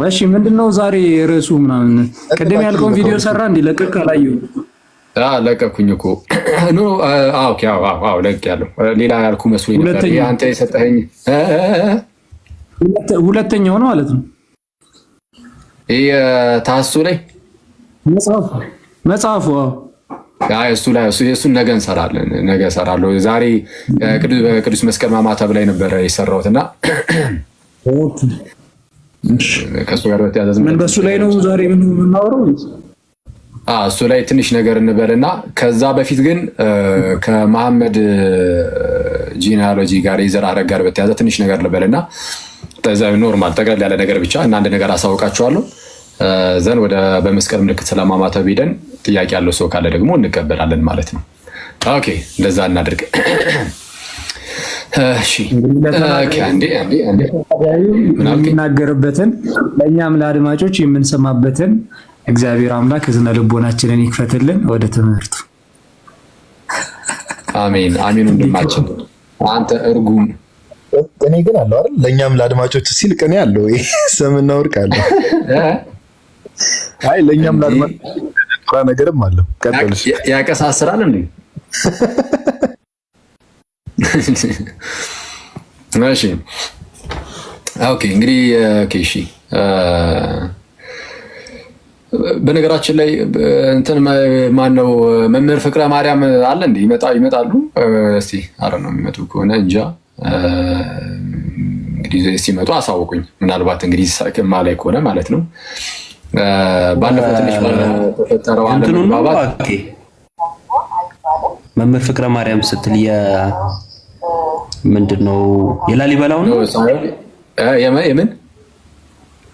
እሺ ምንድነው ዛሬ ርዕሱ ምናምን ቀደም ያልከውን ቪዲዮ ሰራ እንዴ? ለቀቅ አላየሁ። ለቀኩኝ እኮ ኖ ኦኬ አዎ ለቅ ያለው ሌላ ያልኩ መስሎኝ ነበር። አንተ የሰጠኸኝ ሁለተኛው ነው ማለት ነው። ይሄ ታሱ ላይ መጽሐፉ እሱ ላይ እሱን ነገ እንሰራለን። ነገ እሰራለሁ። ዛሬ ቅዱስ መስቀል ማማተብ ላይ ነበረ የሰራሁትና ከሱ ጋር በተያያዘ ምን በሱ ላይ ነው ዛሬ ምን የምናወራው? እሱ ላይ ትንሽ ነገር እንበልና ከዛ በፊት ግን ከመሐመድ ጂኒኦሎጂ ጋር የዘር ሐረግ ጋር በተያያዘ ትንሽ ነገር ልበልና ኖርማል ጠቅለል ያለ ነገር ብቻ እና አንድ ነገር አሳውቃችኋለሁ። ዘን ወደ በመስቀል ምልክት ስለማማተብ ሄደን ጥያቄ ያለው ሰው ካለ ደግሞ እንቀበላለን ማለት ነው። ኦኬ እንደዛ እናድርግ። እሺ የምናገርበትን ለእኛም ለአድማጮች የምንሰማበትን እግዚአብሔር አምላክ እዝነ ልቦናችንን ይክፈትልን። ወደ ትምህርቱ አሜን አሜን። ወንድማችን አንተ እርጉም ቅኔ ግን አለው አይደል? ለእኛም ለአድማጮች ሲል ቅኔ አለው። ይሄ ሰምና ወርቅ አለው። አይ ለእኛም ለአድማጮች ነገርም አለው። ቀጥልሽ ያቀሳስራል እንዴ? እሺ ኦኬ እንግዲህ እሺ በነገራችን ላይ እንትን ማነው መምህር ፍቅረ ማርያም አለ እንዴ? ይመጣሉ። እስቲ አረ ነው የሚመጡ ከሆነ እንጃ። እንግዲህ ሲመጡ አሳውቁኝ። ምናልባት እንግዲህ ከማ ላይ ከሆነ ማለት ነው። ባለፈው ትንሽ ተፈጠረው አንድ ባባት መምህር ፍቅረ ማርያም ስትል ምንድነው የላሊበላው ነው?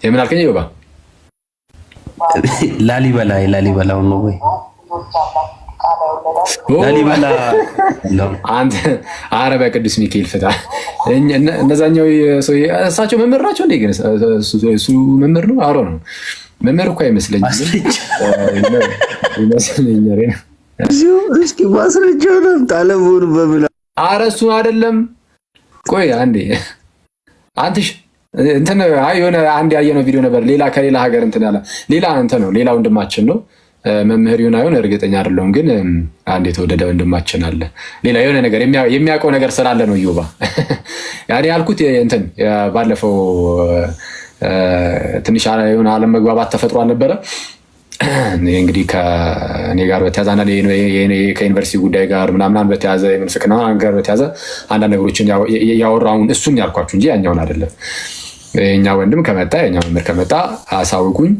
የምን አልከኝ? ይባ ላሊበላው ነው ወይ? ላሊበላ አንተ አረበ ቅዱስ ሚካኤል ፍታ። እነዛኛው ሰው እሳቸው መምህር ናቸው እንዴ? ግን እሱ መምህር ነው? አሮ ነው መምህር እኮ አይመስለኝም። እስኪ ማስረጃው ነው ታለሙን በብላ አረ እሱ አይደለም። ቆይ አንዴ አንተሽ እንትን የሆነ አንድ ያየነው ቪዲዮ ነበር። ሌላ ከሌላ ሀገር እንትን ያለ ሌላ እንትን ነው። ሌላ ወንድማችን ነው። መምህር ይሁን አይሁን እርግጠኛ አይደለሁም፣ ግን አንድ የተወደደ ወንድማችን አለ። ሌላ የሆነ ነገር የሚያውቀው ነገር ስላለ ነው። ዩባ ያኔ ያልኩት እንትን ባለፈው ትንሽ የሆነ አለመግባባት ተፈጥሮ አልነበረ? እንግዲህ ከእኔ ጋር በተያዘ ከዩኒቨርሲቲ ጉዳይ ጋር ምናምን በተያዘ የምንፍቅና ጋር በተያዘ አንዳንድ ነገሮችን ያወራውን እሱን ያልኳችሁ እንጂ ያኛውን አይደለም። የኛ ወንድም ከመጣ የኛ መምህር ከመጣ አሳውቁኝ።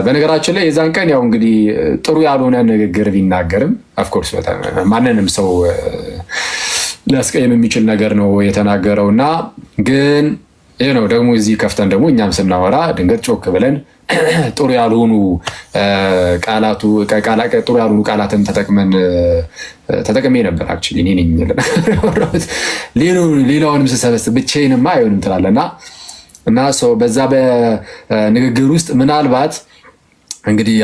በነገራችን ላይ የዛን ቀን ያው እንግዲህ ጥሩ ያልሆነ ንግግር ቢናገርም ኦፍኮርስ ማንንም ሰው ሊያስቀይም የሚችል ነገር ነው የተናገረውና ግን ይሄ ነው ደግሞ እዚህ ከፍተን ደግሞ እኛም ስናወራ ድንገት ጮክ ብለን ጥሩ ያልሆኑ ቃላትን ተጠቅሜ ነበር። አክቹሊ እኔ ነኝ ሌላውንም ስሰበስብ ብቻዬንማ አይሆንም ትላለና እና ሰው በዛ በንግግር ውስጥ ምናልባት እንግዲህ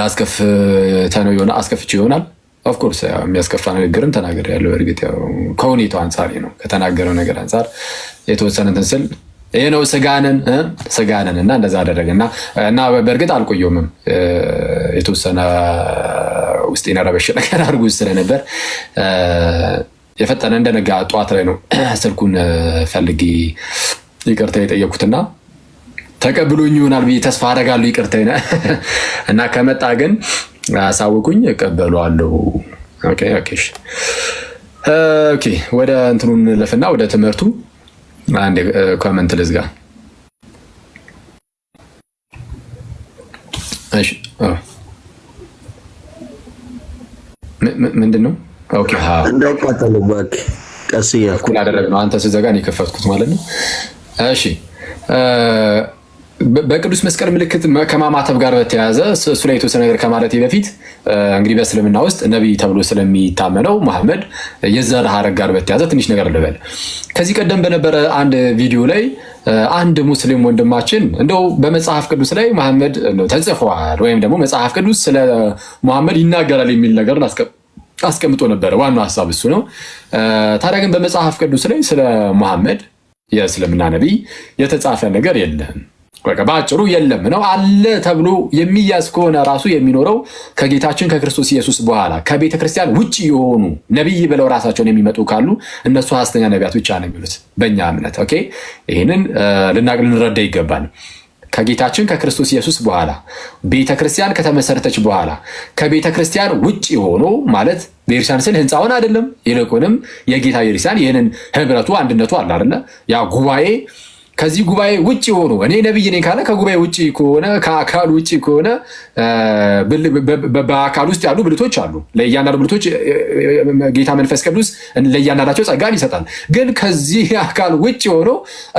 አስከፍቼ ይሆናል። ኦፍኮርስ የሚያስከፋ ንግግርም ተናገር ያለው እርግጥ ያው ከሁኔታው አንጻር ነው። ከተናገረው ነገር አንጻር የተወሰነ እንትን ስል ይሄ ነው ስጋነን እና እንደዛ አደረገና እና በእርግጥ አልቆየውም። የተወሰነ ውስጤን ረበሽ ነገር አድርጎ ስለነበር የፈጠነ እንደነጋ ጠዋት ላይ ነው ስልኩን ፈልጌ ይቅርታ የጠየኩትና ተቀብሎኝ ይሆናል ብዬ ተስፋ አደርጋለሁ። ይቅርታ እና ከመጣ ግን አሳውቁኝ፣ እቀበለዋለሁ። ኦኬ ወደ እንትኑን ለፍና ወደ ትምህርቱ አንድ ኮሜንት ልዝጋ። እሺ ምንድነው? ኦኬ እንዳይቃጠልባክ ቀስ እያልኩ አደረግነው። አንተ ስዘጋ ነው የከፈትኩት ማለት ነው። እሺ በቅዱስ መስቀል ምልክት ከማማተብ ጋር በተያያዘ እሱ ላይ የተወሰነ ነገር ከማለቴ በፊት እንግዲህ በእስልምና ውስጥ ነቢይ ተብሎ ስለሚታመነው መሐመድ የዘር ሐረግ ጋር በተያያዘ ትንሽ ነገር ልበል። ከዚህ ቀደም በነበረ አንድ ቪዲዮ ላይ አንድ ሙስሊም ወንድማችን እንደው በመጽሐፍ ቅዱስ ላይ መሐመድ ተጽፏል ወይም ደግሞ መጽሐፍ ቅዱስ ስለ መሐመድ ይናገራል የሚል ነገር አስቀምጦ ነበረ። ዋናው ሐሳብ እሱ ነው። ታዲያ ግን በመጽሐፍ ቅዱስ ላይ ስለ መሐመድ የእስልምና ነቢይ የተጻፈ ነገር የለም። በቃ ባጭሩ የለም ነው። አለ ተብሎ የሚያዝ ከሆነ ራሱ የሚኖረው ከጌታችን ከክርስቶስ ኢየሱስ በኋላ ከቤተ ክርስቲያን ውጭ የሆኑ ነብይ ብለው ራሳቸውን የሚመጡ ካሉ እነሱ ሐሰተኛ ነቢያት ብቻ ነው የሚሉት በእኛ እምነት። ኦኬ ይህንን ልንረዳ ይገባል። ከጌታችን ከክርስቶስ ኢየሱስ በኋላ ቤተ ክርስቲያን ከተመሰረተች በኋላ ከቤተ ክርስቲያን ውጭ ሆኖ ማለት ቤተክርስቲያን ስል ህንፃውን አይደለም፣ ይልቁንም የጌታ ቤተክርስቲያን ይህንን ህብረቱ አንድነቱ አለ አይደለ? ያ ጉባኤ ከዚህ ጉባኤ ውጭ ሆኖ እኔ ነብይ ነኝ ካለ ከጉባኤ ውጭ ከሆነ ከአካል ውጭ ከሆነ በአካል ውስጥ ያሉ ብልቶች አሉ። ለእያንዳንዱ ብልቶች ጌታ መንፈስ ቅዱስ ለእያንዳንዳቸው ጸጋን ይሰጣል። ግን ከዚህ አካል ውጭ ሆኖ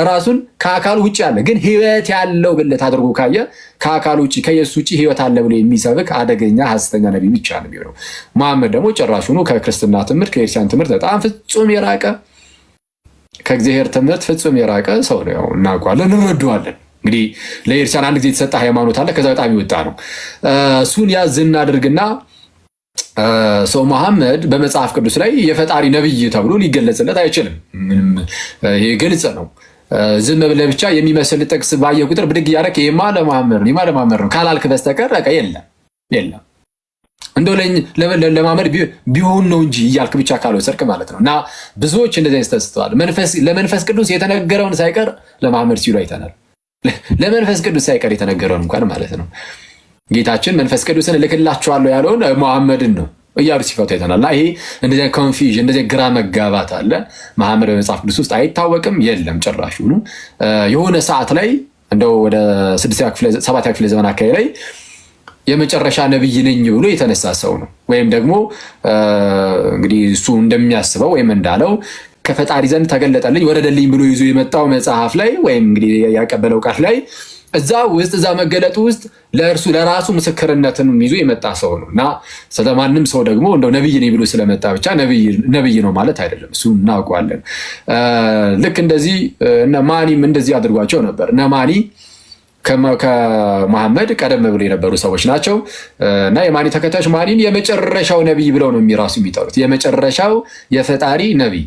ራሱን ከአካል ውጭ ያለ ግን ህይወት ያለው ብልት አድርጎ ካየ ከአካል ውጭ ከኢየሱስ ውጭ ህይወት አለ ብሎ የሚሰብክ አደገኛ ሐሰተኛ ነብይ ብቻ ነው የሚሆነው። መሐመድ ደግሞ ጭራሹኑ ከክርስትና ትምህርት ከክርስቲያን ትምህርት በጣም ፍጹም የራቀ ከእግዚአብሔር ትምህርት ፍጹም የራቀ ሰው ነው። እናውቀዋለን፣ እንረዳዋለን። እንግዲህ ለኤርሲያን አንድ ጊዜ የተሰጠ ሃይማኖት አለ፣ ከዛ በጣም ይወጣ ነው። እሱን ያዝ እናድርግና ሰው መሐመድ በመጽሐፍ ቅዱስ ላይ የፈጣሪ ነብይ ተብሎ ሊገለጽለት አይችልም። ምንም ይሄ ግልጽ ነው። ዝም ብለህ ብቻ የሚመስል ጥቅስ ባየ ቁጥር ብድግ እያደረክ ይሄማ ለመሐመድ ነው ካላልክ በስተቀር በቃ የለም እንደው ለማመድ ቢሆን ነው እንጂ እያልክ ብቻ ካለው ጽድቅ ማለት ነው። እና ብዙዎች እንደዚህ ተስተዋል። ለመንፈስ ቅዱስ የተነገረውን ሳይቀር ለማመድ ሲሉ አይተናል። ለመንፈስ ቅዱስ ሳይቀር የተነገረውን እንኳን ማለት ነው። ጌታችን መንፈስ ቅዱስን እልክላችኋለሁ ያለውን መሐመድን ነው እያሉ ሲፈቱ አይተናል። እና ይሄ እንደዚህ ኮንፊውዥን እንደዚህ ግራ መጋባት አለ። መሐመድ በመጽሐፍ ቅዱስ ውስጥ አይታወቅም፣ የለም ጭራሹኑ። የሆነ ሰዓት ላይ እንደው ወደ 7ኛ ክፍለ ዘመን አካባቢ ላይ የመጨረሻ ነብይ ነኝ ብሎ የተነሳ ሰው ነው። ወይም ደግሞ እንግዲህ እሱ እንደሚያስበው ወይም እንዳለው ከፈጣሪ ዘንድ ተገለጠልኝ ወረደልኝ ብሎ ይዞ የመጣው መጽሐፍ ላይ ወይም እንግዲህ ያቀበለው ቃል ላይ እዛ መገለጡ ውስጥ ለራሱ ምስክርነትን ይዞ የመጣ ሰው ነው። እና ስለማንም ሰው ደግሞ እንደው ነብይ ነኝ ብሎ ስለመጣ ብቻ ነብይ ነው ማለት አይደለም። እሱ እናውቀዋለን። ልክ እንደዚህ እነ ማኒም እንደዚህ አድርጓቸው ነበር። እነ ማኒ ከመሐመድ ቀደም ብሎ የነበሩ ሰዎች ናቸው። እና የማኒ ተከታዮች ማኒን የመጨረሻው ነብይ ብለው ነው የሚጠሩት። የመጨረሻው የፈጣሪ ነብይ።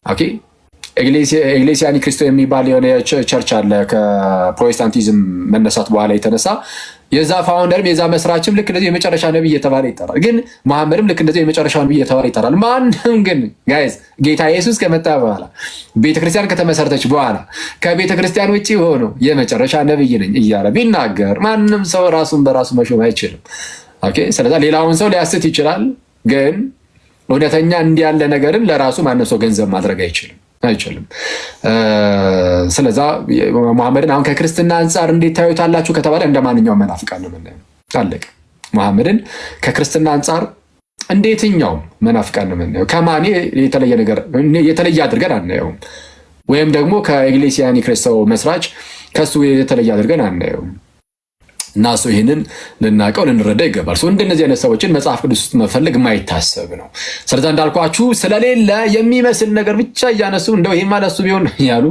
ኦኬ ኢግሌሲያ ኒ ክሪስቶ የሚባል የሆነ ቸርች አለ ከፕሮቴስታንቲዝም መነሳት በኋላ የተነሳ የዛ ፋውንደርም የዛ መስራችም ልክ እንደዚህ የመጨረሻ ነብይ እየተባለ ይጠራል። ግን መሐመድም ልክ እንደዚህ የመጨረሻ ነብይ እየተባለ ይጠራል። ማንም ግን ጋይስ ጌታ ኢየሱስ ከመጣ በኋላ ቤተክርስቲያን ከተመሰረተች በኋላ ከቤተክርስቲያን ውጪ ሆኖ የመጨረሻ ነብይ ነኝ እያለ ቢናገር ማንም ሰው ራሱን በራሱ መሾም አይችልም። ኦኬ ስለዚህ ሌላውን ሰው ሊያስት ይችላል። ግን እውነተኛ እንዲህ ያለ ነገርን ለራሱ ማንም ሰው ገንዘብ ማድረግ አይችልም። ስለዛ መሐመድን አሁን ከክርስትና አንጻር እንዴት ታዩታላችሁ ከተባለ እንደማንኛውም መናፍቃን ነው የምናየው። አለቀ። መሐመድን ከክርስትና አንጻር እንዴትኛውም መናፍቃን ነው የምናየው። ከማን የተለየ አድርገን አናየውም። ወይም ደግሞ ከኢግሌሲያ ኒ ክሪስቶ መስራች ከሱ የተለየ አድርገን አናየውም። እና ሰው ይሄንን ልናቀው ልንረዳ ይገባል። ሰው እንደነዚህ አይነት ሰዎችን መጽሐፍ ቅዱስ ውስጥ መፈለግ የማይታሰብ ነው። ስለዚህ እንዳልኳችሁ ስለሌለ የሚመስል ነገር ብቻ እያነሱ እንደው ይሄ ማለት እሱ ቢሆን ያሉ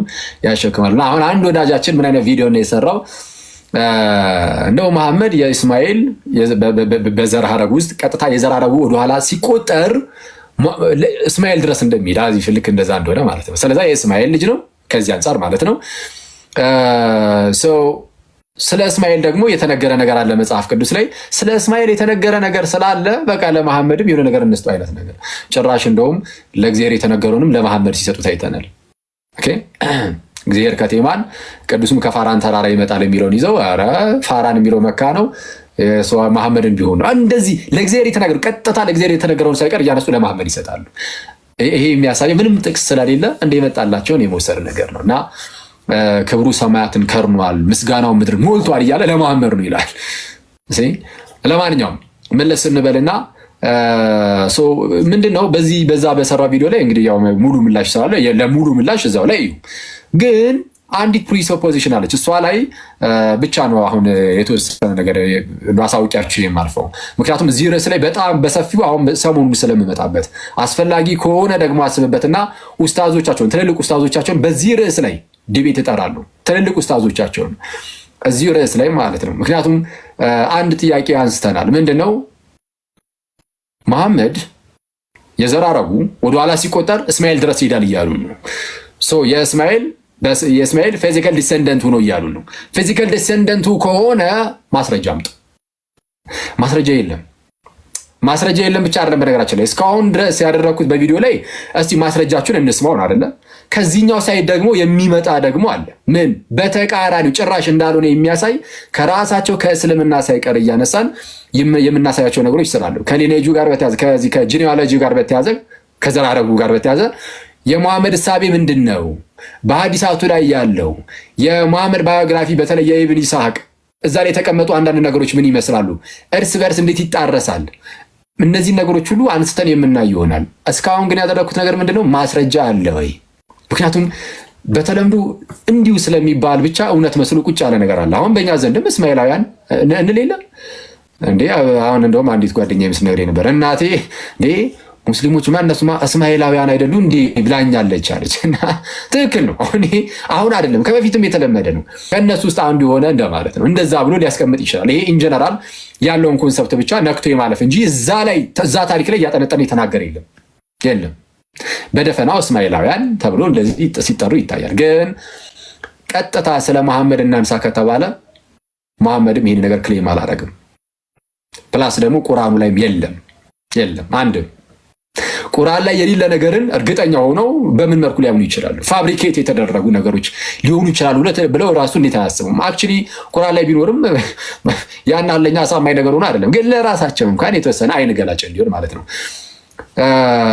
ያሸክማሉ። አሁን አንድ ወዳጃችን ምን አይነት ቪዲዮ ነው የሰራው? እንደው መሐመድ የእስማኤል በዘር ሐረግ ውስጥ ቀጥታ የዘር ሐረጉ ወደኋላ ሲቆጠር እስማኤል ድረስ እንደሚሄድ አዚ ፍልክ እንደዛ እንደሆነ ማለት ነው። ስለዚህ የእስማኤል ልጅ ነው ከዚህ አንፃር ማለት ነው። ስለ እስማኤል ደግሞ የተነገረ ነገር አለ መጽሐፍ ቅዱስ ላይ። ስለ እስማኤል የተነገረ ነገር ስላለ በቃ ለመሐመድም የሆነ ነገር እንስጡ አይነት ነገር። ጭራሽ እንደውም ለእግዚአብሔር የተነገረውንም ለመሐመድ ሲሰጡት አይተናል። ኦኬ እግዚአብሔር ከቴማን ቅዱስም ከፋራን ተራራ ይመጣል የሚለውን ይዘው ኧረ ፋራን የሚለው መካ ነው መሐመድን ቢሆን ነው እንደዚህ ለእግዚአብሔር የተነገረ ቀጥታ ለእግዚአብሔር የተነገረውን ሳይቀር እያነሱ ለመሐመድ ይሰጣሉ። ይሄ የሚያሳየው ምንም ጥቅስ ስለሌለ እንደመጣላቸውን የመወሰድ ነገር ነው። እና ክብሩ ሰማያትን ከርኗል፣ ምስጋናው ምድር ሞልቷል እያለ ለመሐመድ ነው ይላል። ለማንኛውም መለስ እንበልና ምንድነው በዛ በሰራ ቪዲዮ ላይ እንግዲህ ያው ሙሉ ምላሽ ስላለ ለሙሉ ምላሽ እዛው ላይ እዩ። ግን አንዲት ፕሪሶፖዚሽን አለች። እሷ ላይ ብቻ ነው አሁን የተወሰነ ነገር ማሳወቂያችሁ የማልፈው። ምክንያቱም እዚህ ርዕስ ላይ በጣም በሰፊው አሁን ሰሞኑን ስለምመጣበት አስፈላጊ ከሆነ ደግሞ አስብበትና ኡስታዞቻቸውን ትልልቅ ኡስታዞቻቸውን በዚህ ርዕስ ላይ ዲቤት ይጠራሉ። ትልልቅ ኡስታዞቻቸውን እዚህ ርዕስ ላይ ማለት ነው። ምክንያቱም አንድ ጥያቄ አንስተናል። ምንድነው መሐመድ የዘር ሐረጉ ወደ ኋላ ሲቆጠር እስማኤል ድረስ ይሄዳል እያሉ ነው። የእስማኤል የእስማኤል ፊዚካል ዲሰንደንቱ ነው እያሉ ነው። ፊዚካል ዲሰንደንቱ ከሆነ ማስረጃ አምጡ። ማስረጃ የለም ብቻ አይደለም። በነገራችን ላይ እስካሁን ድረስ ያደረኩት በቪዲዮ ላይ እስቲ ማስረጃችሁን እንስማው ነው አይደለ? ከዚህኛው ሳይድ ደግሞ የሚመጣ ደግሞ አለ። ምን በተቃራኒው ጭራሽ እንዳልሆነ የሚያሳይ ከራሳቸው ከእስልምና ሳይቀር እያነሳን የምናሳያቸው ነገሮች ስላሉ ከሊኔጁ ጋር በተያዘ ከዚህ ከጂኒኦሎጂ ጋር በተያዘ ከዘር ሐረጉ ጋር በተያዘ የሙሐመድ እሳቤ ምንድነው? በሐዲሳቱ ላይ ያለው የሙሐመድ ባዮግራፊ በተለይ የኢብን ኢስሐቅ እዛ ላይ የተቀመጡ አንዳንድ ነገሮች ምን ይመስላሉ? እርስ በርስ እንዴት ይጣረሳል? እነዚህ ነገሮች ሁሉ አንስተን የምናይ ይሆናል። እስካሁን ግን ያደረኩት ነገር ምንድነው? ማስረጃ አለ ወይ? ምክንያቱም በተለምዶ እንዲሁ ስለሚባል ብቻ እውነት መስሎ ቁጭ ያለ ነገር አለ። አሁን በእኛ ዘንድም እስማኤላውያን እንሌለም እንዴ? አሁን እንደውም አንዲት ጓደኛዬ ምስነግሬ ነበር። እናቴ እንዴ ሙስሊሞች እነሱ እስማኤላውያን አይደሉ እንዴ ብላኛለች አለች። እና ትክክል ነው። አሁን አይደለም ከበፊትም የተለመደ ነው። ከእነሱ ውስጥ አንዱ የሆነ እንደማለት ነው። እንደዛ ብሎ ሊያስቀምጥ ይችላል። ይሄ ኢንጀነራል ያለውን ኮንሰፕት ብቻ ነክቶ የማለፍ እንጂ እዛ ታሪክ ላይ እያጠነጠነ የተናገረ የለም። በደፈናው እስማኤላውያን ተብሎ እንደዚህ ሲጠሩ ይታያል። ግን ቀጥታ ስለ መሐመድ እናንሳ ከተባለ መሐመድም ይሄን ነገር ክሌም አላደረግም። ፕላስ ደግሞ ቁርአኑ ላይም የለም። አንድም ቁርአን ላይ የሌለ ነገርን እርግጠኛ ሆነው በምን መልኩ ሊያምኑ ይችላሉ? ፋብሪኬት የተደረጉ ነገሮች ሊሆኑ ይችላሉ ብለው ራሱ እንዴት አያስቡም? አክቹሊ ቁርአን ላይ ቢኖርም ያን አለኛ አሳማኝ ነገር ሆነ አይደለም፣ ግን ለራሳቸው እንኳን የተወሰነ አይን ገላጭ እንዲሆን ማለት ነው።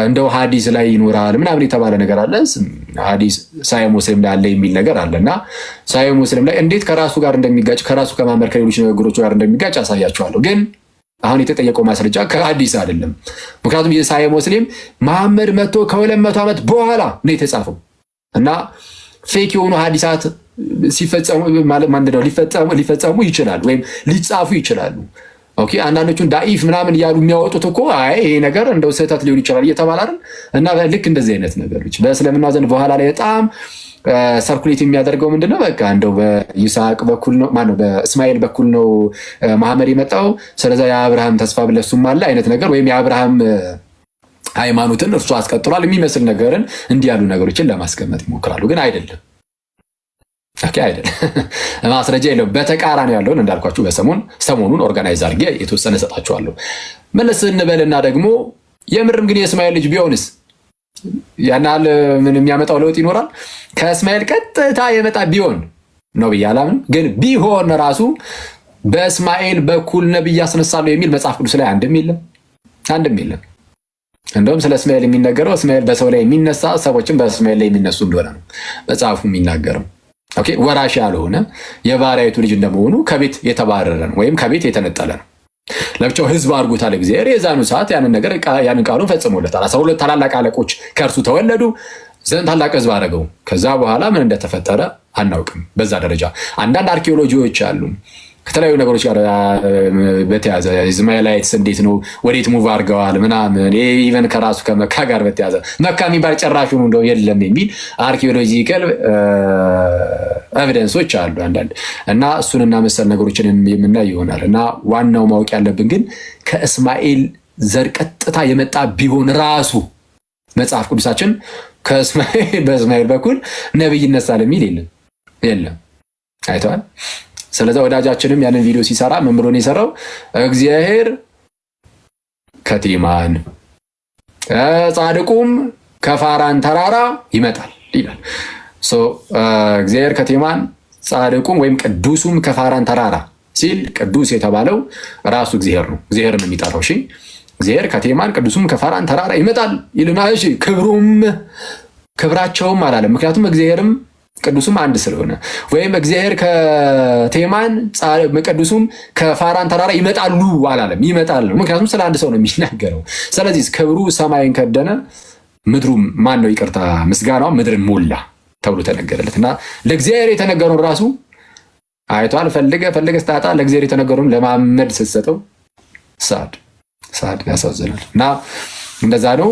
እንደው ሐዲስ ላይ ይኖራል ምናምን የተባለ ነገር አለ። ሐዲስ ሳሂህ ሙስሊም ላይ አለ የሚል ነገር አለና ሳሂህ ሙስሊም ላይ እንዴት ከራሱ ጋር እንደሚጋጭ ከራሱ ከማመር ከሌሎች ነገሮች ጋር እንደሚጋጭ አሳያቸዋለሁ። ግን አሁን የተጠየቀው ማስረጃ ከሐዲስ አይደለም። ምክንያቱም የሳሂህ ሙስሊም መሐመድ መጥቶ ከ200 ዓመት በኋላ ነው የተጻፈው እና ፌክ የሆኑ ሐዲሳት ሲፈጸሙ ማለት ማንደው ሊፈጸሙ ይችላል ወይም ሊጻፉ ይችላሉ። ኦኬ አንዳንዶቹን ዳኢፍ ምናምን ያሉ የሚያወጡት እኮ አይ ይሄ ነገር እንደው ስህተት ሊሆን ይችላል እየተባለ አይደል? እና ልክ እንደዚህ አይነት ነገሮች በእስልምና ዘንድ በኋላ ላይ በጣም ሰርኩሌት የሚያደርገው ምንድነው? በቃ እንደው በይስሐቅ በኩል ነው ማነው በእስማኤል በኩል ነው መሐመድ የመጣው፣ ስለዚህ የአብርሃም ተስፋ ብለሱም አለ አይነት ነገር ወይም የአብርሃም ሃይማኖትን እርሱ አስቀጥሏል የሚመስል ነገርን እንዲህ ያሉ ነገሮችን ለማስቀመጥ ይሞክራሉ። ግን አይደለም። ኦኬ አይደለም። ማስረጃ የለውም። በተቃራኒ ያለውን እንዳልኳችሁ ሰሞኑን ኦርጋናይዝ አድርጌ የተወሰነ ሰጣችኋለሁ። መለስ እንበልና ደግሞ የምርም ግን የእስማኤል ልጅ ቢሆንስ ያናል ምን የሚያመጣው ለውጥ ይኖራል? ከእስማኤል ቀጥታ የመጣ ቢሆን ነው ብያላምን። ግን ቢሆን ራሱ በእስማኤል በኩል ነብይ ያስነሳለሁ የሚል መጽሐፍ ቅዱስ ላይ አንድም የለም። እንደውም ስለ እስማኤል የሚነገረው እስማኤል በሰው ላይ የሚነሳ ሰዎችም በእስማኤል ላይ የሚነሱ እንደሆነ ነው መጽሐፉ የሚናገረው። ኦኬ ወራሽ ያልሆነ የባሪያይቱ ልጅ እንደመሆኑ ከቤት የተባረረ ነው ወይም ከቤት የተነጠለ ነው። ለብቻው ህዝብ አድርጎታል እግዚአብሔር። የዛኑ ሰዓት ያንን ቃሉን ፈጽሞለታል። 12 ታላላቅ አለቆች ከእርሱ ተወለዱ ዘንድ ታላቅ ህዝብ አደረገው። ከዛ በኋላ ምን እንደተፈጠረ አናውቅም። በዛ ደረጃ አንዳንድ አርኪኦሎጂዎች አሉ ከተለያዩ ነገሮች ጋር በተያዘ እስማኤላይትስ እንዴት ነው ወዴት ሙቭ አድርገዋል ምናምን ኢቨን ከራሱ ከመካ ጋር በተያዘ መካ የሚባል ጨራሹ እንደው የለም የሚል አርኪኦሎጂካል ኤቪደንሶች አሉ አንዳንድ እና እሱንና መሰል ነገሮችን የምናይ ይሆናል። እና ዋናው ማወቅ ያለብን ግን ከእስማኤል ዘር ቀጥታ የመጣ ቢሆን ራሱ መጽሐፍ ቅዱሳችን በእስማኤል በኩል ነብይ ይነሳል የሚል የለም። አይተዋል። ስለዚህ ወዳጃችንም ያንን ቪዲዮ ሲሰራ ምን ብሎ ነው የሰራው? እግዚአብሔር ከቴማን ጻድቁም ከፋራን ተራራ ይመጣል ይላል። እግዚአብሔር ከቴማን ጻድቁም ወይም ቅዱሱም ከፋራን ተራራ ሲል ቅዱስ የተባለው ራሱ እግዚአብሔር ነው። እግዚአብሔር ነው የሚጠራው። እሺ እግዚአብሔር ከቴማን ቅዱሱም ከፋራን ተራራ ይመጣል ይልና እሺ ክብራቸውም አላለም። ምክንያቱም እግዚአብሔርም ቅዱሱም አንድ ስለሆነ ወይም እግዚአብሔር ከቴማን ቅዱሱም ከፋራን ተራራ ይመጣሉ አላለም። ይመጣል ነው ምክንያቱም ስለ አንድ ሰው ነው የሚናገረው። ስለዚህ ክብሩ ሰማይን ከደነ ምድሩም ማን ነው ይቅርታ ምስጋናው ምድርን ሞላ ተብሎ ተነገረለት። እና ለእግዚአብሔር የተነገረውን ራሱ አይቷል። ፈልገ ስታጣ ለእግዚአብሔር የተነገረውን ለማመድ ስትሰጠው ሳድ ያሳዝናል። እና እንደዛ ነው።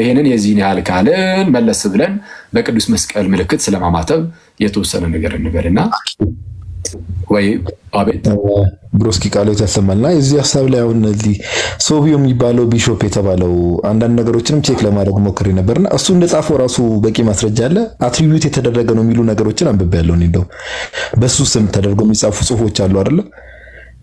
ይሄንን የዚህን ያህል ካልን መለስ ብለን በቅዱስ መስቀል ምልክት ስለማማተብ የተወሰነ ነገር እንበልና ወይ አቤት ብሮስኪ ቃሎት ያሰማልና እዚህ ሐሳብ ላይ አሁን እዚህ ሶቢዮ የሚባለው ቢሾፕ የተባለው አንዳንድ ነገሮችንም ቼክ ለማድረግ ሞክሬ ነበርና እሱ እንደጻፈው ራሱ በቂ ማስረጃ አለ። አትሪቢዩት የተደረገ ነው የሚሉ ነገሮችን አንብቤያለሁ። እንደው በሱ ስም ተደርጎ የሚጻፉ ጽሁፎች አሉ አይደል?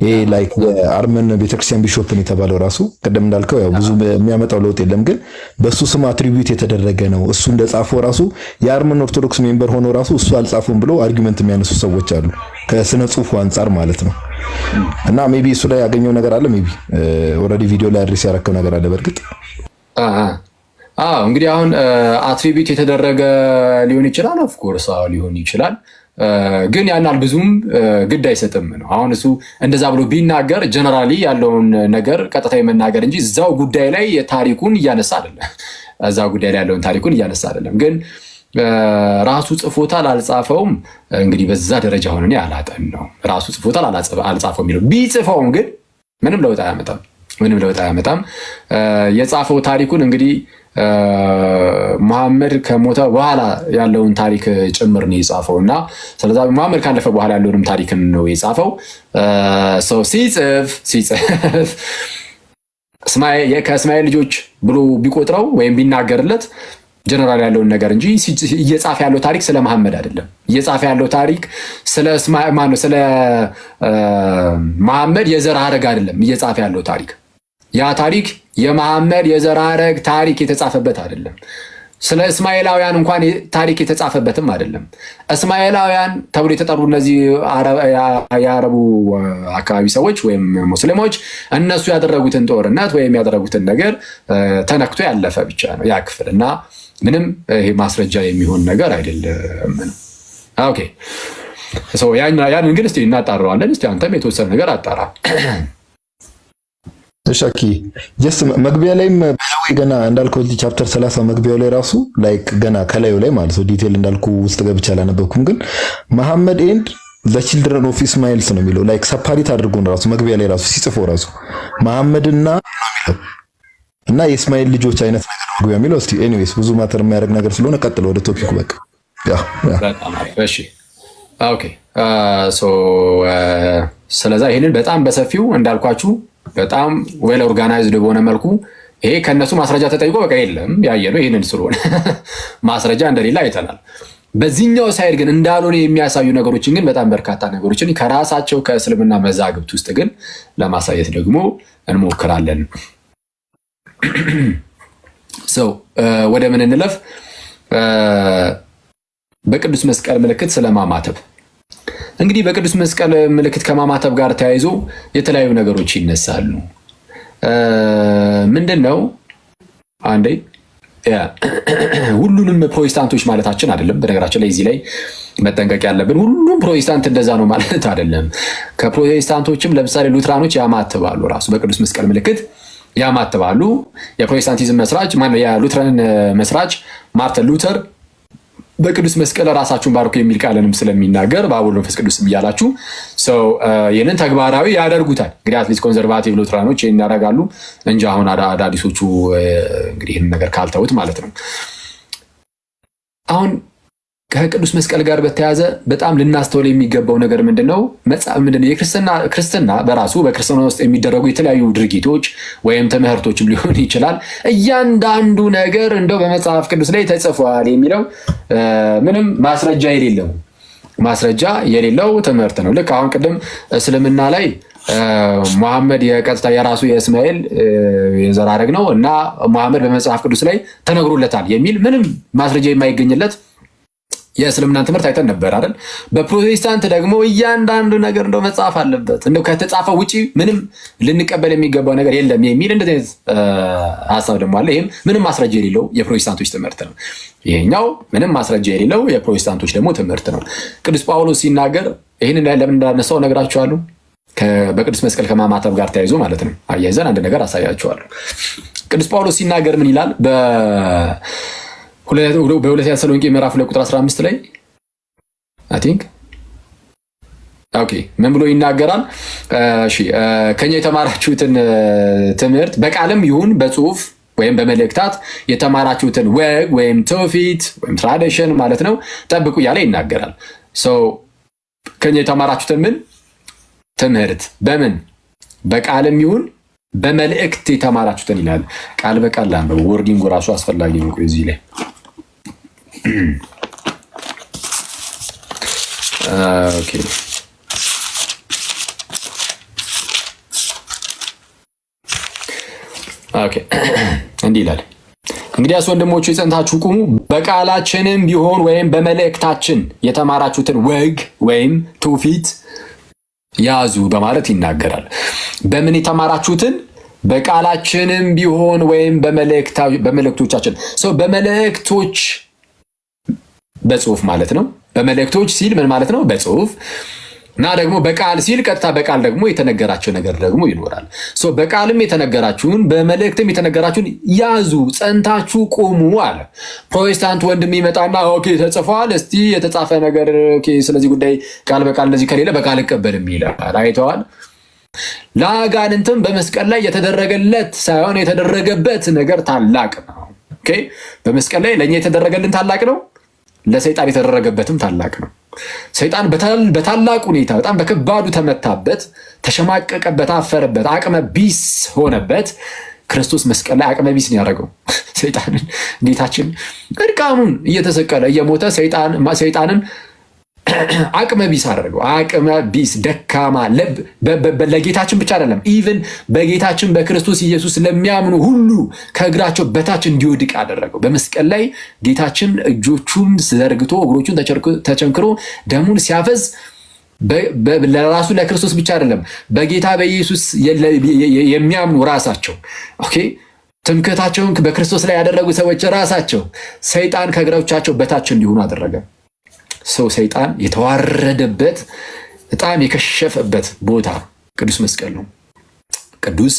ይሄ ላይክ የአርመን ቤተክርስቲያን ቢሾፕን የተባለው ራሱ ቀደም እንዳልከው ያው ብዙ የሚያመጣው ለውጥ የለም፣ ግን በሱ ስም አትሪቢዩት የተደረገ ነው እሱ እንደጻፈው ራሱ የአርመን ኦርቶዶክስ ሜምበር ሆኖ ራሱ እሱ አልጻፈውም ብሎ አርጊመንት የሚያነሱ ሰዎች አሉ ከስነ ጽሁፉ አንፃር ማለት ነው። እና ሜቢ እሱ ላይ ያገኘው ነገር አለ፣ ሜቢ ኦልሬዲ ቪዲዮ ላይ አድሬስ ያረከው ነገር አለ። በእርግጥ እንግዲህ አሁን አትሪቢዩት የተደረገ ሊሆን ይችላል፣ ኦፍ ኮርስ ሊሆን ይችላል፣ ግን ያናል ብዙም ግድ አይሰጥም ነው። አሁን እሱ እንደዛ ብሎ ቢናገር ጀነራሊ ያለውን ነገር ቀጥታ የመናገር እንጂ እዛው ጉዳይ ላይ ታሪኩን እያነሳ አይደለም። እዛው ጉዳይ ላይ ያለውን ታሪኩን እያነሳ አይደለም። ግን ራሱ ጽፎታል አልጻፈውም፣ እንግዲህ በዛ ደረጃ ሆነ እኔ አላጠን ነው። ራሱ ጽፎታል አልጻፈው የሚለው ቢጽፈውም ግን ምንም ለውጥ አያመጣም። ምንም ለውጥ አያመጣም። የጻፈው ታሪኩን እንግዲህ መሐመድ ከሞተ በኋላ ያለውን ታሪክ ጭምር ነው የጻፈው እና ስለዚህ መሐመድ ካለፈ በኋላ ያለውንም ታሪክን ነው የጻፈው። ሰው ሲጽፍ ከእስማኤል ልጆች ብሎ ቢቆጥረው ወይም ቢናገርለት ጀነራል ያለውን ነገር እንጂ እየጻፈ ያለው ታሪክ ስለ መሐመድ አይደለም። እየጻፈ ያለው ታሪክ ስለ መሐመድ የዘር ሐረግ አይደለም። እየጻፈ ያለው ታሪክ ያ ታሪክ የመሐመድ የዘር ሐረግ ታሪክ የተጻፈበት አይደለም። ስለ እስማኤላውያን እንኳን ታሪክ የተጻፈበትም አይደለም። እስማኤላውያን ተብሎ የተጠሩ እነዚህ የአረቡ አካባቢ ሰዎች ወይም ሙስሊሞች እነሱ ያደረጉትን ጦርነት ወይም ያደረጉትን ነገር ተነክቶ ያለፈ ብቻ ነው ያ ክፍል እና ምንም ይሄ ማስረጃ የሚሆን ነገር አይደለም። ኦኬ ሶ ያን ግን እስቲ እናጣራዋለን። እስቲ አንተም የተወሰነ ነገር አጣራ። እሺ ጀስት መግቢያ ላይም በለው ገና እንዳልከው እዚህ ቻፕተር 30 መግቢያው ላይ ራሱ ላይክ ገና ከላዩ ላይ ማለት ነው ዲቴል እንዳልኩ ውስጥ ገብቻ አላነበብኩም፣ ግን መሐመድ ኤንድ ዘ ቺልድረን ኦፍ ኢስማኤልስ ነው የሚለው ላይክ ሰፓሬት አድርጎ ነው ራሱ መግቢያ ላይ ራሱ ሲጽፈው ራሱ መሐመድና እና የእስማኤል ልጆች አይነት ነገር መግቢያ የሚለው። እስቲ ኤኒዌይስ ብዙ ማተር የሚያደርግ ነገር ስለሆነ ቀጥሎ ወደ ቶፒኩ በቃ እሺ ኦኬ ሶ ስለዛ ይሄንን በጣም በሰፊው እንዳልኳችሁ በጣም ዌል ኦርጋናይዝድ በሆነ መልኩ ይሄ ከነሱ ማስረጃ ተጠይቆ በቃ የለም ያየነው ይሄንን ስለሆነ ማስረጃ እንደሌላ አይተናል። በዚህኛው ሳይድ ግን እንዳልሆነ የሚያሳዩ ነገሮችን ግን በጣም በርካታ ነገሮችን ከራሳቸው ከእስልምና መዛግብት ውስጥ ግን ለማሳየት ደግሞ እንሞክራለን። ሰው ወደ ምን እንለፍ? በቅዱስ መስቀል ምልክት ስለማማተብ እንግዲህ በቅዱስ መስቀል ምልክት ከማማተብ ጋር ተያይዞ የተለያዩ ነገሮች ይነሳሉ። ምንድነው አንዴ ሁሉንም ፕሮቴስታንቶች ማለታችን አይደለም። በነገራችን ላይ እዚህ ላይ መጠንቀቅ ያለብን ሁሉም ፕሮቴስታንት እንደዛ ነው ማለት አይደለም። ከፕሮቴስታንቶችም ለምሳሌ ሉትራኖች ያማትባሉ፣ ራሱ በቅዱስ መስቀል ምልክት ያማትባሉ። የፕሮቴስታንቲዝም መስራች ማነው? የሉትራን መስራች ማርቲን ሉተር በቅዱስ መስቀል ራሳችሁን ባርኩ የሚል ቃልንም ስለሚናገር በአብ ወልድ መንፈስ ቅዱስ እያላችሁ ሰው ይህንን ተግባራዊ ያደርጉታል። እንግዲህ አትሊስት ኮንዘርቫቲቭ ሉትራኖች ይህን ያደርጋሉ እንጂ አሁን አዳዲሶቹ እንግዲህ ይህን ነገር ካልተውት ማለት ነው። አሁን ከቅዱስ መስቀል ጋር በተያያዘ በጣም ልናስተውል የሚገባው ነገር ምንድነው? ክርስትና በራሱ በክርስትና ውስጥ የሚደረጉ የተለያዩ ድርጊቶች ወይም ትምህርቶችም ሊሆን ይችላል። እያንዳንዱ ነገር እንደው በመጽሐፍ ቅዱስ ላይ ተጽፏል የሚለው ምንም ማስረጃ የሌለው ትምህርት ነው። ልክ አሁን ቅድም እስልምና ላይ መሐመድ የቀጥታ የራሱ የእስማኤል የዘር ሐረግ ነው እና መሐመድ በመጽሐፍ ቅዱስ ላይ ተነግሮለታል የሚል ምንም ማስረጃ የማይገኝለት የእስልምናን ትምህርት አይተን ነበር አይደል? በፕሮቴስታንት ደግሞ እያንዳንዱ ነገር እንደው መጽሐፍ አለበት፣ እንደው ከተጻፈው ውጪ ምንም ልንቀበል የሚገባው ነገር የለም የሚል እንደዚህ አይነት ሐሳብ ደግሞ አለ። ይሄም ምንም ማስረጃ የሌለው የፕሮቴስታንቶች ትምህርት ነው። ይሄኛው ምንም ማስረጃ የሌለው የፕሮቴስታንቶች ደግሞ ትምህርት ነው። ቅዱስ ጳውሎስ ሲናገር ይሄንን ለምን እንዳነሳው ነግራችኋለሁ። በቅዱስ መስቀል ከማማተብ ጋር ተያይዞ ማለት ነው። አያይዘን አንድ ነገር አሳያችኋለሁ። ቅዱስ ጳውሎስ ሲናገር ምን ይላል? በሁለተኛ ተሰሎንቄ ምዕራፍ 2 ቁጥር 15 ላይ አይ ቲንክ ኦኬ ምን ብሎ ይናገራል? እሺ ከኛ የተማራችሁትን ትምህርት በቃልም ይሁን በጽሁፍ ወይም በመልእክታት የተማራችሁትን ወግ ወይም ትውፊት ወይም ትራዲሽን ማለት ነው ጠብቁ እያለ ይናገራል። ከኛ የተማራችሁትን ምን ትምህርት በምን በቃልም ይሁን በመልእክት የተማራችሁትን ይላል። ቃል በቃል አንበው። ወርዲንግ ራሱ አስፈላጊ ነው እዚህ ላይ ኦኬ ኦኬ እንዲህ ይላል። እንግዲያስ ወንድሞቹ የጸንታችሁ ቁሙ፣ በቃላችንም ቢሆን ወይም በመልእክታችን የተማራችሁትን ወግ ወይም ትውፊት ያዙ በማለት ይናገራል። በምን የተማራችሁትን? በቃላችንም ቢሆን ወይም በመልእክቶቻችን። ሰው በመልእክቶች በጽሁፍ ማለት ነው። በመልእክቶች ሲል ምን ማለት ነው? በጽሁፍ እና ደግሞ በቃል ሲል ቀጥታ በቃል ደግሞ የተነገራቸው ነገር ደግሞ ይኖራል። በቃልም የተነገራችሁን በመልእክትም የተነገራችሁን ያዙ፣ ጸንታችሁ ቁሙ አለ። ፕሮቴስታንት ወንድም ይመጣና ኦኬ ተጽፏል፣ እስቲ የተጻፈ ነገር ኦኬ፣ ስለዚህ ጉዳይ ቃል በቃል እንደዚህ ከሌለ በቃል እቀበልም ይላል። አይተዋል። ለአጋንንትም በመስቀል ላይ የተደረገለት ሳይሆን የተደረገበት ነገር ታላቅ ነው። ኦኬ፣ በመስቀል ላይ ለእኛ የተደረገልን ታላቅ ነው፣ ለሰይጣን የተደረገበትም ታላቅ ነው። ሰይጣን በታላቅ ሁኔታ በጣም በከባዱ ተመታበት፣ ተሸማቀቀበት፣ አፈረበት፣ አቅመ ቢስ ሆነበት። ክርስቶስ መስቀል ላይ አቅመ ቢስ ነው ያደረገው ሰይጣንን። ጌታችን እርቃኑን እየተሰቀለ እየሞተ ሰይጣንን አቅመ ቢስ አደረገው። አቅመ ቢስ ደካማ ለጌታችን ብቻ አይደለም፣ ኢቭን በጌታችን በክርስቶስ ኢየሱስ ለሚያምኑ ሁሉ ከእግራቸው በታች እንዲወድቅ አደረገው። በመስቀል ላይ ጌታችን እጆቹን ዘርግቶ እግሮቹን ተቸንክሮ ደሙን ሲያፈዝ ለራሱ ለክርስቶስ ብቻ አይደለም፣ በጌታ በኢየሱስ የሚያምኑ ራሳቸው ኦኬ ትምክህታቸውን በክርስቶስ ላይ ያደረጉ ሰዎች ራሳቸው ሰይጣን ከእግራቸው በታች እንዲሆኑ አደረገ። ሰይጣን የተዋረደበት በጣም የከሸፈበት ቦታ ቅዱስ መስቀል ነው። ቅዱስ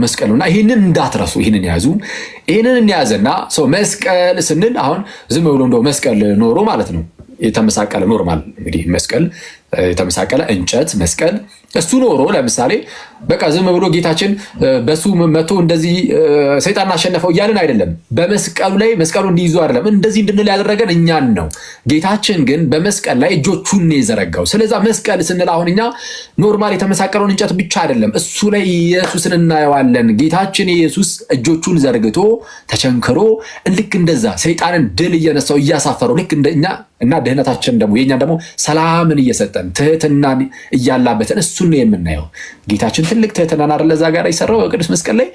መስቀል ነውና ይህንን እንዳትረሱ፣ ይህንን ያዙ። ይህንን እንያዘና መስቀል ስንል አሁን ዝም ብሎ እንደው መስቀል ኖሮ ማለት ነው የተመሳቀለ ኖርማል እንግዲህ መስቀል የተመሳቀለ እንጨት መስቀል እሱ ኖሮ ለምሳሌ በቃ ዝም ብሎ ጌታችን በሱ መቶ እንደዚህ ሰይጣን አሸነፈው እያልን አይደለም። በመስቀሉ ላይ መስቀሉ እንዲይዙ አይደለም እንደዚህ እንድንል ያደረገን እኛን ነው። ጌታችን ግን በመስቀል ላይ እጆቹን የዘረጋው። ስለዛ መስቀል ስንል አሁን እኛ ኖርማል የተመሳቀለውን እንጨት ብቻ አይደለም፣ እሱ ላይ ኢየሱስን እናየዋለን። ጌታችን ኢየሱስ እጆቹን ዘርግቶ ተቸንክሮ ልክ እንደዛ ሰይጣንን ድል እየነሳው እያሳፈረው ልክ እንደኛ እና ድህነታችን ደግሞ የኛን ደግሞ ሰላምን እየሰጠን ትህትናን እያላበተን እሱን ነው የምናየው። ጌታችን ትልቅ ትህትናን አይደል እዛ ጋር የሰራው በቅዱስ መስቀል ላይ።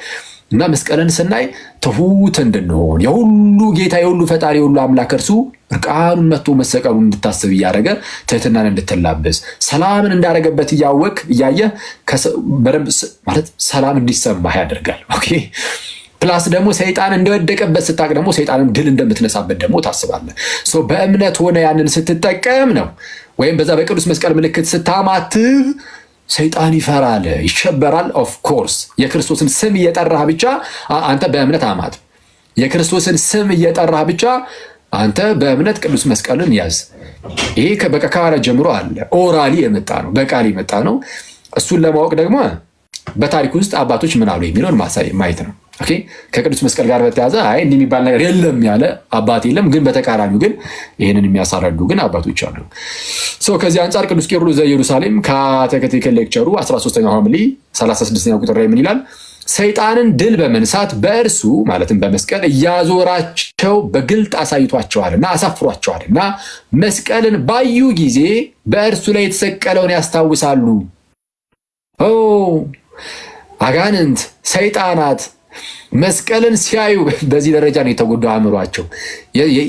እና መስቀልን ስናይ ትሁት እንድንሆን የሁሉ ጌታ የሁሉ ፈጣሪ የሁሉ አምላክ እርሱ እርቃኑን መጥቶ መሰቀሉን እንድታስብ እያደረገ ትህትናን እንድትላበስ ሰላምን እንዳደረገበት እያወቅ እያየ በደንብ ማለት ሰላም እንዲሰማህ ያደርጋል። ኦኬ ፕላስ ደግሞ ሰይጣን እንደወደቀበት ስታቅ ደግሞ ሰይጣንን ድል እንደምትነሳበት ደግሞ ታስባለህ። በእምነት ሆነ ያንን ስትጠቀም ነው ወይም በዛ በቅዱስ መስቀል ምልክት ስታማትብ ሰይጣን ይፈራል፣ ይሸበራል። ኦፍ ኮርስ የክርስቶስን ስም እየጠራህ ብቻ አንተ በእምነት አማት። የክርስቶስን ስም እየጠራህ ብቻ አንተ በእምነት ቅዱስ መስቀልን ያዝ። ይሄ ከሐዋርያት ጀምሮ አለ። ኦራሊ የመጣ ነው፣ በቃል የመጣ ነው። እሱን ለማወቅ ደግሞ በታሪክ ውስጥ አባቶች ምን አሉ የሚለውን ማየት ነው። ኦኬ ከቅዱስ መስቀል ጋር በተያዘ አይ እንዲህ የሚባል ነገር የለም ያለ አባት የለም። ግን በተቃራኒው ግን ይህንን የሚያሳረዱ ግን አባቶች አሉ። ከዚህ አንጻር ቅዱስ ቄርሎስ ዘኢየሩሳሌም ካቴኬቲካል ሌክቸሩ 13ኛው ሐምሌ 36ኛው ቁጥር ላይ ምን ይላል? ሰይጣንን ድል በመንሳት በእርሱ ማለትም በመስቀል እያዞራቸው በግልጥ አሳይቷቸዋልና አሳፍሯቸዋልና መስቀልን ባዩ ጊዜ በእርሱ ላይ የተሰቀለውን ያስታውሳሉ። አጋንንት ሰይጣናት መስቀልን ሲያዩ በዚህ ደረጃ ነው የተጎዳው አእምሯቸው።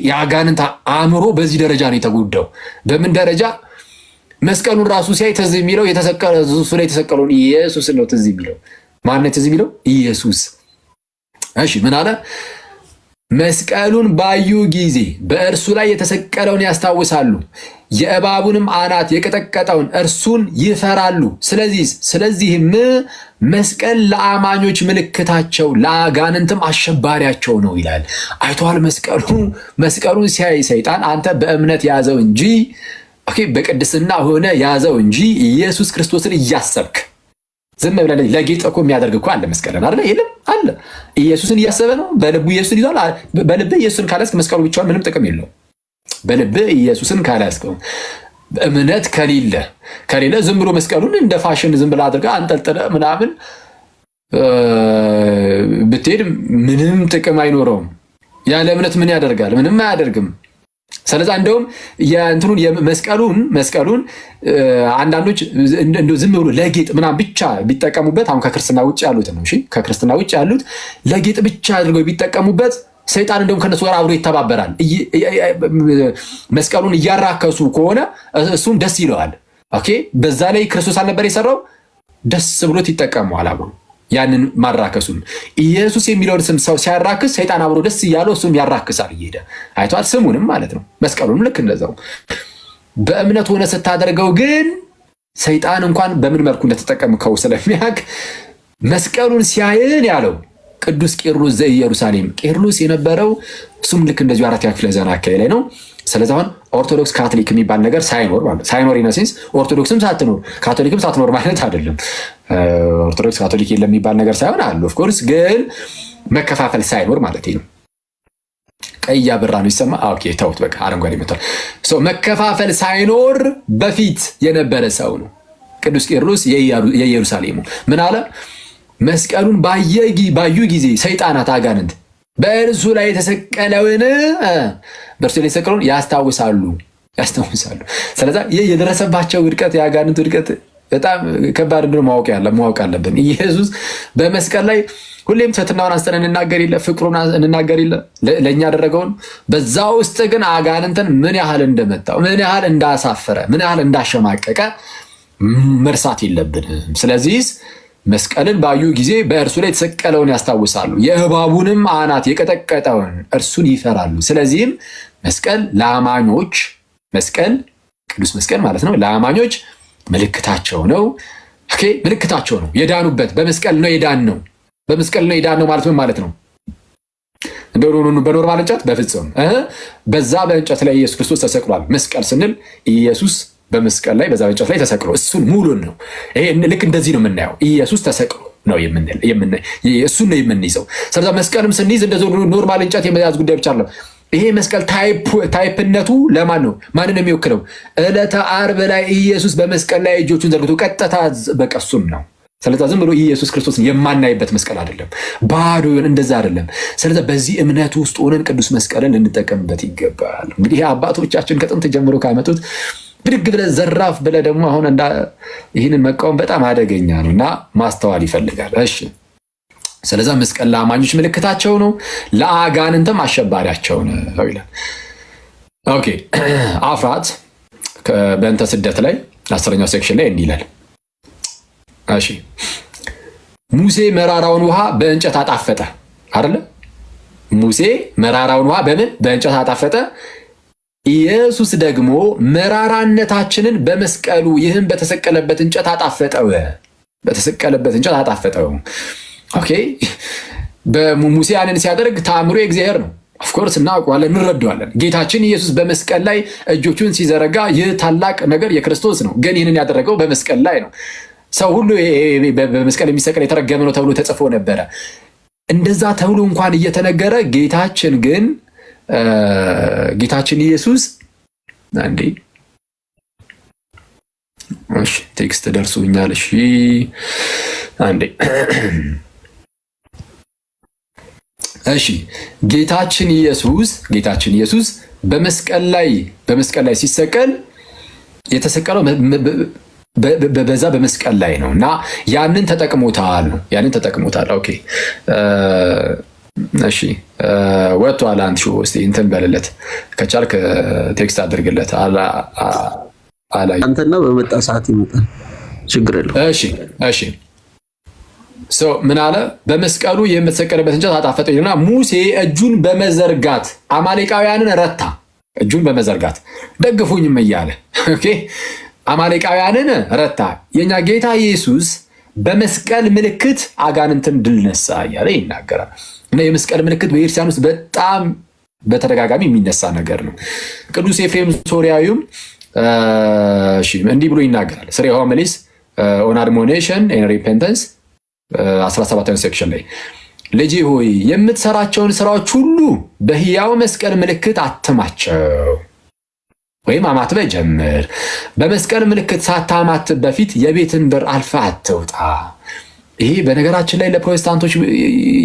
የአጋንንት አእምሮ በዚህ ደረጃ ነው የተጎዳው። በምን ደረጃ? መስቀሉን ራሱ ሲያይ ትዝ የሚለው እሱ ላይ የተሰቀለውን ኢየሱስ ነው ትዝ የሚለው። ማን ትዝ የሚለው? ኢየሱስ። እሺ ምን አለ? መስቀሉን ባዩ ጊዜ በእርሱ ላይ የተሰቀለውን ያስታውሳሉ፣ የእባቡንም አናት የቀጠቀጠውን እርሱን ይፈራሉ። ስለዚህም መስቀል ለአማኞች ምልክታቸው ለአጋንንትም አሸባሪያቸው ነው ይላል። አይተዋል? መስቀሉን ሲያይ ሰይጣን አንተ በእምነት ያዘው እንጂ በቅድስና ሆነ ያዘው እንጂ ኢየሱስ ክርስቶስን እያሰብክ ዝም ብለህ ለጌጥ እኮ የሚያደርግ እኮ አለ መስቀልን አይደል? የለም አለ። ኢየሱስን እያሰበ ነው። በልቡ ኢየሱስን ይዟል። በልብ ኢየሱስን ካላስክ መስቀሉ ብቻውን ምንም ጥቅም የለውም። በልብ ኢየሱስን ካላስከው እምነት ከሌለ ዝም ብሎ መስቀሉን እንደ ፋሽን ዝም ብላ አድርጋ አንጠልጥለ ምናምን ብትሄድ ምንም ጥቅም አይኖረውም። ያለ እምነት ምን ያደርጋል? ምንም አያደርግም። ስለዚህ እንደውም የእንትኑን መስቀሉን አንዳንዶች እንደው ዝም ብሎ ለጌጥ ምናምን ብቻ ቢጠቀሙበት አሁን ከክርስትና ውጭ ያሉት ነው። እሺ ከክርስትና ውጭ ያሉት ለጌጥ ብቻ አድርገው ቢጠቀሙበት ሰይጣን እንደውም ከነሱ ጋር አብሮ ይተባበራል። መስቀሉን እያራከሱ ከሆነ እሱም ደስ ይለዋል። ኦኬ በዛ ላይ ክርስቶስ አልነበር የሰራው? ደስ ብሎት ይጠቀመዋል አብሮ ያንን ማራከሱን። ኢየሱስ የሚለውን ስም ሰው ሲያራክስ ሰይጣን አብሮ ደስ እያለው እሱም ያራክሳል እየሄደ አይቷል። ስሙንም ማለት ነው መስቀሉንም ልክ እንደዛው በእምነት ሆነ ስታደርገው ግን ሰይጣን እንኳን በምን መልኩ እንደተጠቀምከው ስለሚያውቅ መስቀሉን ሲያይን ያለው ቅዱስ ቄርሎስ ዘኢየሩሳሌም። ቄርሎስ የነበረው እሱም ልክ እንደዚሁ 4ኛ ክፍለ ዘመን አካባቢ ላይ ነው። ስለዚህ አሁን ኦርቶዶክስ ካቶሊክ የሚባል ነገር ሳይኖር ኢነሴንስ ኦርቶዶክስም ሳትኖር ካቶሊክም ሳትኖር ማለት አይደለም። ኦርቶዶክስ ካቶሊክ የለም የሚባል ነገር ሳይሆን አለ ኦፍ ኮርስ፣ ግን መከፋፈል ሳይኖር ማለት ነው። ቀይ ያበራ ነው ይሰማ። ኦኬ ተውት በቃ አረንጓዴ መጥቷል። መከፋፈል ሳይኖር በፊት የነበረ ሰው ነው ቅዱስ ቄርሎስ የኢየሩሳሌሙ። ምን አለ? መስቀሉን ባዩ ጊዜ ሰይጣናት አጋንንት በእርሱ ላይ የተሰቀለውን በእርሱ ላይ የተሰቀለውን ያስታውሳሉ። ስለዚህ የደረሰባቸው ውድቀት የአጋንንት ውድቀት በጣም ከባድ እንደሆነ ማወቅ አለብን። ኢየሱስ በመስቀል ላይ ሁሌም ትህትናውን አንስተን እንናገር የለ ፍቅሩን እንናገር የለ ለእኛ ያደረገውን። በዛ ውስጥ ግን አጋንንትን ምን ያህል እንደመጣው ምን ያህል እንዳሳፈረ ምን ያህል እንዳሸማቀቀ መርሳት የለብንም። ስለዚህ መስቀልን ባዩ ጊዜ በእርሱ ላይ የተሰቀለውን ያስታውሳሉ፣ የእባቡንም አናት የቀጠቀጠውን እርሱን ይፈራሉ። ስለዚህም መስቀል ለአማኞች ቅዱስ መስቀል ማለት ነው ለአማኞች ምልክታቸው ነው። ኦኬ ምልክታቸው ነው። የዳኑበት በመስቀል ነው የዳነው። በመስቀል ነው የዳነው ማለት ምን ማለት ነው? እንደው በኖርማል እንጨት በፍጹም በዛ በእንጨት ላይ ኢየሱስ ክርስቶስ ተሰቅሏል። መስቀል ስንል ኢየሱስ በመስቀል ላይ በዛ በእንጨት ላይ ተሰቅሎ እሱን ሙሉን ነው። ይሄ ልክ እንደዚህ ነው የምናየው። ኢየሱስ ተሰቅሎ ነው እሱን ነው የምንይዘው። ስለዚህ መስቀልም ስንይዝ እንደዚህ ኖርማል እንጨት የመያዝ ጉዳይ ብቻ አይደለም። ይሄ መስቀል ታይፕነቱ ለማን ነው? ማንን የሚወክለው? ዕለተ ዓርብ ላይ ኢየሱስ በመስቀል ላይ እጆቹን ዘርግቶ ቀጥታ በቃ እሱም ነው። ስለዚህ ዝም ብሎ ኢየሱስ ክርስቶስን የማናይበት መስቀል አይደለም፣ ባዶ እንደዛ አይደለም። ስለዚህ በዚህ እምነት ውስጥ ሆነን ቅዱስ መስቀልን ልንጠቀምበት ይገባል። እንግዲህ አባቶቻችን ከጥንት ጀምሮ ካመጡት ብድግ ብለህ ዘራፍ ብለህ ደግሞ አሁን ይህንን መቃወም በጣም አደገኛ ነው እና ማስተዋል ይፈልጋል። እሺ ስለዚህ መስቀል ለአማኞች ምልክታቸው ነው፣ ለአጋንንትም አሸባሪያቸው ነው ይላል። ኦኬ አፍራት በእንተ ስደት ላይ 10ኛው ሴክሽን ላይ እንዲህ ይላል። እሺ ሙሴ መራራውን ውሃ በእንጨት አጣፈጠ አይደለ? ሙሴ መራራውን ውሃ በእንጨት አጣፈጠ። ኢየሱስ ደግሞ መራራነታችንን በመስቀሉ ይህም በተሰቀለበት እንጨት አጣፈጠው። ኦኬ በሙሴ ያንን ሲያደርግ ተአምሮ የእግዚአብሔር ነው። ኦፍኮርስ እናውቀዋለን፣ እንረዳዋለን። ጌታችን ኢየሱስ በመስቀል ላይ እጆቹን ሲዘረጋ ይህ ታላቅ ነገር የክርስቶስ ነው። ግን ይህንን ያደረገው በመስቀል ላይ ነው። ሰው ሁሉ በመስቀል የሚሰቀል የተረገመ ነው ተብሎ ተጽፎ ነበረ። እንደዛ ተብሎ እንኳን እየተነገረ ጌታችን ኢየሱስ አንዴ እሺ ቴክስት ደርሶኛል። እሺ አንዴ እሺ ጌታችን ኢየሱስ በመስቀል ላይ ሲሰቀል የተሰቀለው በዛ በመስቀል ላይ ነው እና ያንን ተጠቅሞታል። ኦኬ እሺ ወጥቷል። አንቺ እስቲ እንትን በለለት ከቻልክ ቴክስት አድርግለት። አንተና በመጣ ሰዓት ይመጣል፣ ችግር የለውም። እሺ ምን አለ? በመስቀሉ የምትሰቀልበት እንጨት አጣፈጠው ይልና ሙሴ እጁን በመዘርጋት አማሌቃውያንን ረታ። እጁን በመዘርጋት ደግፉኝም እያለ ኦኬ አማሌቃውያንን ረታ። የኛ ጌታ ኢየሱስ በመስቀል ምልክት አጋንንትን ድል ነሳ እያለ ይናገራል። እና የመስቀል ምልክት በኢየሩሳሌም ውስጥ በጣም በተደጋጋሚ የሚነሳ ነገር ነው። ቅዱስ ኤፍሬም ሶሪያዊም እንዲህ ብሎ ይናገራል። ስሪ ሆሚሊስ ኦን አድሞኔሽን ኤንድ ሪፔንተንስ 17ኛው ሴክሽን ላይ ልጄ ሆይ የምትሰራቸውን ስራዎች ሁሉ በሕያው መስቀል ምልክት አትማቸው። ወይም አማትበ ጀምር። በመስቀል ምልክት ሳታማትብ በፊት የቤትን በር አልፈ አትውጣ። ይሄ በነገራችን ላይ ለፕሮቴስታንቶች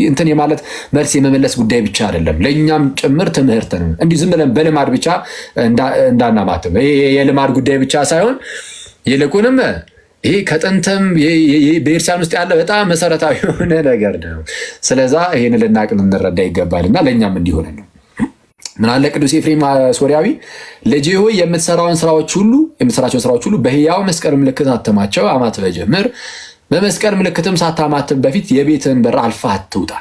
እንትን የማለት መልስ የመመለስ ጉዳይ ብቻ አይደለም፣ ለእኛም ጭምር ትምህርት ነው። እንዲህ ዝም ብለን በልማድ ብቻ እንዳናማትብ፣ ይሄ የልማድ ጉዳይ ብቻ ሳይሆን ይልቁንም ይሄ ከጥንትም በኤርሲያን ውስጥ ያለ በጣም መሰረታዊ የሆነ ነገር ነው። ስለዛ ይሄን ልናቅ ልንረዳ ይገባልና ለእኛም እንዲሆነ ነው። ምን አለ ቅዱስ ኤፍሬም ሶርያዊ ልጄ ሆይ የምትሰራቸውን ስራዎች ሁሉ በሕያው መስቀል ምልክት አትማቸው፣ አማትበ ጀምር። በመስቀል ምልክትም ሳታማትብ በፊት የቤትን በር አልፈ አትውጣ።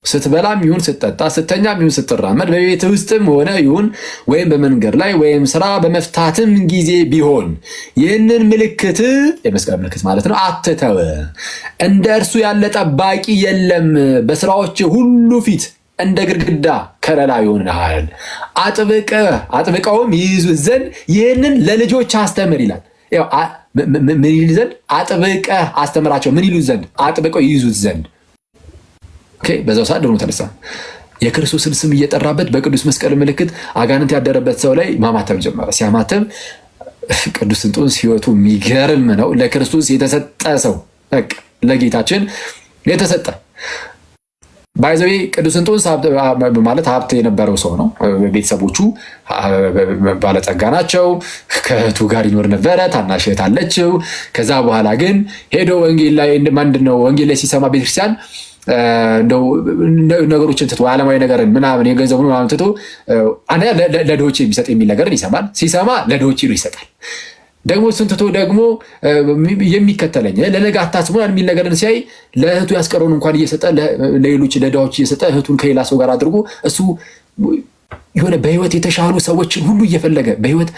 ስትበላም ይሁን ስትጠጣ፣ ስተኛም ይሁን ስትራመድ፣ በቤት ውስጥም ሆነ ይሁን ወይም በመንገድ ላይ ወይም ስራ በመፍታትም ጊዜ ቢሆን ይህንን ምልክት የመስቀል ምልክት ማለት ነው አትተው። እንደ እርሱ ያለ ጠባቂ የለም። በስራዎች ሁሉ ፊት እንደ ግድግዳ ከለላ ይሆንልሃል። አጥብቀውም ይይዙት ዘንድ ይህንን ለልጆች አስተምር ይላል። ምን ይል ዘንድ? አጥብቀህ አስተምራቸው። ምን ይሉት ዘንድ? አጥብቀው ይይዙት ዘንድ። በዛው ሰዓት ደግሞ ተነሳ። የክርስቶስን ስም እየጠራበት በቅዱስ መስቀል ምልክት አጋንንት ያደረበት ሰው ላይ ማማተብ ጀመረ። ሲያማተብ ቅዱስ እንጦንስ ሕይወቱ የሚገርም ነው። ለክርስቶስ የተሰጠ ሰው፣ ለጌታችን የተሰጠ ባይዘዌ ቅዱስ እንጦንስ ማለት ሀብት የነበረው ሰው ነው። ቤተሰቦቹ ባለጸጋ ናቸው። ከእህቱ ጋር ይኖር ነበረ። ታናሽ እህት አለችው። ከዛ በኋላ ግን ሄዶ ወንጌል ላይ ሲሰማ ቤተክርስቲያን እንደው ነገሮችን ትቶ ዓለማዊ ነገርን ምናምን የገንዘቡን ምናምን ትቶ ለድሆች የሚሰጥ የሚል ነገርን ይሰማል። ሲሰማ ለድሆች ሄዶ ይሰጣል። ደግሞ እሱን ትቶ ደግሞ የሚከተለኝ ለነገ አታስቡ የሚል ነገርን ሲያይ ለእህቱ ያስቀረውን እንኳን እየሰጠ ለሌሎች ለድሆች እየሰጠ እህቱን ከሌላ ሰው ጋር አድርጎ እሱ የሆነ በህይወት የተሻሉ ሰዎችን ሁሉ እየፈለገ በህይወት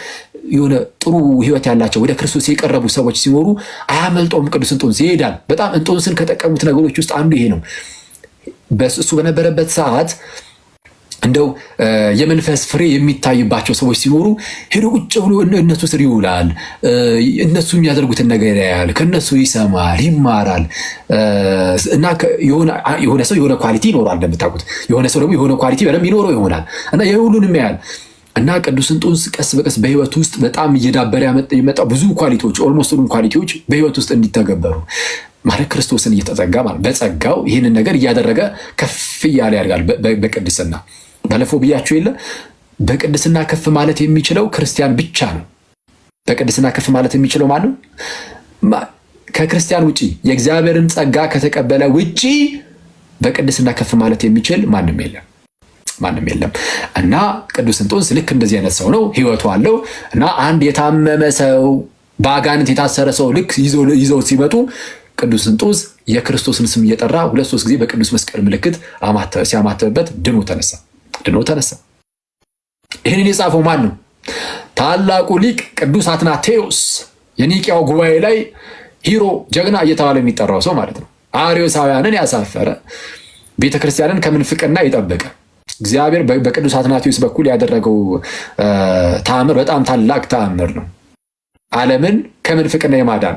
የሆነ ጥሩ ህይወት ያላቸው ወደ ክርስቶስ የቀረቡ ሰዎች ሲኖሩ አያመልጠውም። ቅዱስ እንጦንስ ይሄዳል። በጣም እንጦንስን ከጠቀሙት ነገሮች ውስጥ አንዱ ይሄ ነው። እሱ በነበረበት ሰዓት እንደው የመንፈስ ፍሬ የሚታይባቸው ሰዎች ሲኖሩ ሄዶ ቁጭ ብሎ እነሱ ስር ይውላል። እነሱ የሚያደርጉትን ነገር ያያል፣ ከነሱ ይሰማል፣ ይማራል። እና የሆነ ሰው የሆነ ኳሊቲ ይኖራል እንደምታውቁት፣ የሆነ ሰው ደግሞ የሆነ ኳሊቲ በደንብ ይኖረው ይሆናል እና የሁሉንም ያያል። እና ቅዱስ እንጦንስ ቀስ በቀስ በህይወት ውስጥ በጣም እየዳበረ የመጣው ብዙ ኳሊቲዎች ኦልሞስት ሁሉም ኳሊቲዎች በህይወት ውስጥ እንዲተገበሩ ማለት ክርስቶስን እየተጸጋ ማለት በጸጋው ይህንን ነገር እያደረገ ከፍ እያለ ያድጋል በቅድስና። ባለፈው ብያችሁ የለ በቅድስና ከፍ ማለት የሚችለው ክርስቲያን ብቻ ነው። በቅድስና ከፍ ማለት የሚችለው ማን ነው? ከክርስቲያን ውጪ የእግዚአብሔርን ጸጋ ከተቀበለ ውጪ በቅድስና ከፍ ማለት የሚችል ማንም የለም። እና ቅዱስ እንጦንስ ልክ እንደዚህ አይነት ሰው ነው። ህይወቱ አለው እና አንድ የታመመ ሰው በአጋንንት የታሰረ ሰው ልክ ይዘው ሲመጡ ቅዱስ እንጦንስ የክርስቶስን ስም እየጠራ 2-3 ጊዜ በቅዱስ መስቀል ምልክት ሲያማተብበት ድኖ ተነሳ። ይህንን የጻፈው ማን ነው? ታላቁ ሊቅ ቅዱስ አትናቴዎስ፣ የኒቅያው ጉባኤ ላይ ሂሮ ጀግና እየተባለ የሚጠራው ሰው ማለት ነው። አርዮሳውያንን ያሳፈረ፣ ቤተክርስቲያንን ከምንፍቅና የጠበቀ እግዚአብሔር በቅዱስ አትናቴዎስ በኩል ያደረገው ተአምር በጣም ታላቅ ተአምር ነው። ዓለምን ከምንፍቅና የማዳን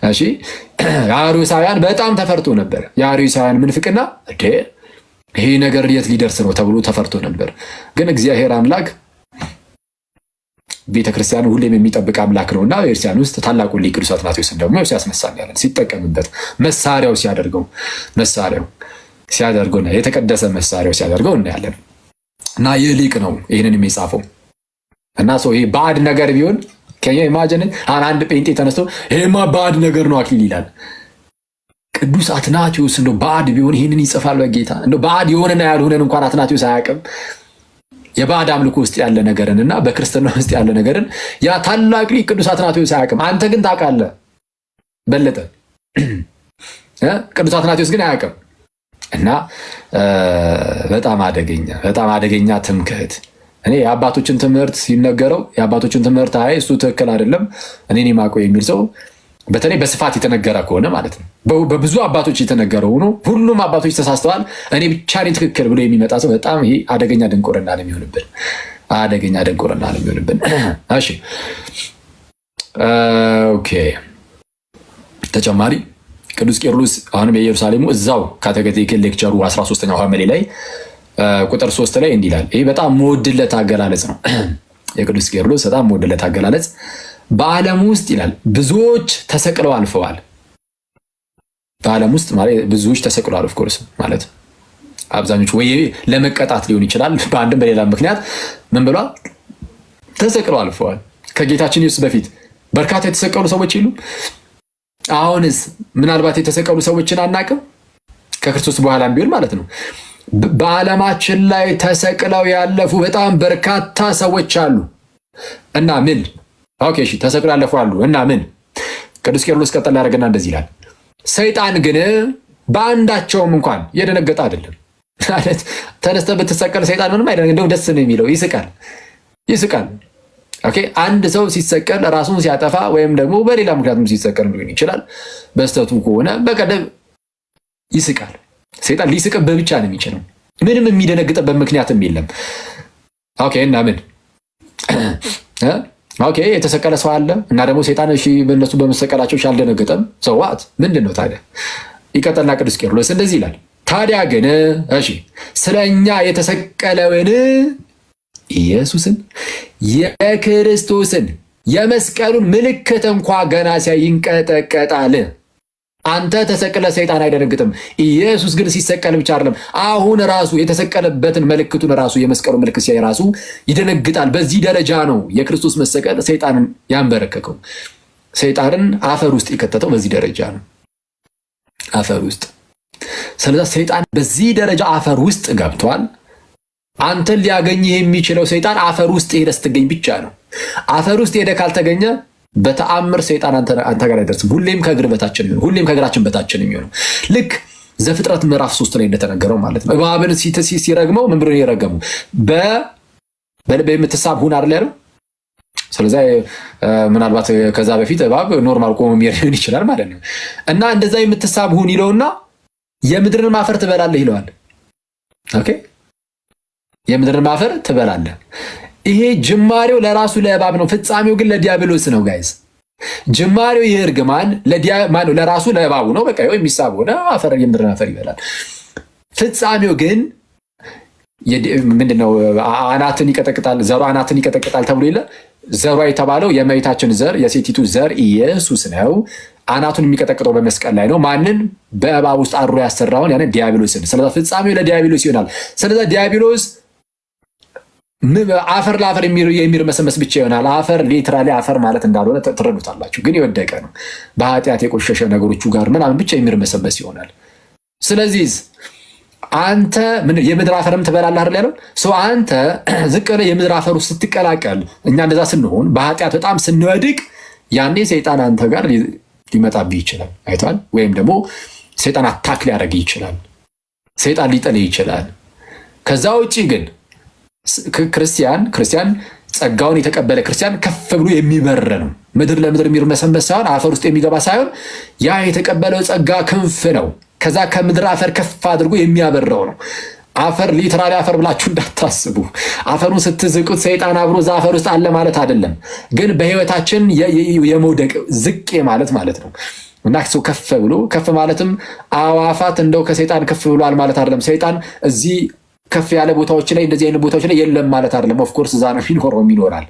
እሺ። አርዮሳውያን በጣም ተፈርቶ ነበር። የአርዮሳውያን ምንፍቅና ይሄ ነገር የት ሊደርስ ነው ተብሎ ተፈርቶ ነበር። ግን እግዚአብሔር አምላክ ቤተክርስቲያን ሁሌም የሚጠብቅ አምላክ ነውና በኤርሲያን ውስጥ ታላቁ ሊቅ ቅዱስ አትናቴዎስን ደግሞ ሲያስነሳል ያለን ሲጠቀምበት መሳሪያው ሲያደርገው የተቀደሰ መሳሪያው ሲያደርገው እናያለን። እና ይህ ሊቅ ነው ይህንን የሚጻፈው። እና ሰው ይሄ ባዕድ ነገር ቢሆን ከኛ ኢማጂን አንድ ጴንጤ ተነስቶ ይሄማ ባዕድ ነገር ነው አክሊል ይላል። ቅዱስ አትናቴዎስ እንደው ባዕድ ቢሆን ይህንን ይጽፋል በጌታ። እንደው ባዕድ የሆነና ያልሆነን እንኳን አትናቴዎስ አያውቅም። የባዕድ አምልኮ ውስጥ ያለ ነገርን እና በክርስትና ውስጥ ያለ ነገርን ያ ታላቅ ሊቅ ቅዱስ አትናቴዎስ አያውቅም። አንተ ግን ታውቃለህ በለጠ። ቅዱስ አትናቴዎስ ግን አያውቅም። እና በጣም አደገኛ ትምክህት። እኔ የአባቶችን ትምህርት ሲነገረው የአባቶችን ትምህርት እሱ ትክክል አይደለም እኔን የማውቀው የሚል ሰው በተለይ በስፋት የተነገረ ከሆነ ማለት ነው። በብዙ አባቶች የተነገረው ነው ሁሉም አባቶች ተሳስተዋል እኔ ብቻ ነኝ ትክክል ብሎ የሚመጣ ሰው በጣም ይሄ አደገኛ ድንቁርና ነው የሚሆንብን። እሺ ኦኬ። ተጨማሪ ቅዱስ ቄርሎስ አሁንም የኢየሩሳሌሙ እዛው ካቴኬቲክ ሌክቸሩ 13ኛው ሐመሌ ላይ ቁጥር 3 ላይ እንዲህ ይላል። ይሄ በጣም መወድለት አገላለጽ ነው። የቅዱስ ቄርሎስ በጣም ወደለት አገላለጽ በዓለም ውስጥ ይላል ብዙዎች ተሰቅለው አልፈዋል። በዓለም ውስጥ ማለት ብዙዎች ተሰቅለዋል ኦፍ ኮርስ ማለት አብዛኞቹ ወይ ለመቀጣት ሊሆን ይችላል በአንድም በሌላ ምክንያት ምን ብሏል ተሰቅለው አልፈዋል። ከጌታችን ኢየሱስ በፊት በርካታ የተሰቀሉ ሰዎች ይሉ አሁንስ ምናልባት የተሰቀሉ ሰዎችን አናቅም ከክርስቶስ በኋላም ቢሆን ማለት ነው። በዓለማችን ላይ ተሰቅለው ያለፉ በጣም በርካታ ሰዎች አሉ እና ምን ኦኬ እሺ ተሰቅለው ያለፉ አሉ እና ምን ቅዱስ ቄርሎስ ቀጠል ያደርግና እንደዚህ ይላል ሰይጣን ግን በአንዳቸውም እንኳን የደነገጠ አይደለም ማለት ተነስተ በተሰቀለ ሰይጣን ምንም አይደለም እንደው ደስ ነው የሚለው ይስቃል ኦኬ አንድ ሰው ሲሰቀል ራሱን ሲያጠፋ ወይም ደግሞ በሌላ ምክንያትም ሲሰቀል ሊሆን ይችላል በስተቱ ከሆነ በቀደም ይስቃል ሰይጣን ሊስቅበት ብቻ ነው የሚችለው ምንም የሚደነግጥበት ምክንያትም የለም ኦኬ እና ምን ኦኬ የተሰቀለ ሰው አለ እና ደግሞ ሰይጣን እሺ በእነሱ በመሰቀላቸው አልደነገጠም ሰዋት ምንድነው ታዲያ ይቀጥልና ቅዱስ ቄርሎስ እንደዚህ ይላል ታዲያ ግን እሺ ስለኛ የተሰቀለውን ኢየሱስን የክርስቶስን የመስቀሉን ምልክት እንኳን ገና ሲያይንቀጠቀጣል አንተ ተሰቀለ ሰይጣን አይደነግጥም ኢየሱስ ግን ሲሰቀል ብቻ አይደለም አሁን ራሱ የተሰቀለበትን ምልክቱን ራሱ የመስቀሉ ምልክት ሲያይ ራሱ ይደነግጣል በዚህ ደረጃ ነው የክርስቶስ መሰቀል ሰይጣንን ያንበረከከው ሰይጣንን አፈር ውስጥ የከተተው በዚህ ደረጃ ነው አፈር ውስጥ ስለዚህ ሰይጣን በዚህ ደረጃ አፈር ውስጥ ገብቷል አንተን ሊያገኝ የሚችለው ሰይጣን አፈር ውስጥ ሄደህ ስትገኝ ብቻ ነው አፈር ውስጥ ሄደህ ካልተገኘ በተአምር ሰይጣን አንተ ጋር አይደርስም ሁሌም ከእግር በታችን ነው ሁሌም ከእግራችን በታችን ነው ልክ ዘፍጥረት ምዕራፍ 3 ላይ እንደተነገረው ማለት ነው እባብን ሲረግመው ምን ብሎ ይረገመው በልብ የምትሳብ ሁን አይደል ያለው ስለዚህ ምናልባት ከዛ በፊት እባብ ኖርማል ቆሞ የሚሄድ ይችላል ማለት ነው እና እንደዛ የምትሳብ ሁን ይለውና የምድርን ማፈር ትበላለህ ይለዋል ኦኬ የምድርን ማፈር ትበላለህ ይሄ ጅማሬው ለራሱ ለእባብ ነው ፍጻሜው ግን ለዲያብሎስ ነው ጋይስ ጅማሬው ይርግማን ለራሱ ለእባቡ ነው በቃ የሚሳብ ሆነ አፈር የምድርን አፈር ይበላል ፍጻሜው ግን ምንድነው አናትን ይቀጠቅጣል ዘሩ አናትን ይቀጠቅጣል ተብሎ ይለ ዘሯ የተባለው የእመቤታችን ዘር የሴቲቱ ዘር ኢየሱስ ነው አናቱን የሚቀጠቅጠው በመስቀል ላይ ነው ማንን በእባብ ውስጥ አድሮ ያሰራውን ያን ዲያብሎስን ስለዚህ ፍጻሜው ለዲያብሎስ ይሆናል ስለዚህ ዲያብሎስ አፈር ለአፈር የሚርመሰመስ ብቻ ይሆናል አፈር ሊትራሊ አፈር ማለት እንዳልሆነ ተረዱታላችሁ ግን የወደቀ ነው በኃጢአት የቆሸሸ ነገሮቹ ጋር ምናምን ብቻ የሚርመሰመስ ይሆናል ስለዚህ አንተ ምን የምድር አፈርም ትበላለህ አይደል ያለው ሰው አንተ ዝቅ ብለህ የምድር አፈር ውስጥ ስትቀላቀል እኛ እንደዛ ስንሆን በኃጢአት በጣም ስንወድቅ ያኔ ሰይጣን አንተ ጋር ሊመጣብህ ይችላል አይቷል ወይም ደግሞ ሰይጣን አታክ ሊያደርግ ይችላል ሰይጣን ሊጠልህ ይችላል ከዛ ውጪ ግን ክርስቲያን ጸጋውን የተቀበለ ክርስቲያን ከፍ ብሎ የሚበር ነው ምድር ለምድር የሚርመሰመስ ሳይሆን አፈር ውስጥ የሚገባ ሳይሆን ያ የተቀበለው ጸጋ ክንፍ ነው ከዛ ከምድር አፈር ከፍ አድርጎ የሚያበረው ነው አፈር ሊትራሊ አፈር ብላችሁ እንዳታስቡ አፈሩን ስትዝቁት ሰይጣን አብሮ ዛፈር ውስጥ አለ ማለት አይደለም ግን በህይወታችን የመውደቅ ዝቅ ማለት ነው እና ሰው ከፍ ማለትም አዋፋት እንደው ከሰይጣን ከፍ ብሏል ማለት አይደለም ሰይጣን እዚህ ከፍ ያለ ቦታዎች ላይ እንደዚህ አይነት ቦታዎች ላይ የለም ማለት አይደለም ኦፍ ኮርስ ዛና ይኖራል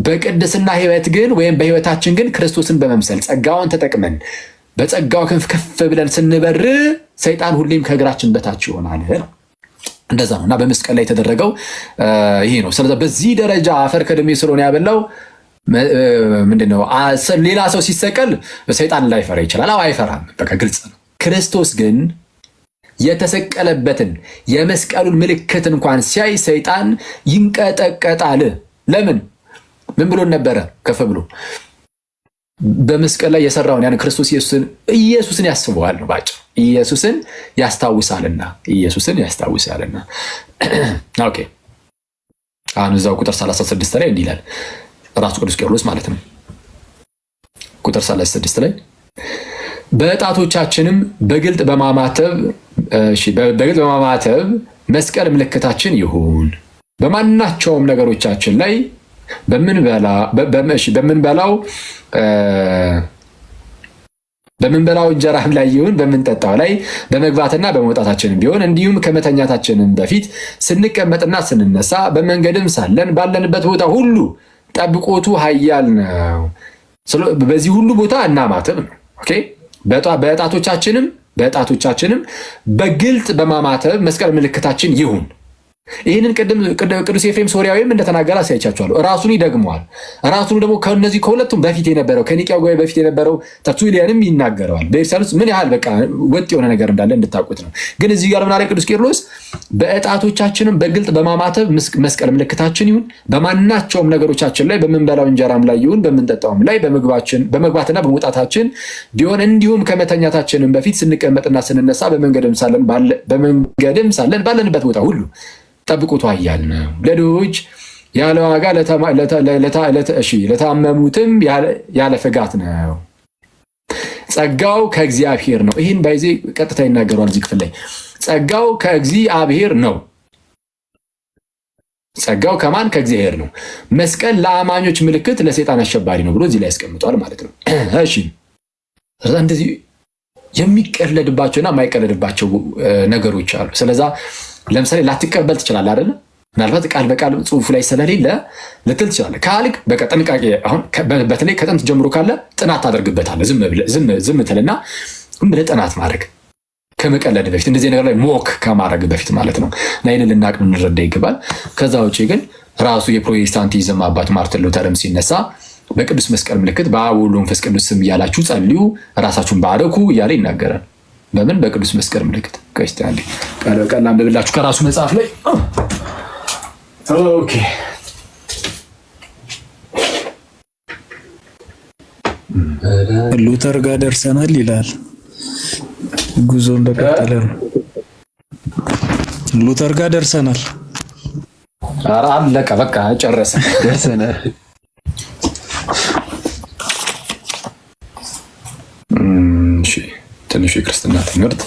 በቅድስና ህይወት ግን ወይም በህይወታችን ግን ክርስቶስን በመምሰል ጸጋውን ተጠቅመን በጸጋው ከፍ ብለን ስንበር ሰይጣን ሁሌም ከእግራችን በታች ይሆናል እንደዛ ነውና በመስቀል ላይ የተደረገው ይሄ ነው ስለዚህ በዚህ ደረጃ አፈር ከደሜ ስለሆነ ያበላው ምንድነው ሌላ ሰው ሲሰቀል ሰይጣን ላይፈራ ይችላል አይፈራም በቃ ግልጽ ነው ክርስቶስ ግን የተሰቀለበትን የመስቀሉን ምልክት እንኳን ሲያይ ሰይጣን ይንቀጠቀጣል ለምን ምን ብሎ ነበር ከፍ ብሎ በመስቀል ላይ የሰራውን ያን ክርስቶስ ኢየሱስን ያስበዋል ነው ባጭ ኢየሱስን ያስታውሳልና ኦኬ አሁን እዛው ቁጥር 36 ላይ እንዲህ ይላል ራሱ ቅዱስ ቄርሎስ ማለት ነው ቁጥር 36 ላይ በጣቶቻችንም በግልጥ በማማተብ መስቀል ምልክታችን ይሁን በማናቸውም ነገሮቻችን ላይ በምንበላው እንጀራም ላይ ይሁን በምንጠጣው ላይ በመግባትና በመውጣታችንም ቢሆን እንዲሁም ከመተኛታችንም በፊት ስንቀመጥና ስንነሳ በመንገድም ሳለን ባለንበት ቦታ ሁሉ ጠብቆቱ ኃያል ነው። በዚህ ሁሉ ቦታ እናማትብ ነው። ኦኬ በጣቶቻችንም በግልጥ በማማተብ መስቀል ምልክታችን ይሁን። ይህንን ቅዱስ ኤፍሬም ሶርያዊም እንደተናገረ አሳይቻችኋለሁ። ራሱን ይደግመዋል። ራሱን ደግሞ ከነዚህ ከሁለቱም በፊት የነበረው ከኒቅያ ጉባኤ በፊት የነበረው ተርቱሊያንም ይናገረዋል። በኤርሳሌም ምን ያህል በቃ ወጥ የሆነ ነገር እንዳለ እንድታውቁት ነው። ግን እዚህ ጋር ምን አለ ቅዱስ ቄርሎስ? በጣቶቻችንም በግልጥ በማማተብ መስቀል ምልክታችን ይሁን። በማናቸውም ነገሮቻችን ላይ በምንበላው እንጀራም ላይ ይሁን በምንጠጣውም ላይ በመግባትና በመውጣታችን ቢሆን እንዲሁም ከመተኛታችንም በፊት ስንቀመጥና ስንነሳ በመንገድም ሳለን ባለንበት ቦታ ሁሉ ጠብቆቱ ኃያል ነው። ለድሆች ያለ ዋጋ ለታመሙትም ያለ ፍጋት ነው። ጸጋው ከእግዚአብሔር ነው። ይህን ባይዜ ቀጥታ ይናገረዋል እዚህ ክፍል ላይ ጸጋው ከእግዚአብሔር ነው። ጸጋው ከማን? ከእግዚአብሔር ነው። መስቀል ለአማኞች ምልክት፣ ለሰይጣን አሸባሪ ነው ብሎ እዚህ ላይ ያስቀምጧል ማለት ነው። እሺ እንደዚህ የሚቀለድባቸውና የማይቀለድባቸው ነገሮች አሉ። ስለዛ ለምሳሌ ላትቀበል ትችላለህ አይደል? ምናልባት ቃል በቃል ጽሁፉ ላይ ስለሌለ ልትል ትችላለህ። ካልክ በቃ ጥንቃቄ አሁን በተለይ ከጥንት ጀምሮ ካለ ጥናት ታደርግበታለህ። ዝም ትልና ብለህ ጥናት ማድረግ ከመቀለድ በፊት እንደዚህ ነገር ላይ ሞክ ከማድረግ በፊት ማለት ነው። እና ይህንን ልናቅ ልንረዳ ይገባል። ከዛ ውጭ ግን ራሱ የፕሮቴስታንቲዝም አባት ማርቲን ሉተርም ሲነሳ በቅዱስ መስቀል ምልክት በአብ ወወልድ ወመንፈስ ቅዱስ ስም እያላችሁ ጸልዩ፣ ራሳችሁን ባረኩ እያለ ይናገራል። በምን? በቅዱስ መስቀል ምልክት። ቀስታንዲ ቃል በቃል አንብብላችሁ ከራሱ መጽሐፍ ላይ ኦኬ። ሉተር ጋር ደርሰናል ይላል። ጉዞ እንደቀጠለ ነው። ሉተር ጋር ደርሰናል። ኧረ አለቀ በቃ ጨረሰ። ደርሰናል። እሺ ትንሽ የክርስትና ትምህርት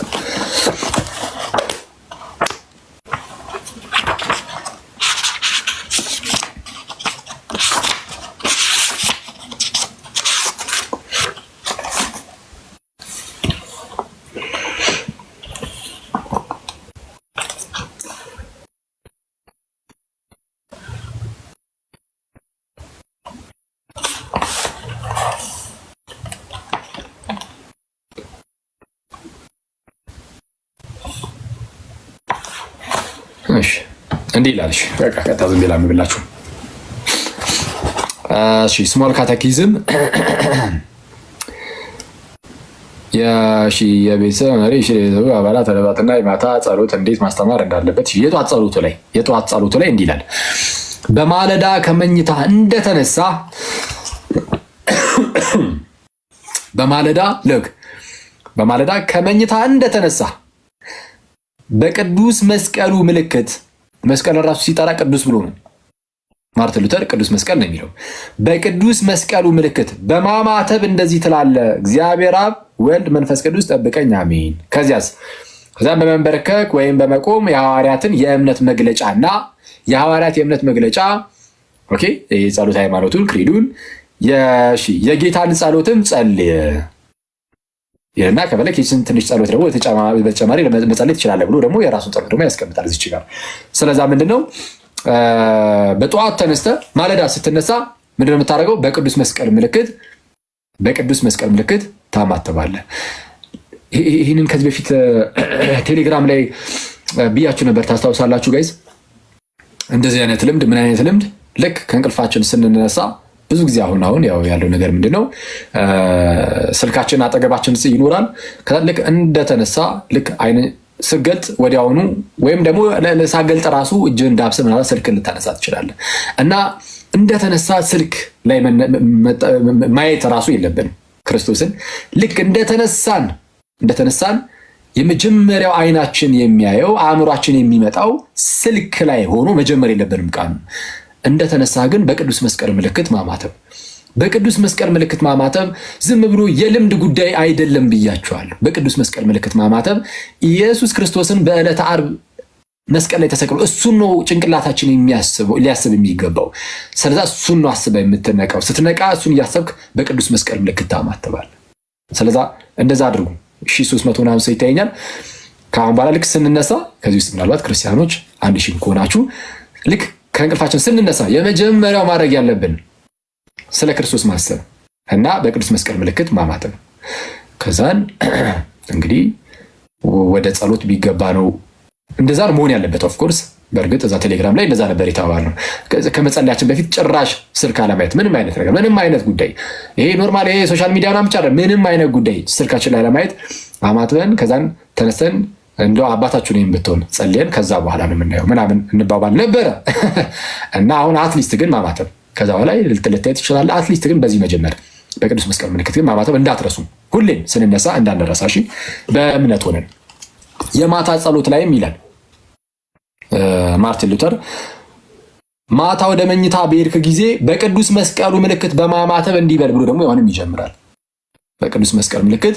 እንዲህ ይላል። በቃ ቀጣ ዝም ብላ ምብላችሁ። እሺ ስሞል ካቴኪዝም የቤተሰብ መሪ አባላት ተለባጥና የማታ ጸሎት እንዴት ማስተማር እንዳለበት የጠዋት ጸሎቱ ላይ እንዲህ ይላል። በማለዳ ከመኝታ እንደተነሳ በማለዳ ከመኝታ እንደተነሳ በቅዱስ መስቀሉ ምልክት መስቀል ራሱ ሲጠራ ቅዱስ ብሎ ነው። ማርቲን ሉተር ቅዱስ መስቀል ነው የሚለው። በቅዱስ መስቀሉ ምልክት በማማተብ እንደዚህ ትላለ፣ እግዚአብሔር አብ ወልድ መንፈስ ቅዱስ ጠብቀኝ አሜን። ከዚያም በመንበርከክ ወይም በመቆም የሐዋርያትን የእምነት መግለጫና የሐዋርያት የእምነት መግለጫ ኦኬ፣ የጸሎት ሃይማኖቱን ክሪዱን የጌታን ጸሎትም ጸልይ ይልና ከበለክ ይህን ትንሽ ጸሎት ደግሞ በተጨማሪ መጸለይ ትችላለህ ብሎ ደግሞ የራሱን ጸሎት ደግሞ ያስቀምጣል እዚህ ጋር። ስለዛ ምንድነው በጠዋት ተነስተ ማለዳ ስትነሳ ምንድነው የምታደርገው? በቅዱስ መስቀል ምልክት ታማተባለህ። ይህንን ከዚህ በፊት ቴሌግራም ላይ ብያችሁ ነበር፣ ታስታውሳላችሁ ጋይዝ? እንደዚህ አይነት ልምድ ምን አይነት ልምድ? ልክ ከእንቅልፋችን ስንነሳ ብዙ ጊዜ አሁን ያው ያለው ነገር ምንድነው ስልካችን አጠገባችን ይኖራል። ከዛ ልክ እንደተነሳ ልክ አይነ ስገልጥ ወዲያውኑ ወይም ደግሞ ለሳገልጥ ራሱ እጅን ዳብስ ምናምን ስልክ ልታነሳ ትችላለህ። እና እንደተነሳ ስልክ ላይ ማየት ራሱ የለብንም። ክርስቶስን ልክ እንደተነሳን የመጀመሪያው አይናችን የሚያየው አእምሯችን የሚመጣው ስልክ ላይ ሆኖ መጀመር የለብንም ቃል እንደተነሳ ግን በቅዱስ መስቀል ምልክት ማማተብ። በቅዱስ መስቀል ምልክት ማማተብ ዝም ብሎ የልምድ ጉዳይ አይደለም ብያችኋለሁ። በቅዱስ መስቀል ምልክት ማማተብ ኢየሱስ ክርስቶስን በዕለተ ዓርብ መስቀል ላይ ተሰቅሎ እሱን ነው ጭንቅላታችን ሊያስብ የሚገባው። ስለዚህ እሱን ነው አስበህ የምትነቃው። ስትነቃ እሱን እያሰብክ በቅዱስ መስቀል ምልክት ታማተባለህ። ስለዛ እንደዛ አድርጉ። 300 ምናምን ሰው ይታየኛል። ከአሁን በኋላ ልክ ስንነሳ ከዚህ ውስጥ ምናልባት ክርስቲያኖች 1000 ከሆናችሁ ልክ ከእንቅልፋችን ስንነሳ የመጀመሪያው ማድረግ ያለብን ስለ ክርስቶስ ማሰብ እና በቅዱስ መስቀል ምልክት ማማተብ። ከዛን እንግዲህ ወደ ጸሎት ቢገባ ነው። እንደዛ ነው መሆን ያለበት። ኦፍ ኮርስ በእርግጥ እዛ ቴሌግራም ላይ እንደዛ ነበር የተባለው። ከመጸለያችን በፊት ጭራሽ ስልክ አለማየት፣ ምንም አይነት ነገር፣ ምንም አይነት ጉዳይ ይሄ ኖርማል ይሄ ሶሻል ሚዲያ ምናምን ብቻ አይደለም። ምንም አይነት ጉዳይ ስልካችን ላይ አለማየት አማትበን ከዛን ተነስተን እንደው አባታችሁ ነኝ ብትሆን ጸልየን ከዛ በኋላ ነው የምናየው ምናምን እንባባል ነበረ እና አሁን አትሊስት ግን ማማተብ ከዛ በኋላ ልትለታይ ትችላለህ። አትሊስት ግን በዚህ መጀመር በቅዱስ መስቀል ምልክት ግን ማማተብ እንዳትረሱ። ሁሌም ስንነሳ እንዳንረሳ እሺ። በእምነት ሆነን የማታ ጸሎት ላይም ይላል ማርቲን ሉተር ማታ ወደ መኝታ በሄድክ ጊዜ በቅዱስ መስቀሉ ምልክት በማማተብ እንዲበል ብሎ ደግሞ ያውንም ይጀምራል። በቅዱስ መስቀል ምልክት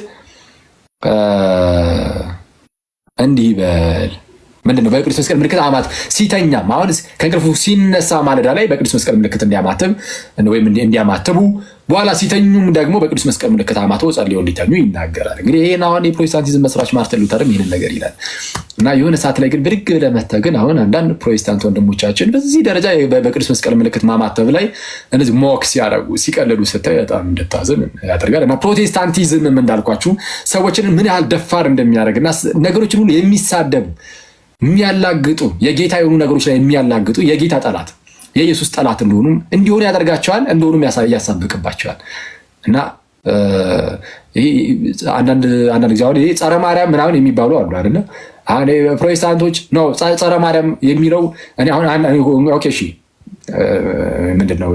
እንዲህ በል ምንድነው? በቅዱስ መስቀል ምልክት አማት ሲተኛም አሁን ከእንቅልፉ ሲነሳ ማለዳ ላይ በቅዱስ መስቀል ምልክት እንዲያማትብ ወይም እንዲያማትቡ በኋላ ሲተኙም ደግሞ በቅዱስ መስቀል ምልክት አማትበው ጸልየው እንዲተኙ ይናገራል። እንግዲህ ይሄን አሁን የፕሮቴስታንቲዝም መስራች ማርቲን ሉተርም ይሄንን ነገር ይላል እና የሆነ ሰዓት ላይ ግን ብድግ ብለህ መተህ ግን አሁን አንዳንድ ፕሮቴስታንት ወንድሞቻችን በዚህ ደረጃ በቅዱስ መስቀል ምልክት ማማተብ ላይ እንደዚህ ሞክ ሲያደርጉ ሲቀልዱ ስታይ በጣም እንድታዝን ያደርጋል። እና ፕሮቴስታንቲዝምም እንዳልኳችሁ ሰዎችን ምን ያህል ደፋር እንደሚያደርግና ነገሮችን ሁሉ የሚሳደቡ የሚያላግጡ የጌታ የሆኑ ነገሮች ላይ የሚያላግጡ የጌታ ጠላት የኢየሱስ ጠላት እንዲሆኑ ያደርጋቸዋል፣ እንደሆኑም ያሳብቅባቸዋል። እና አንዳንድ ጊዜ አሁን ይሄ ጸረ ማርያም ምናምን የሚባሉ አሉ አይደለ? አሁን ፕሮቴስታንቶች ነው ጸረ ማርያም የሚለው እኔ አሁን ኦኬ እሺ ምንድነው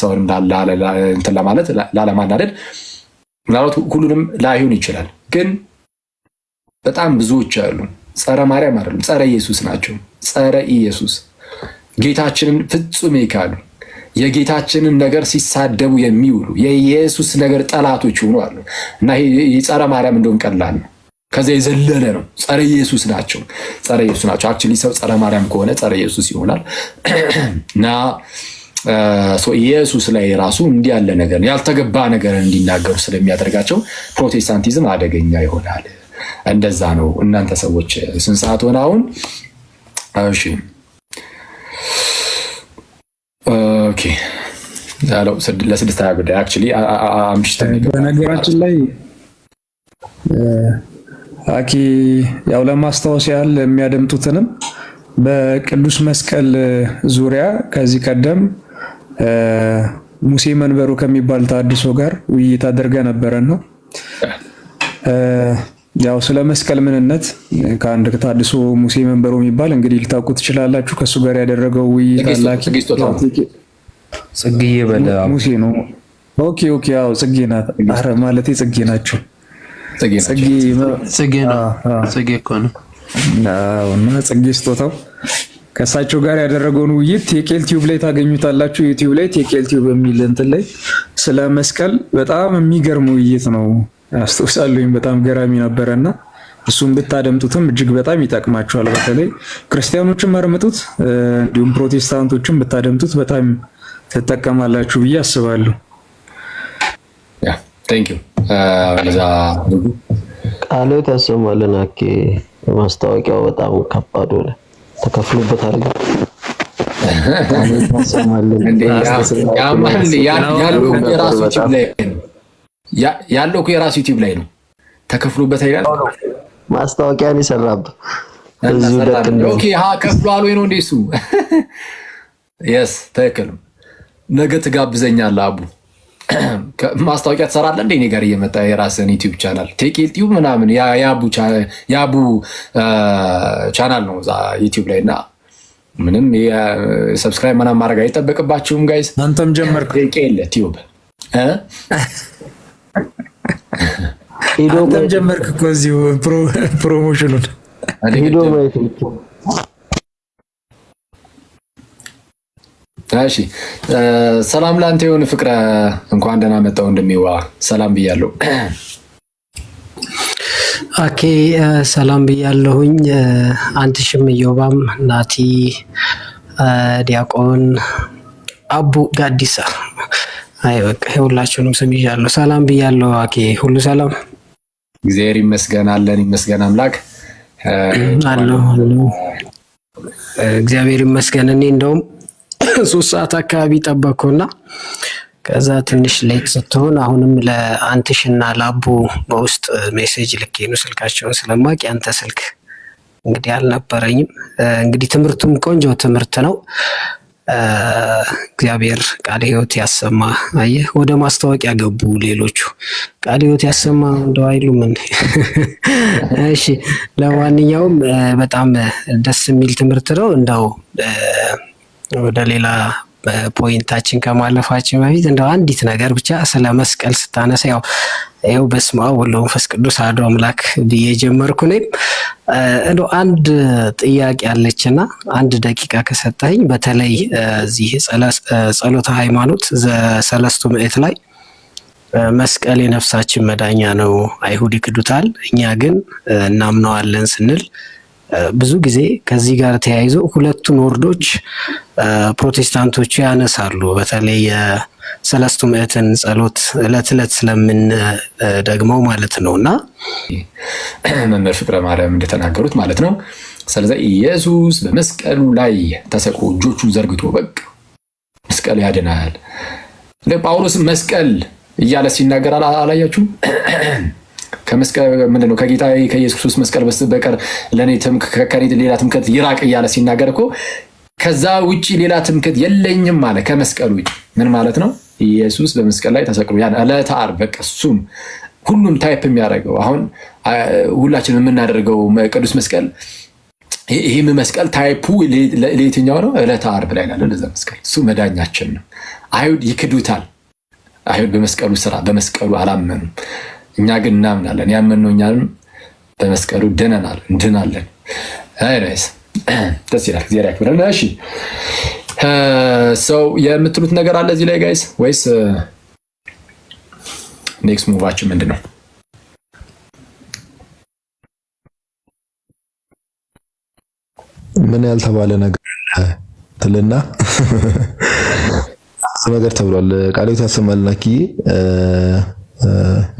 ሰውንም እንትን ለማለት ላለማናደድ ምናልባት ሁሉንም ላይሆን ይችላል። ግን በጣም ብዙዎች አሉ ጸረ ማርያም አይደሉም፣ ጸረ ኢየሱስ ናቸው። ጸረ ኢየሱስ ጌታችንን ፍጹም ይካዱ የጌታችንን ነገር ሲሳደቡ የሚውሉ የኢየሱስ ነገር ጠላቶች ሆኑ አሉ። እና ይሄ ጸረ ማርያም እንደውም ቀላል ነው፣ ከዛ የዘለለ ነው። ጸረ ኢየሱስ ናቸው፣ ጸረ ኢየሱስ ናቸው። አክቹሊ ሰው ጸረ ማርያም ከሆነ ጸረ ኢየሱስ ይሆናል። እና ኢየሱስ ላይ ራሱ እንዲህ ያለ ነገር ያልተገባ ነገር እንዲናገሩ ስለሚያደርጋቸው ፕሮቴስታንቲዝም አደገኛ ይሆናል። እንደዛ ነው። እናንተ ሰዎች ስንት ሰዓት ሆነ አሁን? እሺ ኦኬ ያለው ለስድስት ጉዳይ አክቹሊ አምሽተ በነገራችን ላይ አኪ ያው ለማስታወስ ያህል የሚያደምጡትንም በቅዱስ መስቀል ዙሪያ ከዚህ ቀደም ሙሴ መንበሩ ከሚባል ታድሶ ጋር ውይይት አድርገ ነበረና ያው ስለ መስቀል ምንነት ከአንድ ታድሶ ሙሴ መንበሩ የሚባል እንግዲህ ልታውቁ ትችላላችሁ። ከሱ ጋር ያደረገው ውይይት አላኪ ጽጌ በለ ሙሴ ነው። ኦኬ ያው ጽጌ ናት። አረ ማለቴ ጽጌ ናቸው። ጽጌ እኮ ነው። እና ጽጌ ስጦታው ከሳቸው ጋር ያደረገውን ውይይት ቴኬል ቲዩብ ላይ ታገኙታላችሁ። ዩቲዩብ ላይ ቴኬል ቲዩብ የሚል እንትን ላይ ስለ መስቀል በጣም የሚገርም ውይይት ነው። አስተውሳለሁኝ በጣም ገራሚ ነበረና እሱን ብታደምጡትም እጅግ በጣም ይጠቅማችኋል። በተለይ ክርስቲያኖችም አድምጡት፣ እንዲሁም ፕሮቴስታንቶችም ብታደምጡት በጣም ትጠቀማላችሁ ብዬ አስባለሁ። ያ ቴንክ ዩ ለዛ ቃሉ ተሰማለን። አኬ ማስታወቂያው በጣም ከባድ ሆነ። ተከፍሎበታል። ያለው የራሱ ዩቲዩብ ላይ ነው ተከፍሎበት አይደል? ማስታወቂያን ይሰራብ እዚሁ ደጥን ኦኬ ከፍሏል ወይ ነው እንደሱ? yes ተከለ ነገ ትጋብዘኛለህ አቡ ማስታወቂያ ትሰራለህ እንደ እኔ ጋር እየመጣ የራስህን ዩቲዩብ ቻናል ቴኬል ቲዩብ ምናምን ያቡ ቻናል ነው እዛ ዩቲዩብ ላይ እና ምንም ሰብስክራይብ ምናምን ማድረግ አይጠበቅባችሁም ጋይስ። አንተም ጀመርክ ቴኬል ቲዩብ አንተም ጀመርክ እኮ እዚሁ ፕሮሞሽኑን ሄዶ ማለት ነው። እሺ ሰላም ላንተ ይሁን ፍቅረ፣ እንኳን ደህና መጣው እንደሚዋ ሰላም ብያለሁ። ኦኬ ሰላም ብያለሁኝ። አንተሽም ዮባም ናቲ ዲያቆን አቡ ጋዲሳ አይ በቃ ሁላችሁንም ስም ይዣለሁ። ሰላም ብያለሁ። አኬ ሁሉ ሰላም? እግዚአብሔር ይመስገን አለን። ይመስገን አምላክ አለሁ። እግዚአብሔር ይመስገን። እኔ እንደውም 3 ሰዓት አካባቢ ጠበቅኩና ከዛ ትንሽ ሌት ስትሆን አሁንም ለአንትሽና ላቡ በውስጥ ሜሴጅ ልኬ ነው ስልካቸውን ስለማቅ ያንተ ስልክ እንግዲህ አልነበረኝም። እንግዲህ ትምህርቱም ቆንጆ ትምህርት ነው። እግዚአብሔር ቃለ ሕይወት ያሰማ። አየህ ወደ ማስታወቂያ ገቡ ሌሎቹ። ቃለ ሕይወት ያሰማ እንደው አይሉም እንዴ? እሺ ለማንኛውም በጣም ደስ የሚል ትምህርት ነው። እንደው ወደ ሌላ ፖይንታችን ከማለፋችን በፊት እንደው አንዲት ነገር ብቻ ስለ መስቀል ስታነሳ ያው በስመ አብ ወወልድ ወመንፈስ ቅዱስ አሐዱ አምላክ ብዬ ጀመርኩ። እኔም እንደው አንድ ጥያቄ አለችና 1 ደቂቃ ከሰጠኝ በተለይ እዚህ ጸሎተ ሃይማኖት ዘሰለስቱ ምዕት ላይ መስቀል የነፍሳችን መዳኛ ነው፣ አይሁድ ይክዱታል፣ እኛ ግን እናምነዋለን ስንል ብዙ ጊዜ ከዚህ ጋር ተያይዞ ሁለቱን ወርዶች ፕሮቴስታንቶቹ ያነሳሉ። በተለይ የሰለስቱ ምዕትን ጸሎት ዕለት ስለምን ደግመው ማለት ነውና መምህር ፍቅረ ማርያም እንደተናገሩት ማለት ነው። ስለዚህ ኢየሱስ በመስቀሉ ላይ ተሰቅሎ እጆቹን ዘርግቶ በቃ መስቀል ያድናል። ለጳውሎስ መስቀል እያለ ሲናገር አላያችሁ? ከመስቀል ምንድነው ከጌታ ከኢየሱስ ክርስቶስ መስቀል በስተቀር ለኔ ሌላ ትምክህት ይራቅ እያለ ሲናገር እኮ ከዛ ውጪ ሌላ ትምክህት የለኝም ማለት ከመስቀል ውጪ ምን ማለት ነው? ኢየሱስ በመስቀል ላይ ተሰቅሎ ያን ዕለተ ዓርብ በቃ እሱም ሁሉም ታይፕ የሚያደርገው አሁን ሁላችንም የምናደርገው ቅዱስ መስቀል ይሄም መስቀል ታይፑ ለየትኛው ነው? ዕለተ ዓርብ ላይ ያለ ለዛ መስቀል እሱ መዳኛችን ነው። አይሁድ ይክዱታል። አይሁድ በመስቀሉ ስራ በመስቀሉ አላመኑም። እኛ ግን እናምናለን። ያመንነው እኛንም በመስቀሉ እንድናለን። አይራይስ ደስ ይላል። እግዚአብሔር ያክብረን። እሺ ሰው የምትሉት ነገር አለ እዚህ ላይ ጋይስ ወይስ ኔክስት ሙቫችን ምንድነው? ምን ያልተባለ ነገር ትልና ነገር ተብሏል። ቃለ ሕይወት ያሰማልና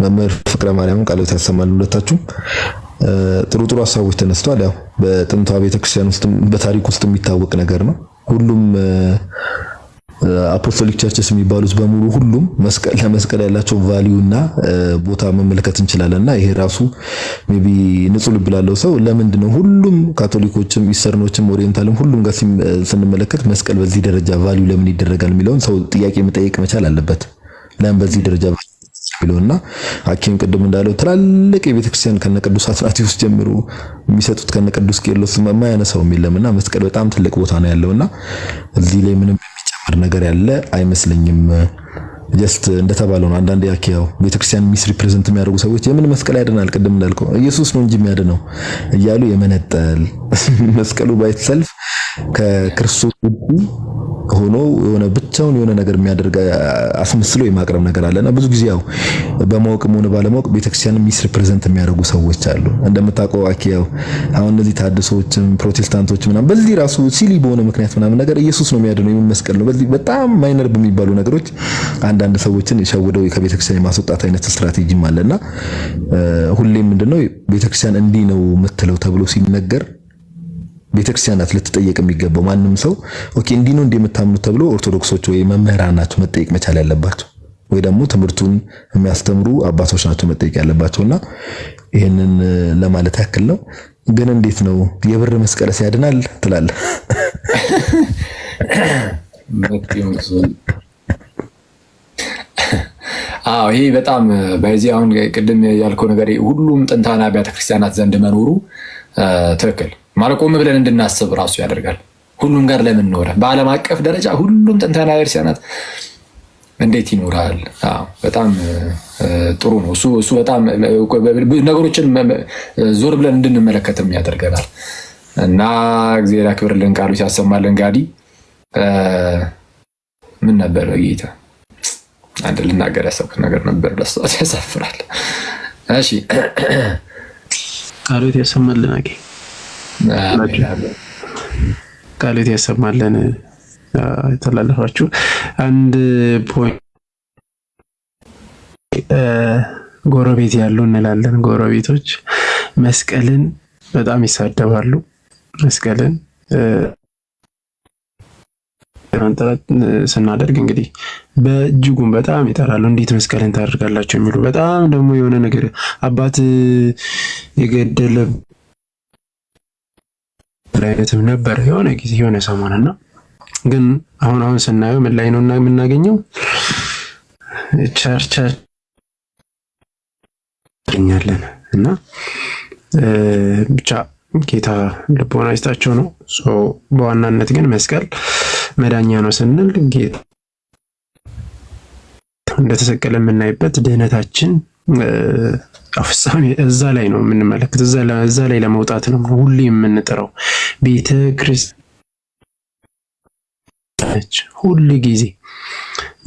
መምህር ፍቅረ ማርያም ቃለ ሕይወት ያሰማል። ሁለታችሁም ጥሩ ሀሳቦች ተነስተዋል። ያው በጥንቷ ቤተክርስቲያን ውስጥ በታሪክ ውስጥ የሚታወቅ ነገር ነው። ሁሉም አፖስቶሊክ ቸርችስ የሚባሉት በሙሉ ሁሉም ለመስቀል ያላቸው ቫልዩ እና ቦታ መመልከት እንችላለንና ይሄ ራሱ ሜቢ ንጹህ ልብ ላለው ሰው ለምንድነው ሁሉም ካቶሊኮችም ኢስተርኖችም ኦሪየንታልም ሁሉም ጋር ስንመለከት መስቀል በዚህ ደረጃ ቫልዩ ለምን ይደረጋል የሚለውን ሰው ጥያቄ መጠየቅ መቻል አለበት። ለምን በዚህ ደረጃ ይለውና ሐኪም ቅድም እንዳለው ትላልቅ የቤተክርስቲያን ከነቅዱስ አትናቴዎስ ጀምሮ የሚሰጡት ከነቅዱስ ቄርሎስ የማያነሳው የለምና መስቀል በጣም ትልቅ ቦታ ነው ያለውና እዚህ ላይ ምንም የሚጨምር ነገር ያለ አይመስለኝም። ጀስት እንደተባለው ነው። አንዳንድ ያኪያው ቤተክርስቲያን ሚስ ሪፕሬዘንት የሚያደርጉ ሰዎች የምን መስቀል ያድናል ቅድም እንዳልከው ኢየሱስ ነው እንጂ የሚያድነው እያሉ የመነጠል መስቀሉ ባይተሰልፍ ከክርስቶስ ሆኖ የሆነ ብቻውን የሆነ ነገር የሚያደርግ አስመስሎ የማቅረብ ነገር አለና ብዙ ጊዜ ያው በማወቅም ሆነ ባለማወቅ ቤተክርስቲያንን ሚስ ሪፕሬዘንት የሚያደርጉ ሰዎች አሉ። እንደምታውቀው አኪያው አሁን እነዚህ ታድሶችም ፕሮቴስታንቶች ምናምን በዚህ ራሱ ሲሊ በሆነ ምክንያት ምናምን ነገር ኢየሱስ ነው የሚያድነው የሚመስቀል ነው በዚህ በጣም ማይነር በሚባሉ ነገሮች አንዳንድ ሰዎችን ሸውደው ከቤተክርስቲያን የማስወጣት አይነት ስትራቴጂም አለና ሁሌም ምንድነው ቤተክርስቲያን እንዲህ ነው የምትለው ተብሎ ሲነገር ቤተክርስቲያናት ልትጠየቅ የሚገባው ማንም ሰው ኦኬ እንዲህ ነው እንደምታምኑት ተብሎ ኦርቶዶክሶች ወይ መምህራን ናቸው መጠየቅ መቻል ያለባቸው ወይ ደግሞ ትምህርቱን የሚያስተምሩ አባቶች ናቸው መጠየቅ ያለባቸውና ይሄንን ለማለት ያክል ነው። ግን እንዴት ነው የብር መስቀል ያድናል ትላለህ? ይሄ በጣም በዚህ አሁን ቅድም ያልከው ነገር ሁሉም ጥንታና አብያተ ክርስቲያናት ዘንድ መኖሩ ትክክል ማለት ቆም ብለን እንድናስብ ራሱ ያደርጋል። ሁሉም ጋር ለምን ኖረ? በዓለም አቀፍ ደረጃ ሁሉም ጥንታና አብያተ ክርስቲያናት እንዴት ይኖራል? በጣም ጥሩ ነው። እሱ በጣም ነገሮችን ዞር ብለን እንድንመለከትም ያደርገናል እና እግዚአብሔር ያክብርልን፣ ቃሉ ያሰማልን። ጋዲ ምን ነበር ጌታ አንድ ልናገር ያሰብኩት ነገር ነበር፣ ለሷት ያሳፍራል። እሺ ቃሉ ያሰማልን። ቃሉ ያሰማልን። የተላለፋችሁ አንድ ፖይንት ጎረቤት ያሉ እንላለን። ጎረቤቶች መስቀልን በጣም ይሳደባሉ። መስቀልን አንጠራት ስናደርግ እንግዲህ በእጅጉም በጣም ይጠራሉ። እንዴት መስቀልን ታደርጋላችሁ የሚሉ በጣም ደግሞ የሆነ ነገር አባት የገደለ አይነትም ነበር የሆነ ጊዜ የሆነ ሰሞንና ግን አሁን ስናየው ምን ላይ ነው የምናገኘው? ቸርች ያለን እና ብቻ ጌታ ልቦና ይስጣቸው ነው። በዋናነት ግን መስቀል መዳኛ ነው ስንል ጌታ እንደተሰቀለ የምናይበት ድህነታችን ፍጻሜ እዛ ላይ ነው የምንመለከት። እዛ ላይ ለመውጣት ነው ሁሌ የምንጥረው። ቤተ ክርስቲያን ሁል ጊዜ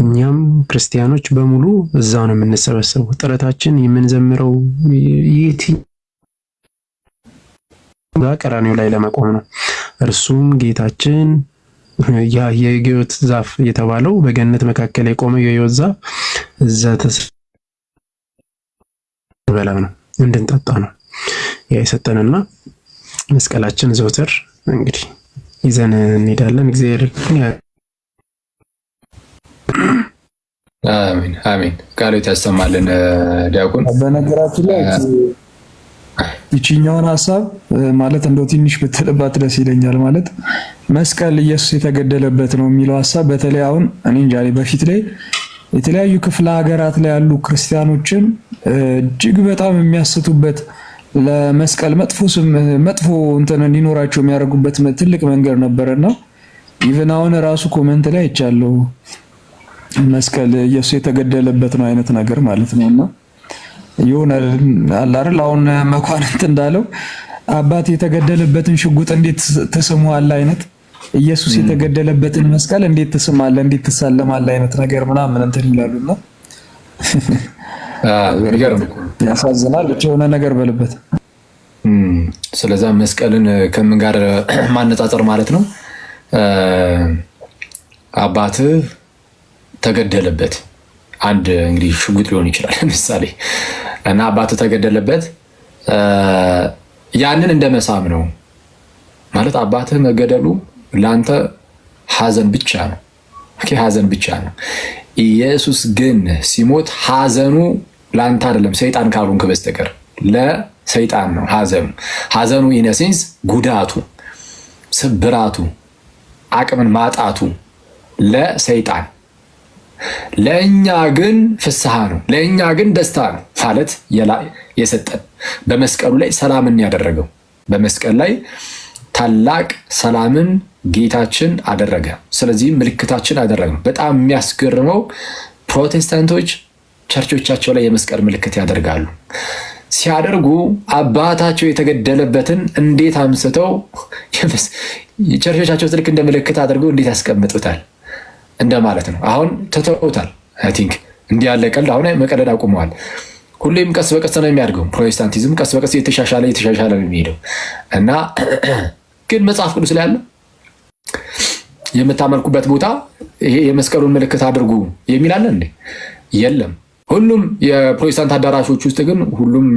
እኛም ክርስቲያኖች በሙሉ እዛው ነው የምንሰበሰበው። ጥረታችን የምንዘምረው ቀራንዮ ላይ ለመቆም ነው። እርሱም ጌታችን ያ የሕይወት ዛፍ የተባለው በገነት መካከል የቆመው የሕይወት ዛፍ እዛ ተበላው ነው እንድንጠጣ ነው ያ የሰጠንና መስቀላችን ዘውትር እንግዲህ ይዘን እንሄዳለን። እግዚአብሔር አሜን አሜን። ቃሎት ያሰማልን ዲያቆን። በነገራችን ላይ ይችኛውን ሐሳብ ማለት እንደው ትንሽ ብትልባት ደስ ይለኛል። ማለት መስቀል ኢየሱስ የተገደለበት ነው የሚለው ሐሳብ በተለይ አሁን እኔ እንጃ በፊት ላይ የተለያዩ ክፍለ ሀገራት ላይ ያሉ ክርስቲያኖችን እጅግ በጣም የሚያስቱበት ለመስቀል መጥፎ እንትን እንዲኖራቸው የሚያደርጉበት ትልቅ መንገድ ነበርና ኢቭን አሁን ራሱ ኮሜንት ላይ አይቻለሁ መስቀል ኢየሱስ የተገደለበት ነው አይነት ነገር ማለት ነውና ይሁን አላርል አሁን መኳንንት እንዳለው አባት የተገደለበትን ሽጉጥ እንዴት ተስመዋል አይነት ኢየሱስ የተገደለበትን መስቀል እንዴት ተስማለ እንዴት ተሳለማለ አይነት ነገር ምናምን እንትን ይላሉና ያሳዝናል። ብቻ የሆነ ነገር በልበት። ስለዛ መስቀልን ከምን ጋር ማነጻጸር ማለት ነው? አባት ተገደለበት አንድ እንግዲህ ሽጉጥ ሊሆን ይችላል ምሳሌ እና አባት ተገደለበት ያንን እንደመሳም ነው ማለት አባት መገደሉ ላንተ ሐዘን ብቻ ነው። ሐዘን ብቻ ነው። ኢየሱስ ግን ሲሞት ሐዘኑ ላንተ አይደለም፣ ሰይጣን ካልሆንክ በስተቀር ለሰይጣን ነው ሐዘኑ። ሐዘኑ ኢነሴንስ ጉዳቱ፣ ስብራቱ፣ አቅምን ማጣቱ ለሰይጣን፣ ለእኛ ግን ፍስሐ ነው፣ ለእኛ ግን ደስታ ነው ማለት የሰጠን በመስቀሉ ላይ ሰላምን ያደረገው በመስቀል ላይ ታላቅ ሰላምን ጌታችን አደረገ። ስለዚህ ምልክታችን አደረገ። በጣም የሚያስገርመው ፕሮቴስታንቶች ቸርቾቻቸው ላይ የመስቀል ምልክት ያደርጋሉ። ሲያደርጉ አባታቸው የተገደለበትን እንዴት አምስተው ቸርቾቻቸው ልክ እንደ ምልክት አድርገው እንዴት ያስቀምጡታል እንደማለት ነው። አሁን ትተውታል። አይ ቲንክ እንዲህ ያለ ቀልድ አሁን መቀለድ አቁመዋል። ሁሌም ቀስ በቀስ ነው የሚያድገው። ፕሮቴስታንቲዝም ቀስ በቀስ የተሻሻለ ነው የሚሄደው እና ግን መጽሐፍ ቅዱስ ላይ ያለ የምታመልኩበት ቦታ ይሄ የመስቀሉን ምልክት አድርጉ የሚል አለ እንዴ? የለም። ሁሉም የፕሮቴስታንት አዳራሾች ውስጥ ግን ሁሉም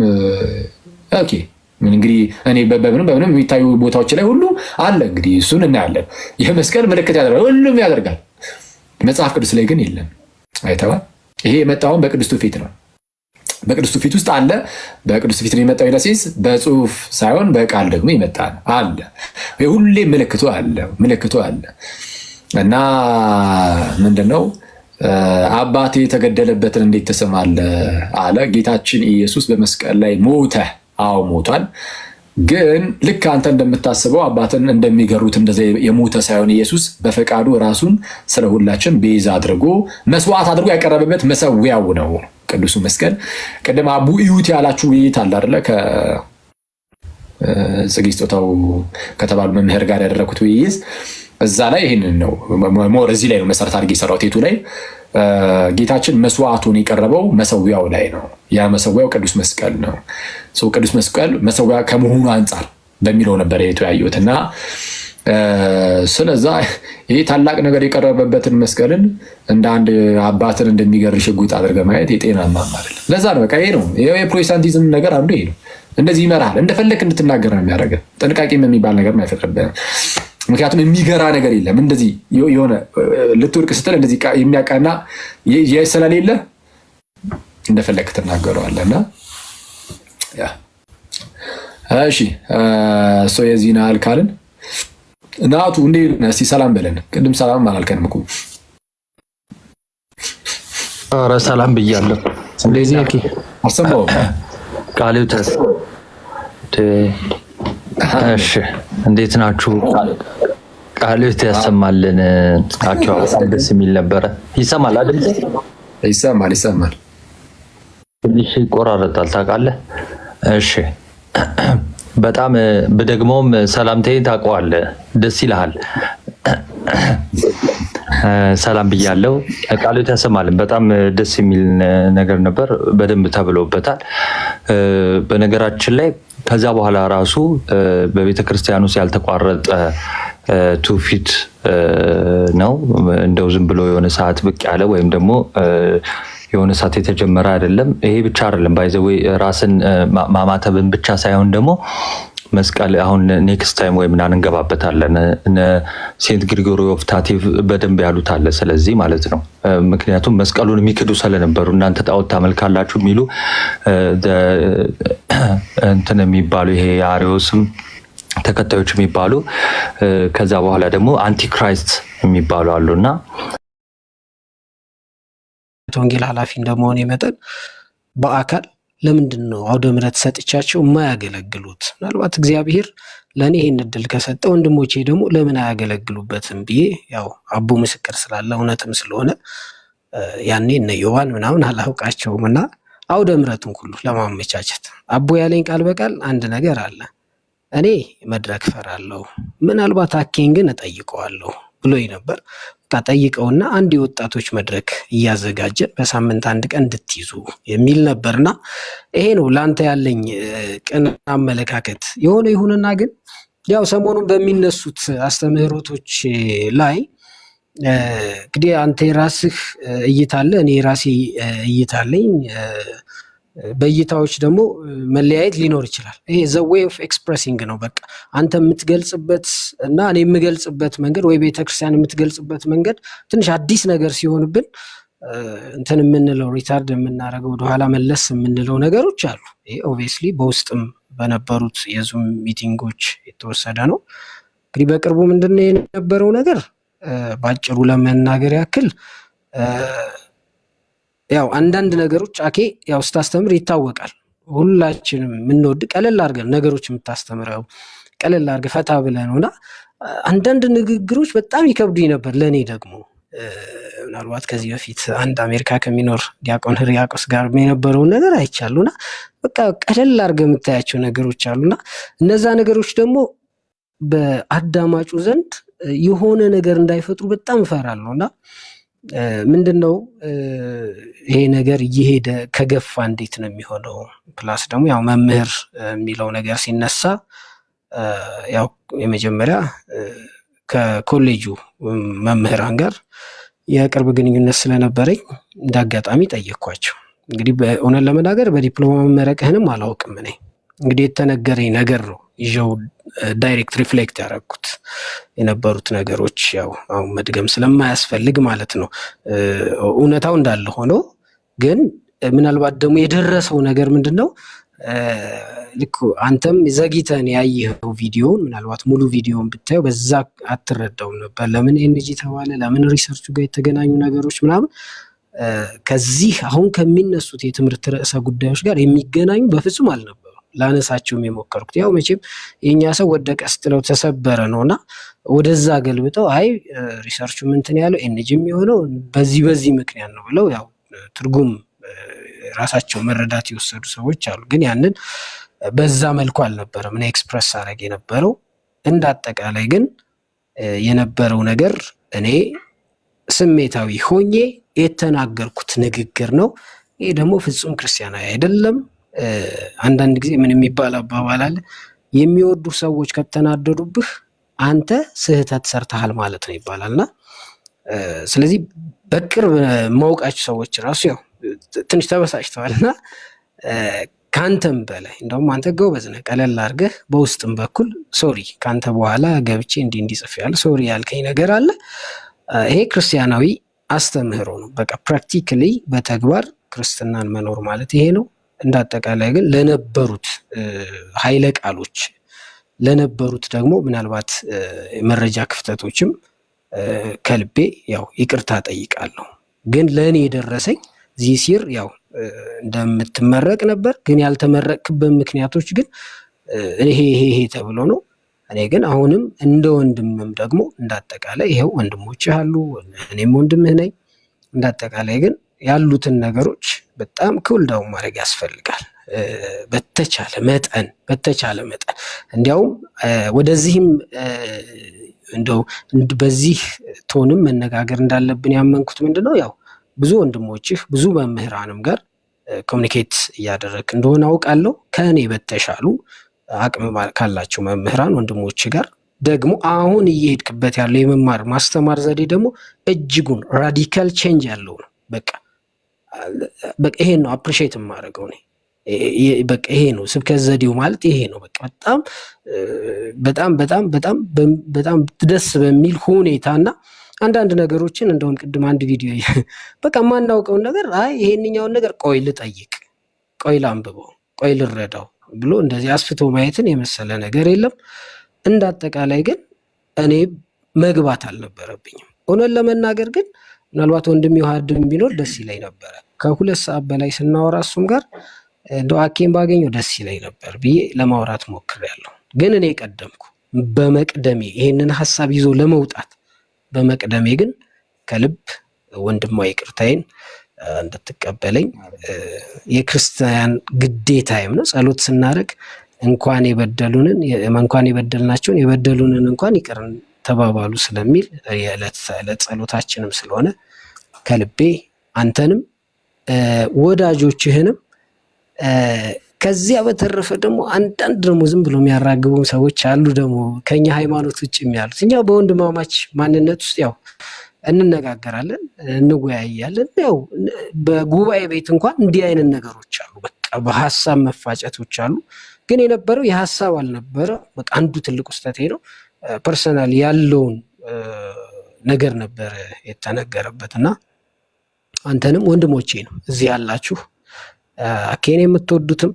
ኦኬ ምን እንግዲህ እኔ በምንም የሚታዩ ቦታዎች ላይ ሁሉ አለ። እንግዲህ እሱን እናያለን። የመስቀል ምልክት ያደርጋል፣ ሁሉም ያደርጋል። መጽሐፍ ቅዱስ ላይ ግን የለም። አይተዋል። ይሄ የመጣውን በቅዱስ ትውፊት ነው። በቅዱስ ትውፊት ውስጥ አለ። በቅዱስ ትውፊት ነው የመጣው ኢነሴንስ በጽሁፍ ሳይሆን በቃል ደግሞ የመጣ ነው አለ። ሁሌ ምልክቱ አለ እና ምንድነው አባቴ የተገደለበትን እንዴት ትስማለህ አለ። ጌታችን ኢየሱስ በመስቀል ላይ ሞተ። አዎ ሞቷል። ግን ልክ አንተ እንደምታስበው አባትን እንደሚገሩት እንደዛ የሞተ ሳይሆን ኢየሱስ በፈቃዱ ራሱን ስለ ሁላችን ቤዛ አድርጎ መስዋዕት አድርጎ ያቀረበበት መሰዊያው ነው ቅዱሱ መስቀል። ቅድም አቡ ኢዩት ያላችሁ ውይይት አለ አይደለ? ከጽጌ ስጦታው ከተባሉ መምህር ጋር ያደረኩት ውይይት እዛ ላይ ይሄንን ነው ሞር እዚህ ላይ ነው መሰረት አድርጌ የሰራሁት። ቴቱ ላይ ጌታችን መስዋዕቱን የቀረበው መሰዊያው ላይ ነው። ያ መሰዊያው ቅዱስ መስቀል ነው። ቅዱስ መስቀል መሰዊያ ከመሆኑ አንጻር በሚለው ነበር የተወያየሁት እና ስለዛ ይሄ ታላቅ ነገር የቀረበበትን መስቀልን እንደ አንድ አባትን እንደሚገር ሽጉጥ አድርገህ ማየት የጤናማ አይደለም። ለዛ ነው በቃ ይሄ ነው የፕሮቴስታንቲዝም ነገር አንዱ ይሄ ነው። እንደዚህ ይመራል፣ እንደፈለክ እንድትናገር ነው የሚያደርገው። ጥንቃቄም የሚባል ነገር አይፈጥርብህም። ምክንያቱም የሚገራ ነገር የለም። እንደዚህ የሆነ ልትወድቅ ስትል እንደዚህ የሚያቃና ስለሌለ እንደፈለክ ትናገረዋለህና ያ እሺ የዚህን ያህል ካልን ናቱ እንዴት ነህ? እስኪ ሰላም በለን። ቅድም ሰላም አላልከንም እኮ። ኧረ ሰላም ብያለሁ። እንደዚህ እኪ አሰማው ቃልዮት። እሺ እንዴት ናችሁ? ቃልዮት ያሰማልን። አኪው ደስ የሚል ነበረ። ይሰማል አይደል? ይሰማል። ትንሽ ይቆራረጣል ታውቃለህ። እሺ በጣም በደግሞም ሰላምታዬን ታውቀዋለህ፣ ደስ ይልሃል። ሰላም ብያለሁ። ቃልዮት ያሰማልን። በጣም ደስ የሚል ነገር ነበር፣ በደንብ ተብሎበታል። በነገራችን ላይ ከዛ በኋላ ራሱ በቤተክርስቲያን ውስጥ ያልተቋረጠ ትውፊት ነው። እንደው ዝም ብሎ የሆነ ሰዓት ብቅ ያለ ወይም ደግሞ የሆነ ሰዓት የተጀመረ አይደለም። ይሄ ብቻ አይደለም ባይዘው ራስን ማማተብን ብቻ ሳይሆን ደግሞ መስቀል አሁን ኔክስት ታይም ወይ ምናምን እንገባበታለን። ሴንት ግሪጎሪ ኦፍ ታቲቭ በደንብ ያሉት አለ። ስለዚህ ማለት ነው ምክንያቱም መስቀሉን የሚክዱ ስለነበሩ እናንተ ጣዖት ታመልካላችሁ የሚሉ እንትን የሚባሉ ይሄ አሪዮስም ተከታዮች የሚባሉ ከዛ በኋላ ደግሞ አንቲክራይስት የሚባሉ አሉና ወንጌል ኃላፊ እንደመሆነ መጠን በአካል ለምንድን ነው አውደ ምሕረት ሰጥቻቸው የማያገለግሉት? ምናልባት እግዚአብሔር ለእኔ ይህን እድል ከሰጠ ወንድሞቼ ደግሞ ለምን አያገለግሉበትም ብዬ ያው አቦ ምስክር ስላለ እውነትም ስለሆነ ያኔ እነ ዮሐን ምናምን አላውቃቸውም እና አውደ ምሕረቱን ሁሉ ለማመቻቸት አቦ ያለኝ ቃል በቃል አንድ ነገር አለ። እኔ መድረክ ፈራለሁ፣ ምናልባት አኬን ግን እጠይቀዋለሁ ብሎኝ ነበር። በቃ ጠይቀውና አንድ የወጣቶች መድረክ እያዘጋጀን በሳምንት አንድ ቀን እንድትይዙ የሚል ነበርና ይሄ ነው ላንተ ያለኝ ቅን አመለካከት። የሆነ ይሁንና ግን ያው ሰሞኑን በሚነሱት አስተምህሮቶች ላይ እንግዲህ አንተ የራስህ እይታ አለ፣ እኔ የራሴ እይታ አለኝ። በእይታዎች ደግሞ መለያየት ሊኖር ይችላል። ይሄ ዘ ዌይ ኦፍ ኤክስፕሬሲንግ ነው። በቃ አንተ የምትገልጽበት እና እኔ የምገልጽበት መንገድ ወይ ቤተክርስቲያን የምትገልጽበት መንገድ ትንሽ አዲስ ነገር ሲሆንብን እንትን የምንለው ሪታርድ የምናደርገው ወደኋላ መለስ የምንለው ነገሮች አሉ። ይሄ ኦብቪየስሊ በውስጥም በነበሩት የዙም ሚቲንጎች የተወሰደ ነው። እንግዲህ በቅርቡ ምንድነው የነበረው ነገር ባጭሩ ለመናገር ያክል ያው አንዳንድ ነገሮች አኬ ያው ስታስተምር ይታወቃል። ሁላችንም የምንወድ ቀለል አድርገን ነገሮች የምታስተምረው ቀለል አድርገህ ፈታ ብለህ ነውና አንዳንድ ንግግሮች በጣም ይከብዱኝ ነበር። ለእኔ ደግሞ ምናልባት ከዚህ በፊት አንድ አሜሪካ ከሚኖር ዲያቆን ሕርያቆስ ጋር የነበረውን ነገር አይቻሉና በቃ ቀለል አድርገህ የምታያቸው ነገሮች አሉና እነዛ ነገሮች ደግሞ በአዳማጩ ዘንድ የሆነ ነገር እንዳይፈጥሩ በጣም እፈራለሁና ምንድነው ይሄ ነገር እየሄደ ከገፋ እንዴት ነው የሚሆነው? ፕላስ ደግሞ ያው መምህር የሚለው ነገር ሲነሳ ያው የመጀመሪያ ከኮሌጁ መምህራን ጋር የቅርብ ግንኙነት ስለነበረኝ እንዳጋጣሚ ጠየቅኳቸው። እንግዲህ በእውነት ለመናገር በዲፕሎማ መመረቅህንም አላውቅም። እኔ እንግዲህ የተነገረኝ ነገር ነው ይዤው ዳይሬክት ሪፍሌክት ያደረኩት የነበሩት ነገሮች ያው አሁን መድገም ስለማያስፈልግ ማለት ነው። እውነታው እንዳለ ሆኖ ግን ምናልባት ደግሞ የደረሰው ነገር ምንድነው ልክ አንተም ዘግይተን ያየኸው ቪዲዮውን ምናልባት ሙሉ ቪዲዮውን ብታየው በዛ አትረዳውም ነበር። ለምን ኤንጂ ተባለ፣ ለምን ሪሰርቹ ጋር የተገናኙ ነገሮች ምናምን ከዚህ አሁን ከሚነሱት የትምህርት ርዕሰ ጉዳዮች ጋር የሚገናኙ በፍጹም አልነበሩ። ላነሳቸውም የሞከርኩት ያው መቼም የኛ ሰው ወደቀ ስትለው ተሰበረ ነውና ወደዛ ገልብጠው አይ ሪሰርቹ ምንትን ያለው ኤንጂም የሆነው በዚህ ምክንያት ነው ብለው ያው ትርጉም ራሳቸው መረዳት የወሰዱ ሰዎች አሉ። ግን ያንን በዛ መልኩ አልነበረም እኔ ኤክስፕረስ አረግ የነበረው። እንዳጠቃላይ ግን የነበረው ነገር እኔ ስሜታዊ ሆኜ የተናገርኩት ንግግር ነው። ይሄ ደግሞ ፍጹም ክርስቲያናዊ አይደለም። አንዳንድ ጊዜ ምን የሚባል አባባል አለ፣ የሚወዱ ሰዎች ከተናደዱብህ አንተ ስህተት ሰርተሃል ማለት ነው ይባላልና ስለዚህ በቅርብ ማውቃቸው ሰዎች ራሱ ያው ትንሽ ተበሳጭተዋልና ካንተም በላይ እንደውም አንተ ጎበዝ ነህ ቀለል አድርገህ በውስጥም በኩል ሶሪ ካንተ በኋላ ገብቼ እንዲጽፍ ያለ ሶሪ ያልከኝ ነገር አለ። ይሄ ክርስቲያናዊ አስተምህሮ ነው። በቃ ፕራክቲካሊ በተግባር ክርስትናን መኖር ማለት ይሄ ነው። እንዳጠቃላይ ግን ለነበሩት ኃይለ ቃሎች ለነበሩት ደግሞ ምናልባት መረጃ ክፍተቶችም ከልቤ ያው ይቅርታ ጠይቃለሁ። ግን ለእኔ የደረሰኝ ዚሲር ያው እንደምትመረቅ ነበር። ግን ያልተመረቅበት ምክንያቶች ግን ይሄ ተብሎ ነው። እኔ ግን አሁንም እንደ ወንድምም ደግሞ እንዳጠቃላይ ይሄው ወንድሞችህ አሉ፣ እኔም ወንድምህ ነኝ። እንዳጠቃላይ ግን ያሉትን ነገሮች በጣም ኩልዳውን ማድረግ ያስፈልጋል። በተቻለ መጠን እንዲያውም ወደዚህም እንደው በዚህ ቶንም መነጋገር እንዳለብን ያመንኩት ምንድነው ያው ብዙ ወንድሞችህ ብዙ መምህራንም ጋር ኮሚኒኬት እያደረግክ እንደሆነ አውቃለሁ። ከእኔ በተሻሉ አቅም ካላቸው መምህራን ወንድሞች ጋር ደግሞ አሁን እየሄድክበት ያለው የመማር ማስተማር ዘዴ ደግሞ እጅጉን ራዲካል ቼንጅ ያለው ነው። በቃ ይሄን ነው አፕሪሺየት የማደርገው ነው። በቃ ይሄ ነው ስብከት ዘዴው ማለት ይሄ ነው። በጣም ደስ በሚል ሁኔታና አንዳንድ ነገሮችን እንደውም ቅድም አንድ ቪዲዮ በቃ ማናውቀውን ነገር ይሄንኛውን ነገር ቆይ ልጠይቅ፣ ቆይ ላንብበው፣ ቆይ ልረዳው ብሎ እንደዚህ አስፍቶ ማየትን የመሰለ ነገር የለም። እንዳጠቃላይ ግን እኔ መግባት አልነበረብኝም። እውነት ለመናገር ግን ምናልባት ወንድም ይዋሃድም ቢኖር ደስ ይለኝ ነበረ። ከ2 ሰዓት በላይ ስናወራ እሱም ጋር እንደው አኬን ባገኘው ደስ ይለኝ ነበር ብዬ ለማውራት ሞክሬያለሁ። ግን እኔ ቀደምኩ። በመቅደሜ ይሄንን ሐሳብ ይዞ ለመውጣት በመቅደሜ ግን ከልብ ወንድሟ ይቅርታዬን እንድትቀበለኝ የክርስቲያን ግዴታዬም ነው። ጸሎት ስናደርግ እንኳን የበደልናቸውን የበደሉንን እንኳን ይቅር ተባባሉ ስለሚል የዕለት ተዕለት ጸሎታችንም ስለሆነ ከልቤ አንተንም ወዳጆችህንም ከዚያ በተረፈ ደግሞ አንዳንድ ደግሞ ዝም ብሎ የሚያራግቡ ሰዎች አሉ ደግሞ ከኛ ሃይማኖት ውጭ የሚያሉት። እኛ በወንድማማች ማንነት ውስጥ ያው እንነጋገራለን፣ እንወያያለን። ያው በጉባኤ ቤት እንኳን እንዲህ አይነት ነገሮች አሉ። በቃ በሐሳብ መፋጨቶች አሉ። ግን የነበረው የሐሳብ አልነበረ። በቃ አንዱ ትልቁ ስህተቴ ነው። ፐርሰናል ያለውን ነገር ነበር የተነገረበትና አንተንም ወንድሞቼ ነው እዚህ ያላችሁ አኬን የምትወዱትም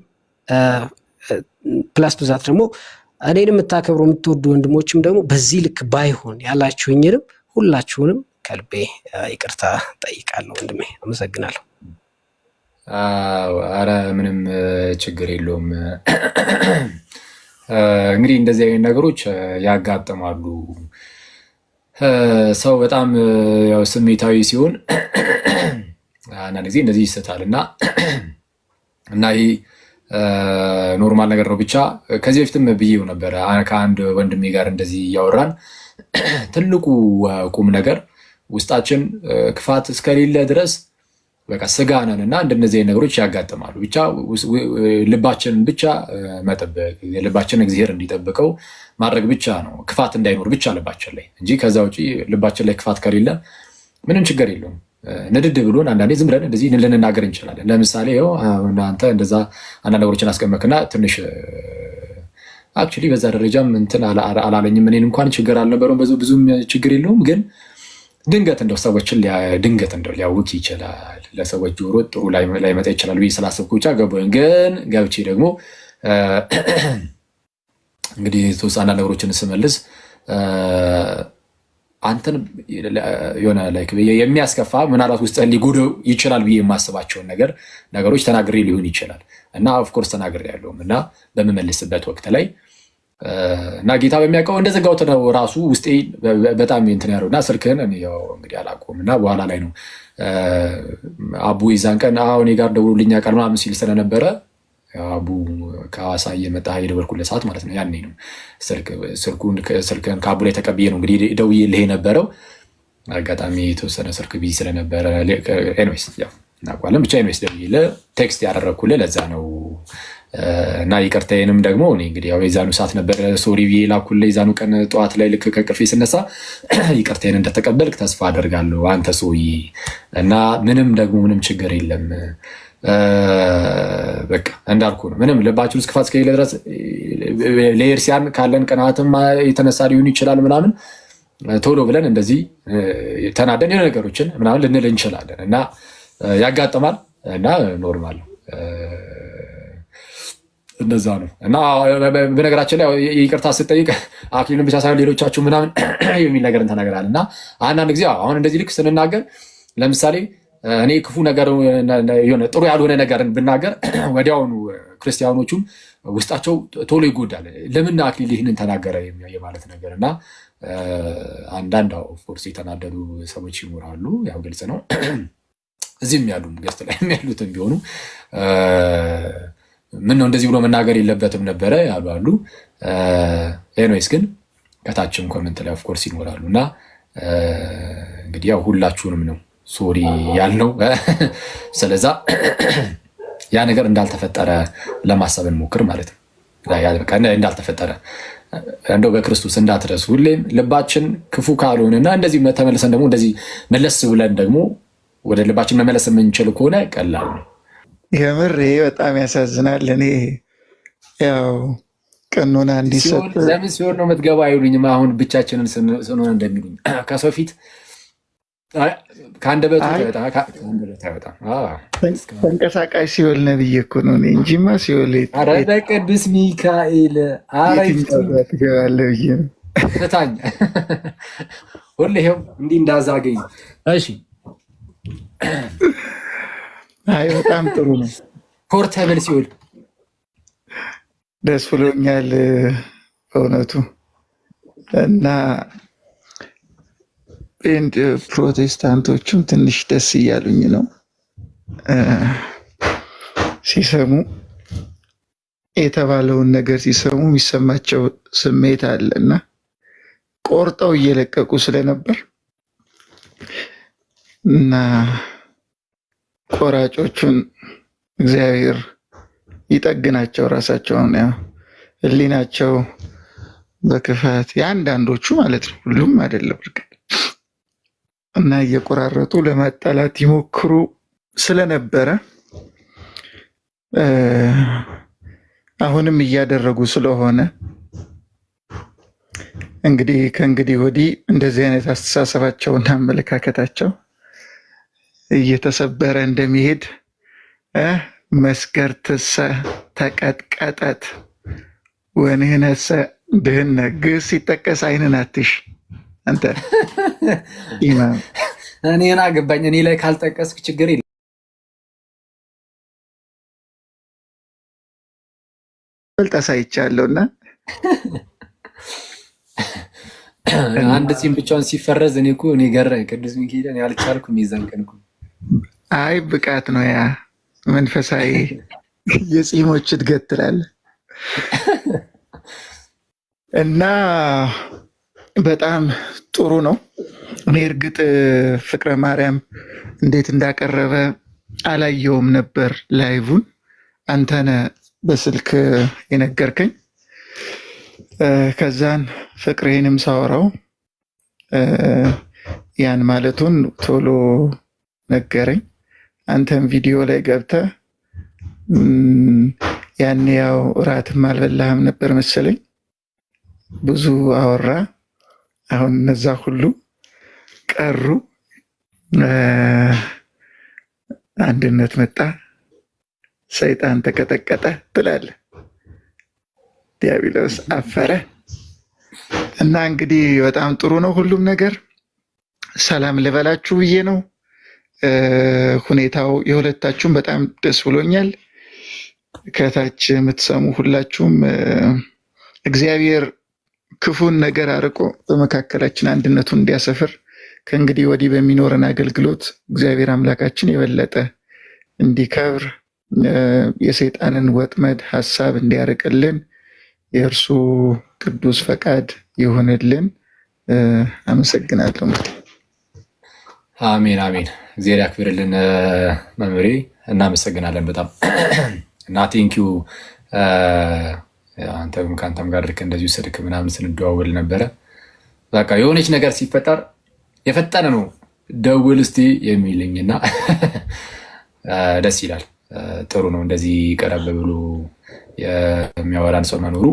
ፕላስ ብዛት ደግሞ እኔን የምታከብሩ የምትወዱ ወንድሞችም ደግሞ በዚህ ልክ ባይሆን ያላችሁኝንም ሁላችሁንም ከልቤ ይቅርታ ጠይቃለሁ። ወንድሜ አመሰግናለሁ። አረ ምንም ችግር የለውም። እንግዲህ እንደዚህ አይነት ነገሮች ያጋጥማሉ። ሰው በጣም ያው ስሜታዊ ሲሆን አንዳንድ ጊዜ እንደዚህ ይስታል እና ይሄ ኖርማል ነገር ነው። ብቻ ከዚህ በፊትም ብዬው ነበረ ከአንድ ወንድሜ ጋር እንደዚህ እያወራን ትልቁ ቁም ነገር ውስጣችን ክፋት እስከሌለ ድረስ በቃ ስጋ ነን እና እንደነዚህ ነገሮች ያጋጥማሉ። ብቻ ልባችንን ብቻ መጠበቅ ልባችንን እግዚአብሔር እንዲጠብቀው ማድረግ ብቻ ነው። ክፋት እንዳይኖር ብቻ ልባችን ላይ እንጂ ከዛ ውጪ ልባችን ላይ ክፋት ከሌለ ምንም ችግር የለውም። ንድድ ብሎን አንዳንዴ ዝም ብለን እንደዚህ ልንናገር እንችላለን። ለምሳሌ ይኸው እናንተ እንደዛ አንዳንድ ነገሮችን አስቀመጥክና ትንሽ አክቹዋሊ በዛ ደረጃም እንትን አላለኝም። እኔን እንኳን ችግር አልነበረውም፣ ብዙም ችግር የለውም። ግን ድንገት እንደው ሰዎችን ድንገት እንደው ሊያውክ ይችላል፣ ለሰዎች ጆሮ ጥሩ ላይመጣ ይችላል ብዬ ስላሰብኩ ብቻ ገባኝ። ግን ገብቼ ደግሞ እንግዲህ የተወሰኑ ነገሮችን ስመልስ አንተን የሆነ ላይክ የሚያስከፋ ምናልባት ውስጥ ሊጎዳው ይችላል ብዬ የማስባቸውን ነገሮች ተናግሬ ሊሆን ይችላል እና ኦፍኮርስ ተናግሬ ያለውም እና በምመልስበት ወቅት ላይ እና ጌታ በሚያውቀው እንደዘጋሁት ነው ራሱ ውስጤ በጣም እንትን ያለው እና ስልክህን ያው እንግዲህ አላውቀውም እና በኋላ ላይ ነው አቡ ይዛን ቀን እኔ ጋር ደውሎልኝ ያውቃል ምናምን ሲል ስለነበረ አቡ ከሐዋሳ እየመጣ የደወልኩለት ሰዓት ማለት ነው። ያኔ ነው ስልክህን ከአቡ ላይ ተቀብዬ ነው እንግዲህ ደውዬልህ የነበረው። አጋጣሚ የተወሰነ ስልክ ቢዚ ስለነበረ ኤኒዌይስ ያው እናውቃለን። ብቻ ኤኒዌይስ ደውዬልህ ቴክስት ያደረግኩልህ ለዛ ነው እና ይቅርታዬንም ደግሞ እኔ እንግዲህ ያው የዛኑ ሰዓት ነበር ሶሪ ብዬ ላኩልህ። የዛኑ ቀን ጠዋት ላይ ልክ ከቅርፌ ስነሳ ይቅርታዬን እንደተቀበልክ ተስፋ አደርጋለሁ አንተ ሰውዬ እና ምንም ችግር የለም። በቃ እንዳልኩ ነው። ምንም ልባችን ውስጥ ክፋት እስከሌለ ድረስ ለኤርሲያን ካለን ቅናትም የተነሳ ሊሆን ይችላል ምናምን ቶሎ ብለን እንደዚህ ተናደን የሆነ ነገሮችን ምናምን ልንል እንችላለን እና ያጋጥማል እና ኖርማል እንደዛ ነው። እና በነገራችን ላይ ይቅርታ ስትጠይቅ አክሊልን ብቻ ሳይሆን ሌሎቻችሁ ምናምን የሚል ነገር ተናገራል እና አንዳንድ ጊዜ አሁን እንደዚህ ልክ ስንናገር ለምሳሌ እኔ ክፉ ነገር የሆነ ጥሩ ያልሆነ ነገርን ብናገር ወዲያውኑ ክርስቲያኖቹም ውስጣቸው ቶሎ ይጎዳል። ለምን አክሊል ይህንን ተናገረ የማለት ነገር እና አንዳንድ ኦፍኮርስ የተናደዱ ሰዎች ይኖራሉ። ያው ግልጽ ነው። እዚህም ያሉ ገስት ላይ ያሉትም ቢሆኑ ምን ነው እንደዚህ ብሎ መናገር የለበትም ነበረ ያሉ አሉ። ኤኒዌይስ ግን ከታችም ኮሜንት ላይ ኦፍኮርስ ይኖራሉ እና እንግዲህ ያው ሁላችሁንም ነው ሶሪ ያልነው። ስለዛ ያ ነገር እንዳልተፈጠረ ለማሰብ እንሞክር ማለት ነው። እንዳልተፈጠረ እንደው በክርስቶስ እንዳትረሱ። ሁሌም ልባችን ክፉ ካልሆነና እንደዚህ ተመልሰን ደግሞ እንደዚህ መለስ ብለን ደግሞ ወደ ልባችን መመለስ የምንችል ከሆነ ቀላል ነው። የምር ይሄ በጣም ያሳዝናል። እኔ ያው ቀኖና እንዲሰጥ ለምን ሲሆን ነው የምትገባ አይሉኝም። አሁን ብቻችንን ስንሆን እንደሚሉኝ ከሰው ፊት ከአንደበቱ አይወጣም። ተንቀሳቃሽ ሲኦል ነብዬ እኮ ነው እንጂማ ሲኦል ቅዱስ ሚካኤል ትገባለህ ብዬ ነው ፍታኝ ሁሌ ይኸው እንዲህ እንዳዛገኝ። እሺ አይ በጣም ጥሩ ነው። ፖርተብል ሲኦል ደስ ብሎኛል በእውነቱ እና ፕሮቴስታንቶቹም ትንሽ ደስ እያሉኝ ነው ሲሰሙ፣ የተባለውን ነገር ሲሰሙ የሚሰማቸው ስሜት አለ እና ቆርጠው እየለቀቁ ስለነበር እና ቆራጮቹን እግዚአብሔር ይጠግናቸው። ራሳቸውን ያው ህሊናቸው በክፋት የአንዳንዶቹ ማለት ነው፣ ሁሉም አይደለም እርግጥ እና እየቆራረጡ ለማጣላት ይሞክሩ ስለነበረ አሁንም እያደረጉ ስለሆነ እንግዲህ ከእንግዲህ ወዲህ እንደዚህ አይነት አስተሳሰባቸውና አመለካከታቸው እየተሰበረ እንደሚሄድ መስገርትሰ ተቀጥቀጠት ወንህነሰ ድህነት ግስ ሲጠቀስ አይንን አትሽ አንተ ኢማም እኔን አገባኝ። እኔ ላይ ካልጠቀስክ ችግር የለም። አሳይቻለሁና አንድ ፂም ብቻውን ሲፈረዝ እኔ እኮ እኔ ገረመኝ። ቅዱስ ሚካኤልን ያልቻልኩም ይዘንቀንኩ። አይ ብቃት ነው ያ መንፈሳዊ የፂሞች እድገት ትላለህ እና በጣም ጥሩ ነው። እኔ እርግጥ ፍቅረ ማርያም እንዴት እንዳቀረበ አላየውም ነበር ላይቭን፣ አንተነ በስልክ የነገርከኝ። ከዛን ፍቅሬንም ሳወራው ያን ማለቱን ቶሎ ነገረኝ። አንተም ቪዲዮ ላይ ገብተህ ያኔ ያው እራትም አልበላህም ነበር መሰለኝ፣ ብዙ አወራ። አሁን እነዛ ሁሉ ቀሩ፣ አንድነት መጣ፣ ሰይጣን ተቀጠቀጠ ትላለህ፣ ዲያብሎስ አፈረ እና እንግዲህ በጣም ጥሩ ነው ሁሉም ነገር። ሰላም ልበላችሁ ብዬ ነው። ሁኔታው የሁለታችሁም በጣም ደስ ብሎኛል። ከታች የምትሰሙ ሁላችሁም እግዚአብሔር ክፉን ነገር አርቆ በመካከላችን አንድነቱን እንዲያሰፍር ከእንግዲህ ወዲህ በሚኖረን አገልግሎት እግዚአብሔር አምላካችን የበለጠ እንዲከብር የሰይጣንን ወጥመድ ሀሳብ እንዲያርቅልን የእርሱ ቅዱስ ፈቃድ ይሆንልን። አመሰግናለሁ። አሜን አሜን። እግዚአብሔር ያክብርልን መምህሬ፣ እናመሰግናለን በጣም እና ቴንኪዩ አንተም ከአንተም ጋር ልክ እንደዚሁ ስልክ ምናምን ስንደዋወል ነበረ። በቃ የሆነች ነገር ሲፈጠር የፈጠነ ነው ደውል እስቲ የሚልኝና ደስ ይላል። ጥሩ ነው እንደዚህ ቀረብ ብሎ የሚያወራን ሰው መኖሩ።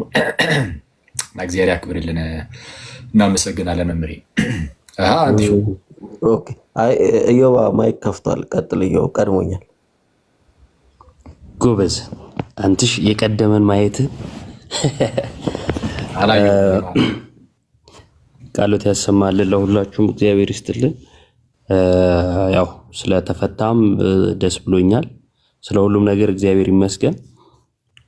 እግዚአብሔር ያክብርልን። እናመሰግናለን መምሬ። እዮባ ማይክ ከፍቷል። ቀጥል እዮብ፣ ቀድሞኛል። ጎበዝ አንትሽ የቀደመን ማየት ቃሎት ያሰማልን። ለሁላችሁም እግዚአብሔር ይስጥልን። ያው ስለተፈታም ደስ ብሎኛል። ስለ ሁሉም ነገር እግዚአብሔር ይመስገን።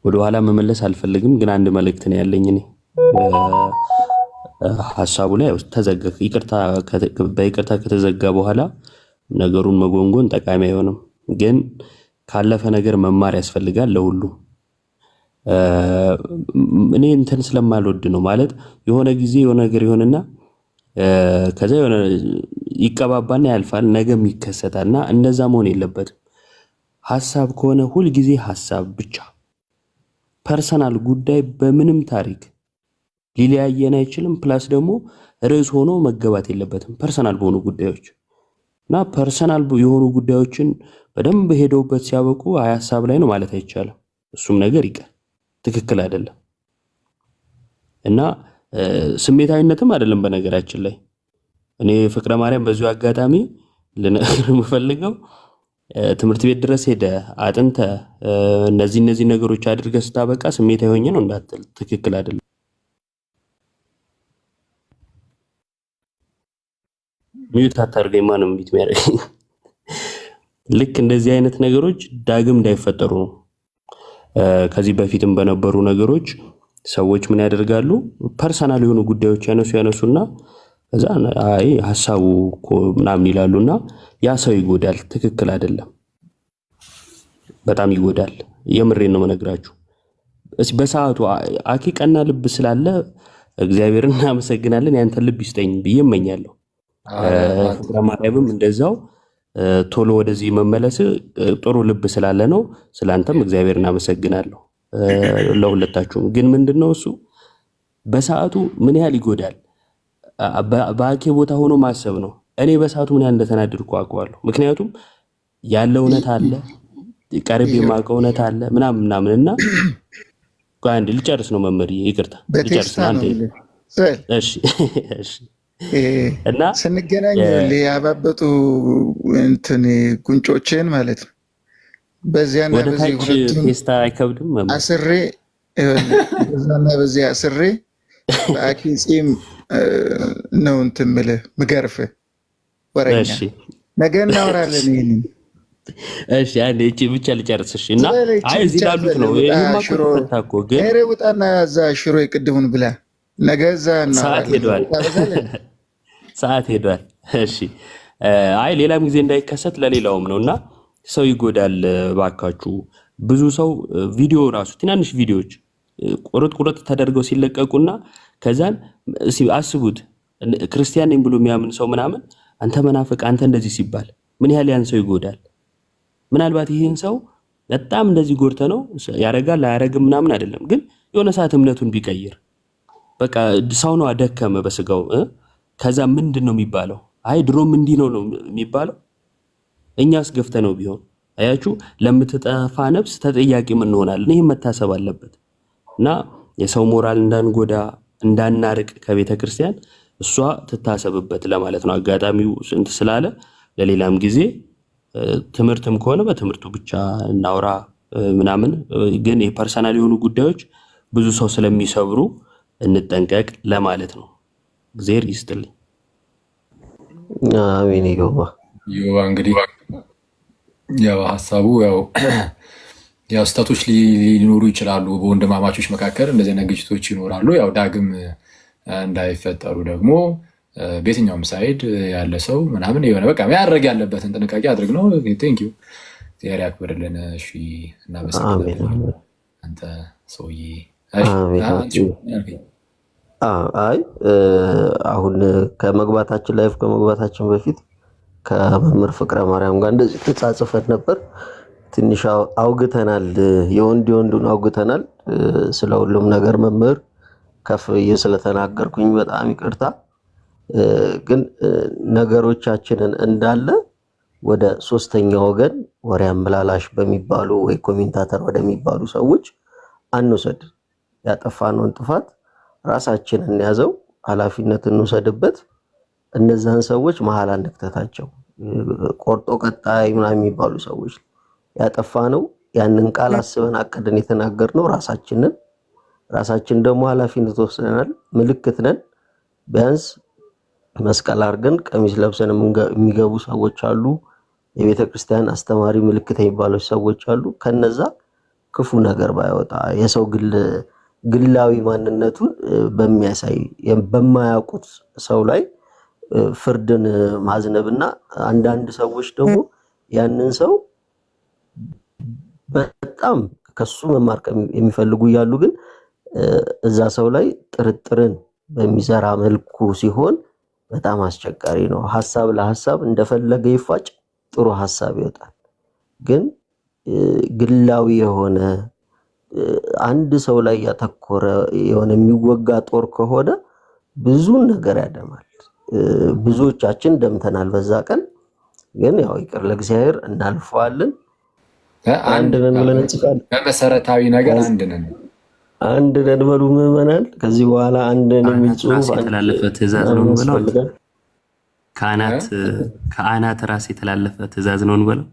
ወደኋላ መመለስ አልፈልግም፣ ግን አንድ መልእክት ነው ያለኝ እኔ ሐሳቡ ላይ ተዘጋ። በይቅርታ ከተዘጋ በኋላ ነገሩን መጎንጎን ጠቃሚ አይሆንም፣ ግን ካለፈ ነገር መማር ያስፈልጋል ለሁሉም። እኔ እንትን ስለማልወድ ነው ማለት የሆነ ጊዜ የሆነ ነገር ይሆንና ከዛ የሆነ ይቀባባና ያልፋል፣ ነገም ይከሰታልና እንደዛ መሆን የለበትም። ሐሳብ ከሆነ ሁል ጊዜ ሐሳብ ብቻ። ፐርሰናል ጉዳይ በምንም ታሪክ ሊለያየን አይችልም። ፕላስ ደግሞ ርዕስ ሆኖ መገባት የለበትም ፐርሰናል በሆኑ ጉዳዮች እና ፐርሰናል የሆኑ ጉዳዮችን በደንብ ሄደውበት ሲያበቁ ሐሳብ ላይ ነው ማለት አይቻልም። እሱም ነገር ይቀር፣ ትክክል አይደለም እና ስሜታዊነትም አይደለም። በነገራችን ላይ እኔ ፍቅረ ማርያም በዚሁ አጋጣሚ ልነግርህ የምፈልገው ትምህርት ቤት ድረስ ሄደ አጥንተ እነዚህ ነገሮች አድርገህ ስታበቃ ስሜታዊ ሆኜ ነው እንዳትል፣ ትክክል አይደለም። ሚዩት አታርገኝ፣ ማንም ቢት የሚያደርገኝ። ልክ እንደዚህ አይነት ነገሮች ዳግም እንዳይፈጠሩ ነው። ከዚህ በፊትም በነበሩ ነገሮች ሰዎች ምን ያደርጋሉ? ፐርሰናል የሆኑ ጉዳዮች ያነሱና ከዛ አይ ሐሳቡ እኮ ምናምን ይላሉና ያ ሰው ይጎዳል። ትክክል አይደለም፣ በጣም ይጎዳል። የምሬን ነው መነግራችሁ። በሰዓቱ አኪ ቀና ልብ ስላለ እግዚአብሔርን እናመሰግናለን። ያንተ ልብ ይስጠኝ ብዬ እመኛለሁ። ፍቅረ ማርያምም እንደዛው ቶሎ ወደዚህ መመለስ ጥሩ ልብ ስላለ ነው። ስላንተም እግዚአብሔር እናመሰግናለሁ። ለሁለታችሁም ግን ምንድነው እሱ በሰዓቱ ምን ያህል ይጎዳል በአኬ ቦታ ሆኖ ማሰብ ነው። እኔ በሰዓቱ ምን ያህል እንደተናደድኩ አውቀዋለሁ። ምክንያቱም ያለ እውነት አለ፣ ቀርብ የማውቀው እውነት አለ ምናምንና አንድ ልጨርስ ነው መምህር፣ ይቅርታ ልጨርስ ነው አንዴ። እሺ እና ስንገናኝ ያባበጡ እንትን ጉንጮችን ማለት ነው በዚያና በዚህ ሁለቱን ቴስታ አይከብድም አስሬ በዛና በዚያ አስሬ በአኪ ጺም ነው እንትን የምልህ ምገርፍህ ወረኛ። ነገ እናወራለን ይሄንን። እሺ አንዴ እቺ ብቻ ልጨርስ። እሺ እና አይ እዚህ ላሉት ነው ይሄማ ኮታኮ ግን ኧረ ውጣና እዛ ሽሮ ይቅድሙን ብላ ነገ እዛ እናወራለን። ሰዓት ሄዷል። እሺ አይ ሌላም ጊዜ እንዳይከሰት ለሌላውም ነውና ሰው ይጎዳል። ባካችሁ ብዙ ሰው ቪዲዮ ራሱ ትናንሽ ቪዲዮዎች ቁርጥ ተደርገው ሲለቀቁና ከዛን አስቡት ክርስቲያን ነኝ ብሎ የሚያምን ሰው ምናምን አንተ መናፍቅ አንተ እንደዚህ ሲባል ምን ያህል ያን ሰው ይጎዳል። ምናልባት ይሄን ሰው በጣም እንደዚህ ጎርተ ነው ያረጋል አያረግም ምናምን አይደለም፣ ግን የሆነ ሰዓት እምነቱን ቢቀይር በቃ ሰው ነው አደከመ በስጋው ከዛ ምንድነው የሚባለው? አይ ድሮም እንዲህ ነው የሚባለው። እኛስ ገፍተ ነው ቢሆን አያችሁ ለምትጠፋ ነፍስ ተጠያቂ ምን እንሆናለን? ይሄ መታሰብ አለበት እና የሰው ሞራል እንዳንጎዳ እንዳናርቅ ከቤተ ክርስቲያን እሷ ትታሰብበት ለማለት ነው። አጋጣሚው ስንት ስላለ ለሌላም ጊዜ ትምህርትም ከሆነ በትምህርቱ ብቻ እናውራ ምናምን፣ ግን የፐርሰናል የሆኑ ጉዳዮች ብዙ ሰው ስለሚሰብሩ እንጠንቀቅ ለማለት ነው። እግዚአብሔር ይስጥልኝ። አሜን። ይገባ እንግዲህ ያው ሐሳቡ ያው ስህተቶች ሊኖሩ ይችላሉ በወንድማማቾች መካከል፣ እንደዚህ አይነት ግጭቶች ይኖራሉ። ያው ዳግም እንዳይፈጠሩ ደግሞ በየትኛውም ሳይድ ያለ ሰው ምናምን የሆነ በቃ ያደረግ ያለበትን ጥንቃቄ አድርግ ነው። ቴንክ ዩ እግዚአብሔር ያክብርልን። እሺ እናመሰግናለን። አንተ ሰውዬ አይ አሁን ከመግባታችን በፊት ከመምህር ፍቅረ ማርያም ጋር እንደዚህ ተጻጽፈን ነበር። ትንሽ አውግተናል። የወንዱን አውግተናል። ስለ ሁሉም ነገር መምህር ከፍ ብዬ ስለተናገርኩኝ በጣም ይቅርታ። ግን ነገሮቻችንን እንዳለ ወደ ሶስተኛ ወገን ወሬ አመላላሽ በሚባሉ ወይ ኮሜንታተር ወደሚባሉ ሰዎች አንውሰድ። ያጠፋነውን ጥፋት ራሳችንን ያዘው፣ ኃላፊነት እንውሰድበት። እነዛን ሰዎች መሀል አንክተታቸው። ቆርጦ ቀጣይ ምናምን የሚባሉ ሰዎች ያጠፋነው ያንን ቃል አስበን አቀደን የተናገርነው ራሳችን ደግሞ ኃላፊነት ወስደናል። ምልክት ነን። ቢያንስ መስቀል አድርገን ቀሚስ ለብሰን የሚገቡ ሰዎች አሉ። የቤተ ክርስቲያን አስተማሪ ምልክት የሚባሉ ሰዎች አሉ። ከነዛ ክፉ ነገር ባይወጣ የሰው ግላዊ ማንነቱን በሚያሳይ በማያውቁት ሰው ላይ ፍርድን ማዝነብና አንዳንድ ሰዎች ደግሞ ያንን ሰው በጣም ከሱ መማር የሚፈልጉ ያሉ ግን እዛ ሰው ላይ ጥርጥርን በሚዘራ መልኩ ሲሆን በጣም አስቸጋሪ ነው። ሐሳብ ለሐሳብ እንደፈለገ ይፋጭ፣ ጥሩ ሐሳብ ይወጣል። ግን ግላዊ የሆነ አንድ ሰው ላይ ያተኮረ የሆነ የሚወጋ ጦር ከሆነ ብዙ ነገር ያደማል። ብዙዎቻችን ደምተናል በዛ ቀን። ግን ያው ይቅር ለእግዚአብሔር እናልፈዋለን። አንድ ነን ብለን እንጽፋለን። በመሰረታዊ ነገር አንድ ነን በሉ ምዕመናን። ከዚህ በኋላ አንድ ነን የሚል ጽሑፍ የተላለፈ ትእዛዝ ነው እንበለው። ከአናት ራስ የተላለፈ ትእዛዝ ነው እንበለው።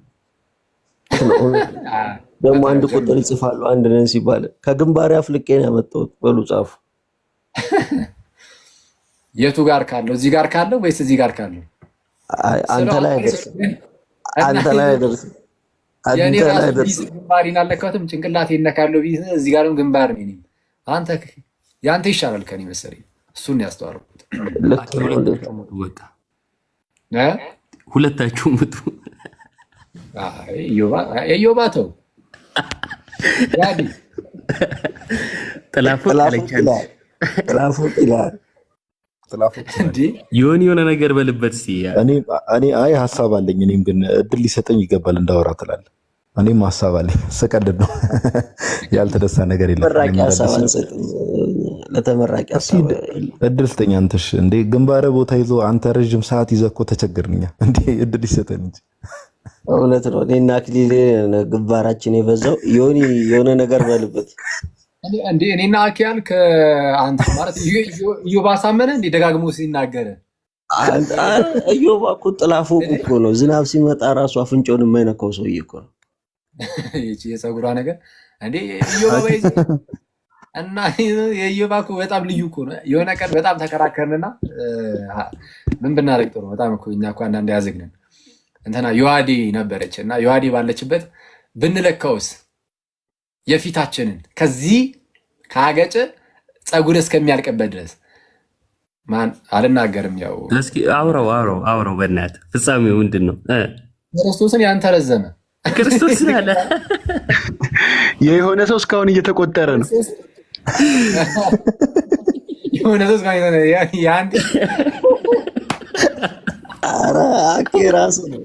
ደግሞ አንድ ቁጥር ይጽፋሉ አንድ ነን ሲባል ከግንባሬ አፍልቄ ነው ያመጣሁት። በሉ ጻፉ። የቱ ጋር ካለው? እዚህ ጋር ካለው ወይስ እዚህ ጋር ካለው? አንተ ላይ አይደርስም። ግንባሬን አልነካሁትም፣ ጭንቅላቴ እነካለሁ። እዚህ ጋርም ግንባር ነኝ። ያንተ ይሻላል ከኔ መሰለኝ። እሱን ያስተዋልኩት። ሁለታችሁም ምጡ። የዮባ ተው ጥላፎት ይላል። የሆነ ነገር በልበት እኔ አይ ሀሳብ አለኝ። እኔም ግን እድል ሊሰጠኝ ይገባል እንዳወራ ትላለህ። እኔም ሀሳብ አለኝ። ስቀልድ ነው። ያልተደሳ ነገር የለም። ለተመራቂ ሀሳብ እድል ስጠኝ። አንተሽ እንዴ ግንባረ ቦታ ይዞ አንተ ረጅም ሰዓት ይዘህ እኮ ተቸገርንኛ። እንዴ እድል ይሰጠን እንጂ እውነት ነው። እኔና አክሊሌ ግንባራችን የበዛው የሆነ ነገር በልበት እንዴ እኔና አኪያል ከአንተ ማለት ኢዮብ አሳመነ እንዴ ደጋግሞ ሲናገር ኢዮብ እኮ ጥላፎቅ እኮ ነው። ዝናብ ሲመጣ ራሱ አፍንጫውን የማይነካው ሰውዬ እኮ ነው። እቺ የፀጉሯ ነገር እንዴ ኢዮብ እና የኢዮብ እኮ በጣም ልዩ እኮ ነው። የሆነ ቀን በጣም ተከራከርንና ምን ብናደርግ ጥሩ በጣም እኮ እኛ እኮ አንዳንዴ ያዘግነን እንትና ዮሐዴ ነበረች እና ዮሐዴ ባለችበት ብንለካውስ የፊታችንን ከዚህ ካገጨ ፀጉር እስከሚያልቅበት ድረስ ማን አልናገርም። ያው እስኪ አውራው በእናትህ ፍጻሜው ምንድን ነው? ክርስቶስን ያንተ ረዘመ ክርስቶስ አለ የሆነ ሰው እስካሁን እየተቆጠረ ነው። የሆነ ሰው እስካሁን ያንተ ኧረ አኬ ራሱ ነው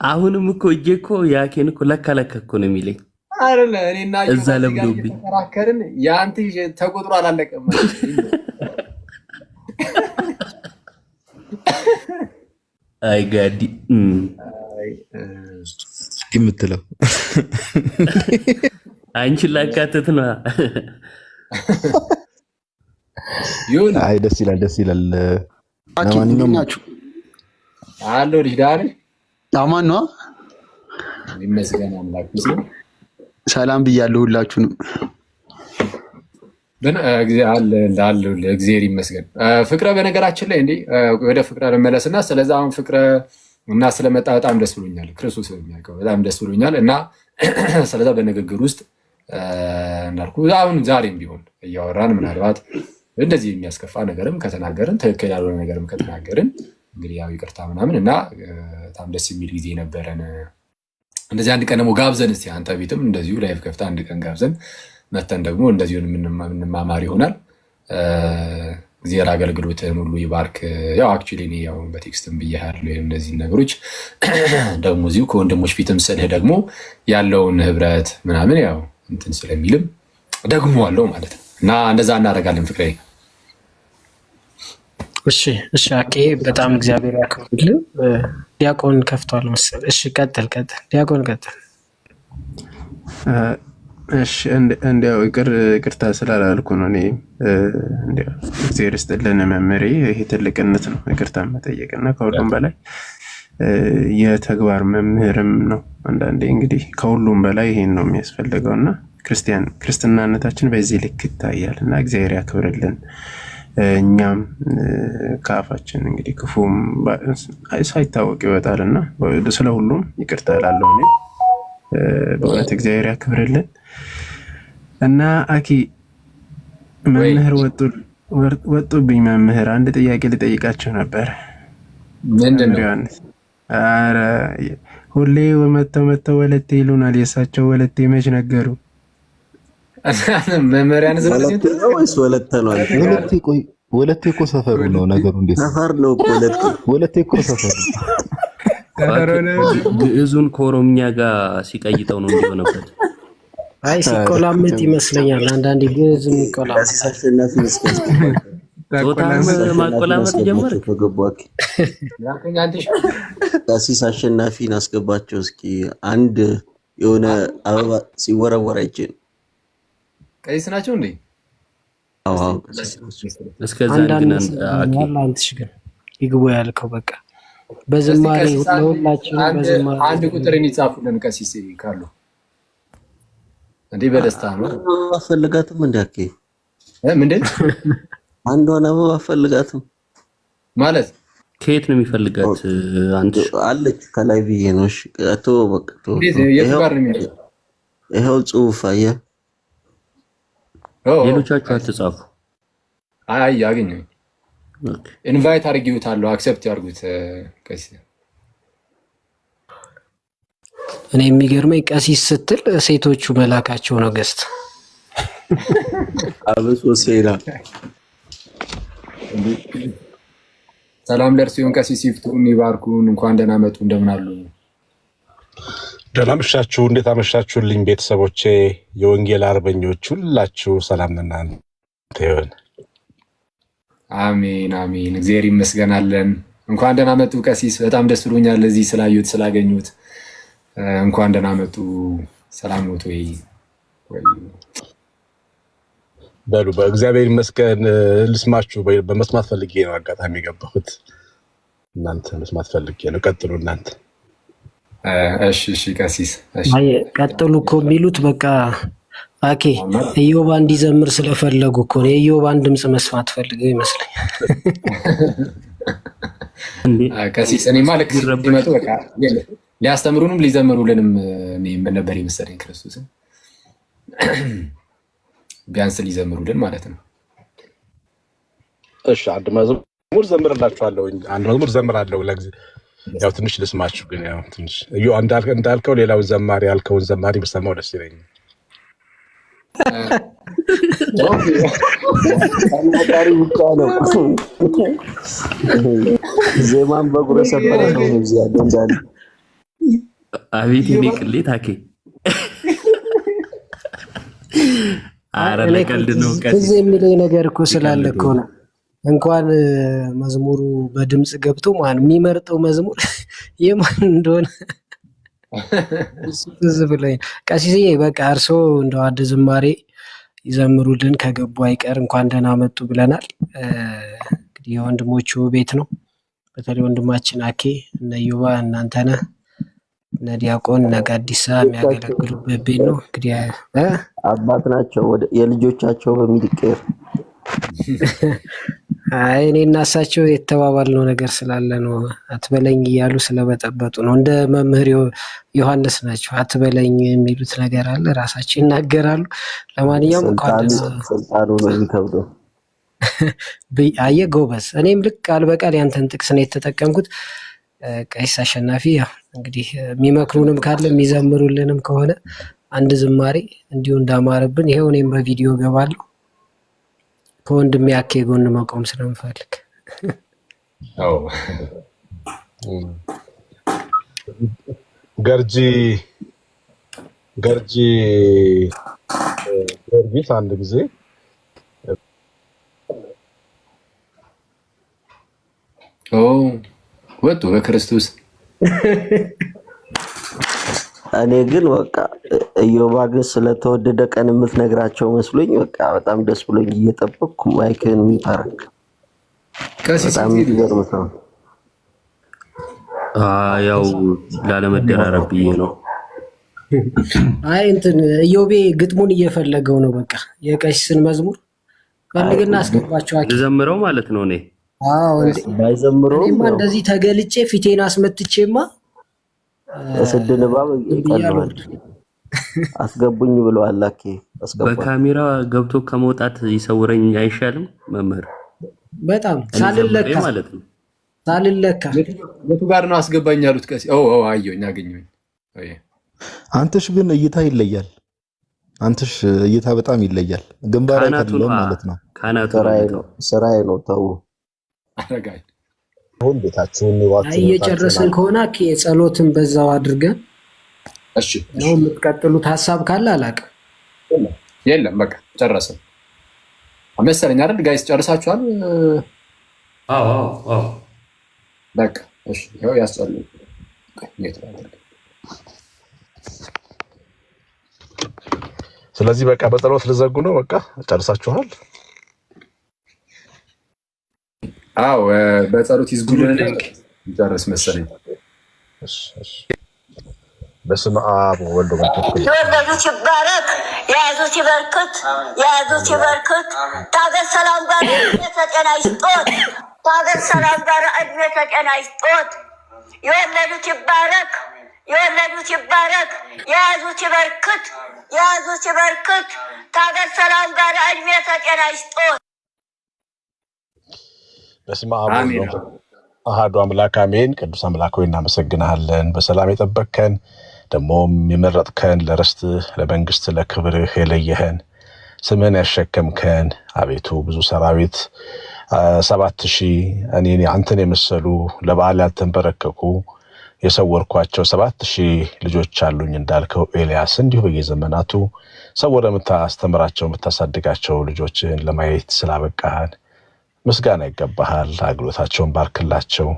አሁንም እኮ እጄ እኮ ያኬን እኮ ለካ እኮ ነው የሚለኝ አይደለ? እኔና እዛ ለምዶብኝ ተከራከርን። ያንተ ተቆጥሮ አላለቀም። አይ ጋዲ የምትለው አንቺን ላካተት ነው። አይ ደስ ይላል። ለማንኛውም ናችሁ አለው ልጅ ዳር አማን ነው። ይመስገን አምላክ ይመስገን። ሰላም ብያለሁ ሁላችሁንም። እግዚአብሔር ይመስገን። ፍቅረ በነገራችን ላይ እንዴ ወደ ፍቅረ ልመለስና ስለዛ አሁን ፍቅረ እና ስለመጣ በጣም ደስ ብሎኛል። ክርስቶስ የሚያውቀው በጣም ደስ ብሎኛል እና ስለዛ በንግግር ውስጥ እንዳልኩ አሁን ዛሬም ቢሆን እያወራን ምናልባት እንደዚህ የሚያስከፋ ነገርም ከተናገርን ትክክል ያልሆነ ነገርም ከተናገርን እንግዲህ ያው ይቅርታ ምናምን እና በጣም ደስ የሚል ጊዜ ነበረን። እንደዚህ አንድ ቀን ደግሞ ጋብዘን እስቲ አንተ ቤትም እንደዚሁ ላይፍ ከፍታ አንድ ቀን ጋብዘን መተን ደግሞ እንደዚሁ የምንማማር ይሆናል። እግዚአብሔር አገልግሎትህን ሁሉ ይባርክ። ያው አክቹሊ እኔ ያው በቴክስትም ብያለሁ እነዚህ ነገሮች ደግሞ እዚሁ ከወንድሞች ፊትም ስልህ ደግሞ ያለውን ህብረት ምናምን ያው እንትን ስለሚልም ደግሞ አለው ማለት ነው እና እንደዛ እናደርጋለን ፍቅሬ። እሺ አኬ በጣም እግዚአብሔር ያክብርልን። ዲያቆን ከፍቷል መሰለኝ። እሺ ቀጥል ዲያቆን ቀጥል። እሺ እንዲያው ይቅርታ ስላላልኩ ነው እኔ እንዲያው እግዚአብሔር ይስጥልን መምህሬ፣ ይሄ ትልቅነት ነው ይቅርታ መጠየቅና ከሁሉም በላይ የተግባር መምህርም ነው። አንዳንዴ እንግዲህ ከሁሉም በላይ ይሄን ነው የሚያስፈልገውና ክርስትናነታችን በዚህ ልክ ይታያል እና እግዚአብሔር ያክብርልን። እኛም ከአፋችን እንግዲህ ክፉም ሳይታወቅ ይወጣልና ስለ ሁሉም ይቅርታ እላለሁ እኔ በእውነት እግዚአብሔር ያክብርልን። እና አኪ መምህር ወጡብኝ መምህር አንድ ጥያቄ ልጠይቃቸው ነበር። ምንድነው? ኧረ ሁሌ መተው ወለቴ ይሉናል። የእሳቸው ወለቴ መች ነገሩ? መምህራን ወይስ ወለተ ነው? ወለቴ እኮ ሰፈሩ ነው ነገሩ። እንዴት ሰፈር ነው እኮ ወለቴ እኮ ሰፈሩ ግዕዙን ከኦሮምኛ ጋር ሲቀይጠው ነው እንዲሆነበት። አይ ሲቆላመጥ ይመስለኛል አንዳንዴ ግዕዝ የሚቆላመጥ ማቆላመጥ ጀመረ። ቀሲስ አሸናፊን አስገባቸው እስኪ። አንድ የሆነ አበባ ሲወረወር አይቼ ነው። ቀሲስ ናቸው እንዴ? አዎ እስከዛ ግን ይግቡ ያልከው በቃ በዝማሬ ሁላችን በዝማሬ አንድ ቁጥርን ይጻፉልን ቀሲስ ካሉ እንዴ በደስታ ነው። አፈልጋትም እንዳከ ምንድን አንዷን አበባ አፈልጋትም ማለት ከየት ነው የሚፈልጋት? አንተ አለች ከላይ ብዬ ነው። እሺ አቶ በቃ ይሄው ጽሁፍ አየህ። ሌሎቻችሁ አትጻፉ። አይ ያገኘኝ ኢንቫይት አድርጊውታለሁ። አክሰፕት ያርጉት ቀሲስ። እኔ የሚገርመኝ ቀሲስ ስትል ሴቶቹ መላካቸው ነው ገስት አብሶ ሴራ። ሰላም ለእርሱ ይሁን። ቀሲስ ይፍቱን ይባርኩን። እንኳን ደህና መጡ። እንደምን አሉ? ደህና አመሻችሁ። እንዴት አመሻችሁልኝ ቤተሰቦቼ? የወንጌል አርበኞች ሁላችሁ ሰላም ለእናንተ ይሁን። አሜን አሜን። እግዚአብሔር ይመስገናለን። እንኳን ደህና መጡ ቀሲስ። በጣም ደስ ብሎኛል እዚህ ስላዩት ስላገኙት። እንኳን ደህና መጡ። ሰላም ነው ወይ? በሉ በእግዚአብሔር ይመስገን። ልስማችሁ በመስማት ፈልጌ ነው አጋጣሚ የገባሁት። እናንተ መስማት ፈልጌ ነው። ቀጥሉ እናንተ። እሺ ቀሲስ። አይ ቀጥሉ እኮ የሚሉት በቃ አኬ ኢዮባ እንዲዘምር ስለፈለጉ እኮ ነው። የኢዮባን ድምጽ መስማት ፈልገው ይመስለኛል። ቀሲስ እኔ ማለት ይመጡ በቃ ሊያስተምሩንም ሊዘምሩልንም ምን ነበር የመሰለኝ ክርስቶስን ቢያንስ ሊዘምሩልን ማለት ነው። እሺ አንድ መዝሙር ዘምርላችኋለሁ። አንድ መዝሙር ዘምራለሁ ለጊዜ ያው ትንሽ ልስማችሁ ግን ያው ትንሽ እንዳልከው ሌላው ዘማሪ ያልከውን ዘማሪ ብሰማው ደስ ይለኛል። አናጋሪ ብቻ ነው። ዜማን በጉረ ሰበረ ነው እዚህ ያለው እንዳለ አቤት የኔ ቅሌት አኬ። አረ ለቀልድ ነው ቀሲስ። እዚህ የሚለኝ ነገር እኮ ስላለ እኮ ነው። እንኳን መዝሙሩ በድምጽ ገብቶ ማን የሚመርጠው መዝሙር የማን እንደሆነ እሱ ብለኝ ቀሲስዬ በቃ እርሶ እንደው አድ ዝማሬ ይዘምሩልን ከገቡ አይቀር እንኳን ደህና መጡ ብለናል። እንግዲህ የወንድሞቹ ቤት ነው። በተለይ ወንድማችን አኬ እነ ዮባ እናንተነ እነ ዲያቆን እነ ጋዲሳ የሚያገለግሉበት ቤት ነው። እንግዲህ አባት ናቸው ወደ የልጆቻቸው በሚልቀር አይ እኔ እና እሳቸው የተባባልነው ነገር ስላለ ነው። አትበለኝ እያሉ ስለበጠበጡ ነው። እንደ መምህር ዮሐንስ ናቸው። አትበለኝ የሚሉት ነገር አለ፣ ራሳቸው ይናገራሉ። ለማንኛውም እንኳን ስልጣኑ ነው የሚከብደው። አየህ ጎበዝ። እኔም ልክ ቃል በቃል ያንተን ጥቅስ ነው የተጠቀምኩት። ቀሲስ አሸናፊ ያው እንግዲህ የሚመክሩንም ካለ የሚዘምሩልንም ከሆነ አንድ ዝማሬ እንዲሁ እንዳማረብን ይሄው እኔም በቪዲዮ ገባለሁ። ከወንድሜ አኬ ጎን መቆም ስለምፈልግ ገርጂ ጊዮርጊስ አንድ ጊዜ ወጡ በክርስቶስ። እኔ ግን በቃ ኢዮባ ግን ስለተወደደ ቀን የምትነግራቸው መስሎኝ በቃ በጣም ደስ ብሎኝ እየጠበቅኩ ማይክን የሚታረክ በጣም የሚገርም ሰው። ያው ላለመደራረብ ብዬ ነው። አይ እንትን ኢዮቤ ግጥሙን እየፈለገው ነው። በቃ የቀሲስን መዝሙር ፈልግና አስገባቸው ልዘምረው ማለት ነው። እኔ ባይዘምረውም እንደዚህ ተገልጬ ፊቴን አስመትቼማ ስድንባብ ይቀርባል። አስገቡኝ ብለዋል። አኬ አስገቡ። በካሜራ ገብቶ ከመውጣት ይሰውረኝ አይሻልም? መምህር በጣም ሳልለካ ማለት ነው። ሳልለካ የቱ ጋር ነው አስገባኝ ያሉት? ቀሲ አየሁኝ፣ አገኘሁኝ። አንተሽ ግን እይታ ይለያል። አንተሽ እይታ በጣም ይለያል። ግንባር አይደለም ማለት ነው። ስራዬ ነው። ተው አረጋይ ሁን ቤታችሁን ይዋችሁ። እየጨረስን ከሆነ ጸሎትን በዛው አድርገን እሺ ነው የምትቀጥሉት። ሀሳብ ካለ አላውቅም። የለም በቃ ጨረስን መሰለኝ አይደል? ጋይስ ጨርሳችኋል? አዎ በቃ እሺ። ያው ያስጨርሱ። ስለዚህ በቃ በጸሎት ልዘጉ ነው። በቃ ጨርሳችኋል? አዎ በጸሎት ይዝጉልን። ጨርስ መሰለኝ። በስመ አብ ወወልድ ወመንፈስ ቅዱስ። የወለዱት ይባረክ፣ የያዙት ይበርክት፣ የያዙት ይበርክት። ታገር ሰላም ጋር ጤና ይስጦት፣ ታገር ሰላም ጋር እድሜ ጤና ይስጦት። የወለዱት ይባረክ፣ የወለዱት ይባረክ፣ የያዙት ይበርክት፣ የያዙት ይበርክት። ታገር ሰላም ጋር እድሜ ጤና ይስጦት። በስመ አብ አሐዱ አምላክ አሜን። ቅዱስ አምላክ ሆይ እናመሰግናለን። በሰላም የጠበቅከን ደግሞም የመረጥከን ለርስት ለመንግስት ለክብርህ የለየህን ስምን ያሸከምከን አቤቱ ብዙ ሰራዊት 7000 እኔን አንተን የመሰሉ ለበዓል ያልተንበረከኩ የሰወርኳቸው 7000 ልጆች አሉኝ እንዳልከው ኤልያስ እንዲሁ በየዘመናቱ ሰወረ የምታስተምራቸው የምታሳድጋቸው ልጆችን ለማየት ስላበቃህን ምስጋና ይገባሃል። አገልግሎታቸውን ባርክላቸው።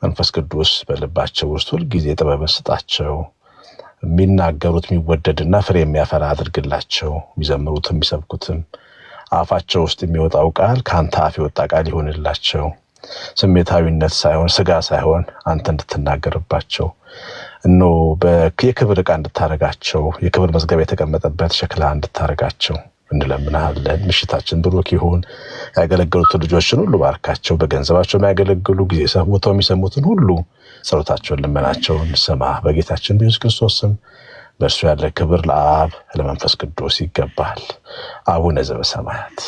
መንፈስ ቅዱስ በልባቸው ውስጥ ሁልጊዜ ጥበብን ስጣቸው። የሚናገሩት የሚወደድና ፍሬ የሚያፈራ አድርግላቸው። የሚዘምሩትም የሚሰብኩትም አፋቸው ውስጥ የሚወጣው ቃል ከአንተ አፍ የወጣ ቃል ይሆንላቸው። ስሜታዊነት ሳይሆን ስጋ ሳይሆን አንተ እንድትናገርባቸው እነሆ የክብር ዕቃ እንድታረጋቸው የክብር መዝገብ የተቀመጠበት ሸክላ እንድታረጋቸው እንለምናለን። ምሽታችን ብሩክ ይሁን። ያገለገሉት ልጆችን ሁሉ ባርካቸው። በገንዘባቸው የሚያገለግሉ ጊዜ ሰውተው የሚሰሙትን ሁሉ ጸሎታቸውን ልመናቸውን ስማ። በጌታችን በኢየሱስ ክርስቶስ ስም በእርሱ ያለ ክብር ለአብ ለመንፈስ ቅዱስ ይገባል። አቡነ ዘበሰማያት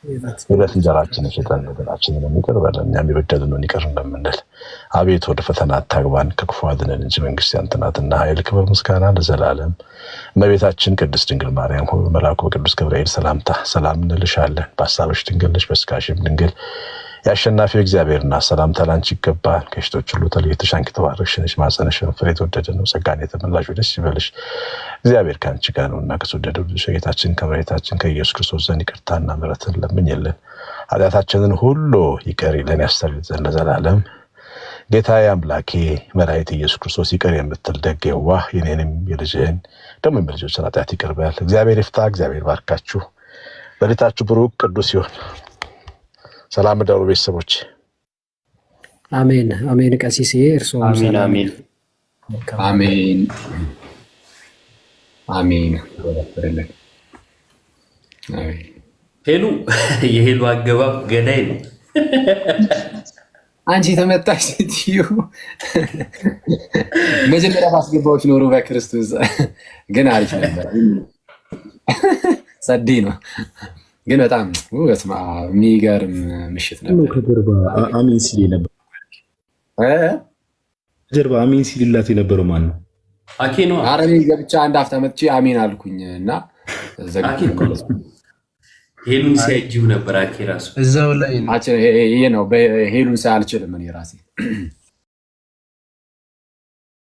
የዕለት እንጀራችንን ስጠን፣ በደላችንን ይቅር በለን እኛም የበደሉንን ይቅር እንደምንል። አቤቱ ወደ ፈተና አታግባን ከክፉ አድነን እንጂ መንግስት ያንተ ናትና ኃይል፣ ክብር፣ ምስጋና ለዘላለም። እመቤታችን ቅድስት ድንግል ማርያም ሆይ በመልአኩ በቅዱስ ገብርኤል ሰላምታ ሰላም እንልሻለን። በሐሳብሽ ድንግል ነሽ፣ በሥጋሽም ድንግል የአሸናፊው እግዚአብሔርና ሰላምታ ላንቺ ይገባል። ከሴቶች ሁሉ ተለይተሽ አንቺ የተባረክሽ ነሽ፣ ማኅፀንሽም ፍሬ የተወደደ ነው። ጸጋን የተመላሽ ደስ ይበልሽ፣ እግዚአብሔር ከአንቺ ጋር ነውና ከተወደደው ልጅሽ ከጌታችን ከመድኃኒታችን ከኢየሱስ ክርስቶስ ዘንድ ይቅርታና ምሕረትን ለምኝልን ኃጢአታችንን ሁሉ ይቅር ይለን ያስተሰርይልን ዘንድ ለዘላለም። ጌታዬ አምላኬ መድኃኒቴ ኢየሱስ ክርስቶስ ይቅር የምትል ደግ የዋህ የኔንም የልጅህን ደግሞ የልጆችን ኃጢአት ይቅር በል። እግዚአብሔር ይፍታ። እግዚአብሔር ባርካችሁ። በሌሊታችሁ ብሩክ ቅዱስ ይሁን። ሰላም ደሩ ቤተሰቦች። አሜን አሜን። ቀሲስ እርሶ አሜን አሜን አሜን አሜን። ሄሉ የሄሉ አገባብ ገዳይ ነው። አንቺ ተመጣሽ ስትዩ መጀመሪያ ማስገባዎች ኖሮ በክርስቶስ ግን አሪፍ ነበር። ጸዴ ነው ግን በጣም በስመ አብ የሚገርም ምሽት ነበር። ከጀርባ አሜን ሲል ነበር። ጀርባ አሜን ሲልላት የነበረው ማን ነው? አኬ ነው አረኔ ገብቻ አንድ አፍታ መጥቼ አሜን አልኩኝ እና ሄሉን ሲያጅብ ነበር። አኬ ራሱ እዛው ላይ ይሄ ነው በሄሉን ሳይ አልችልም እኔ ራሴ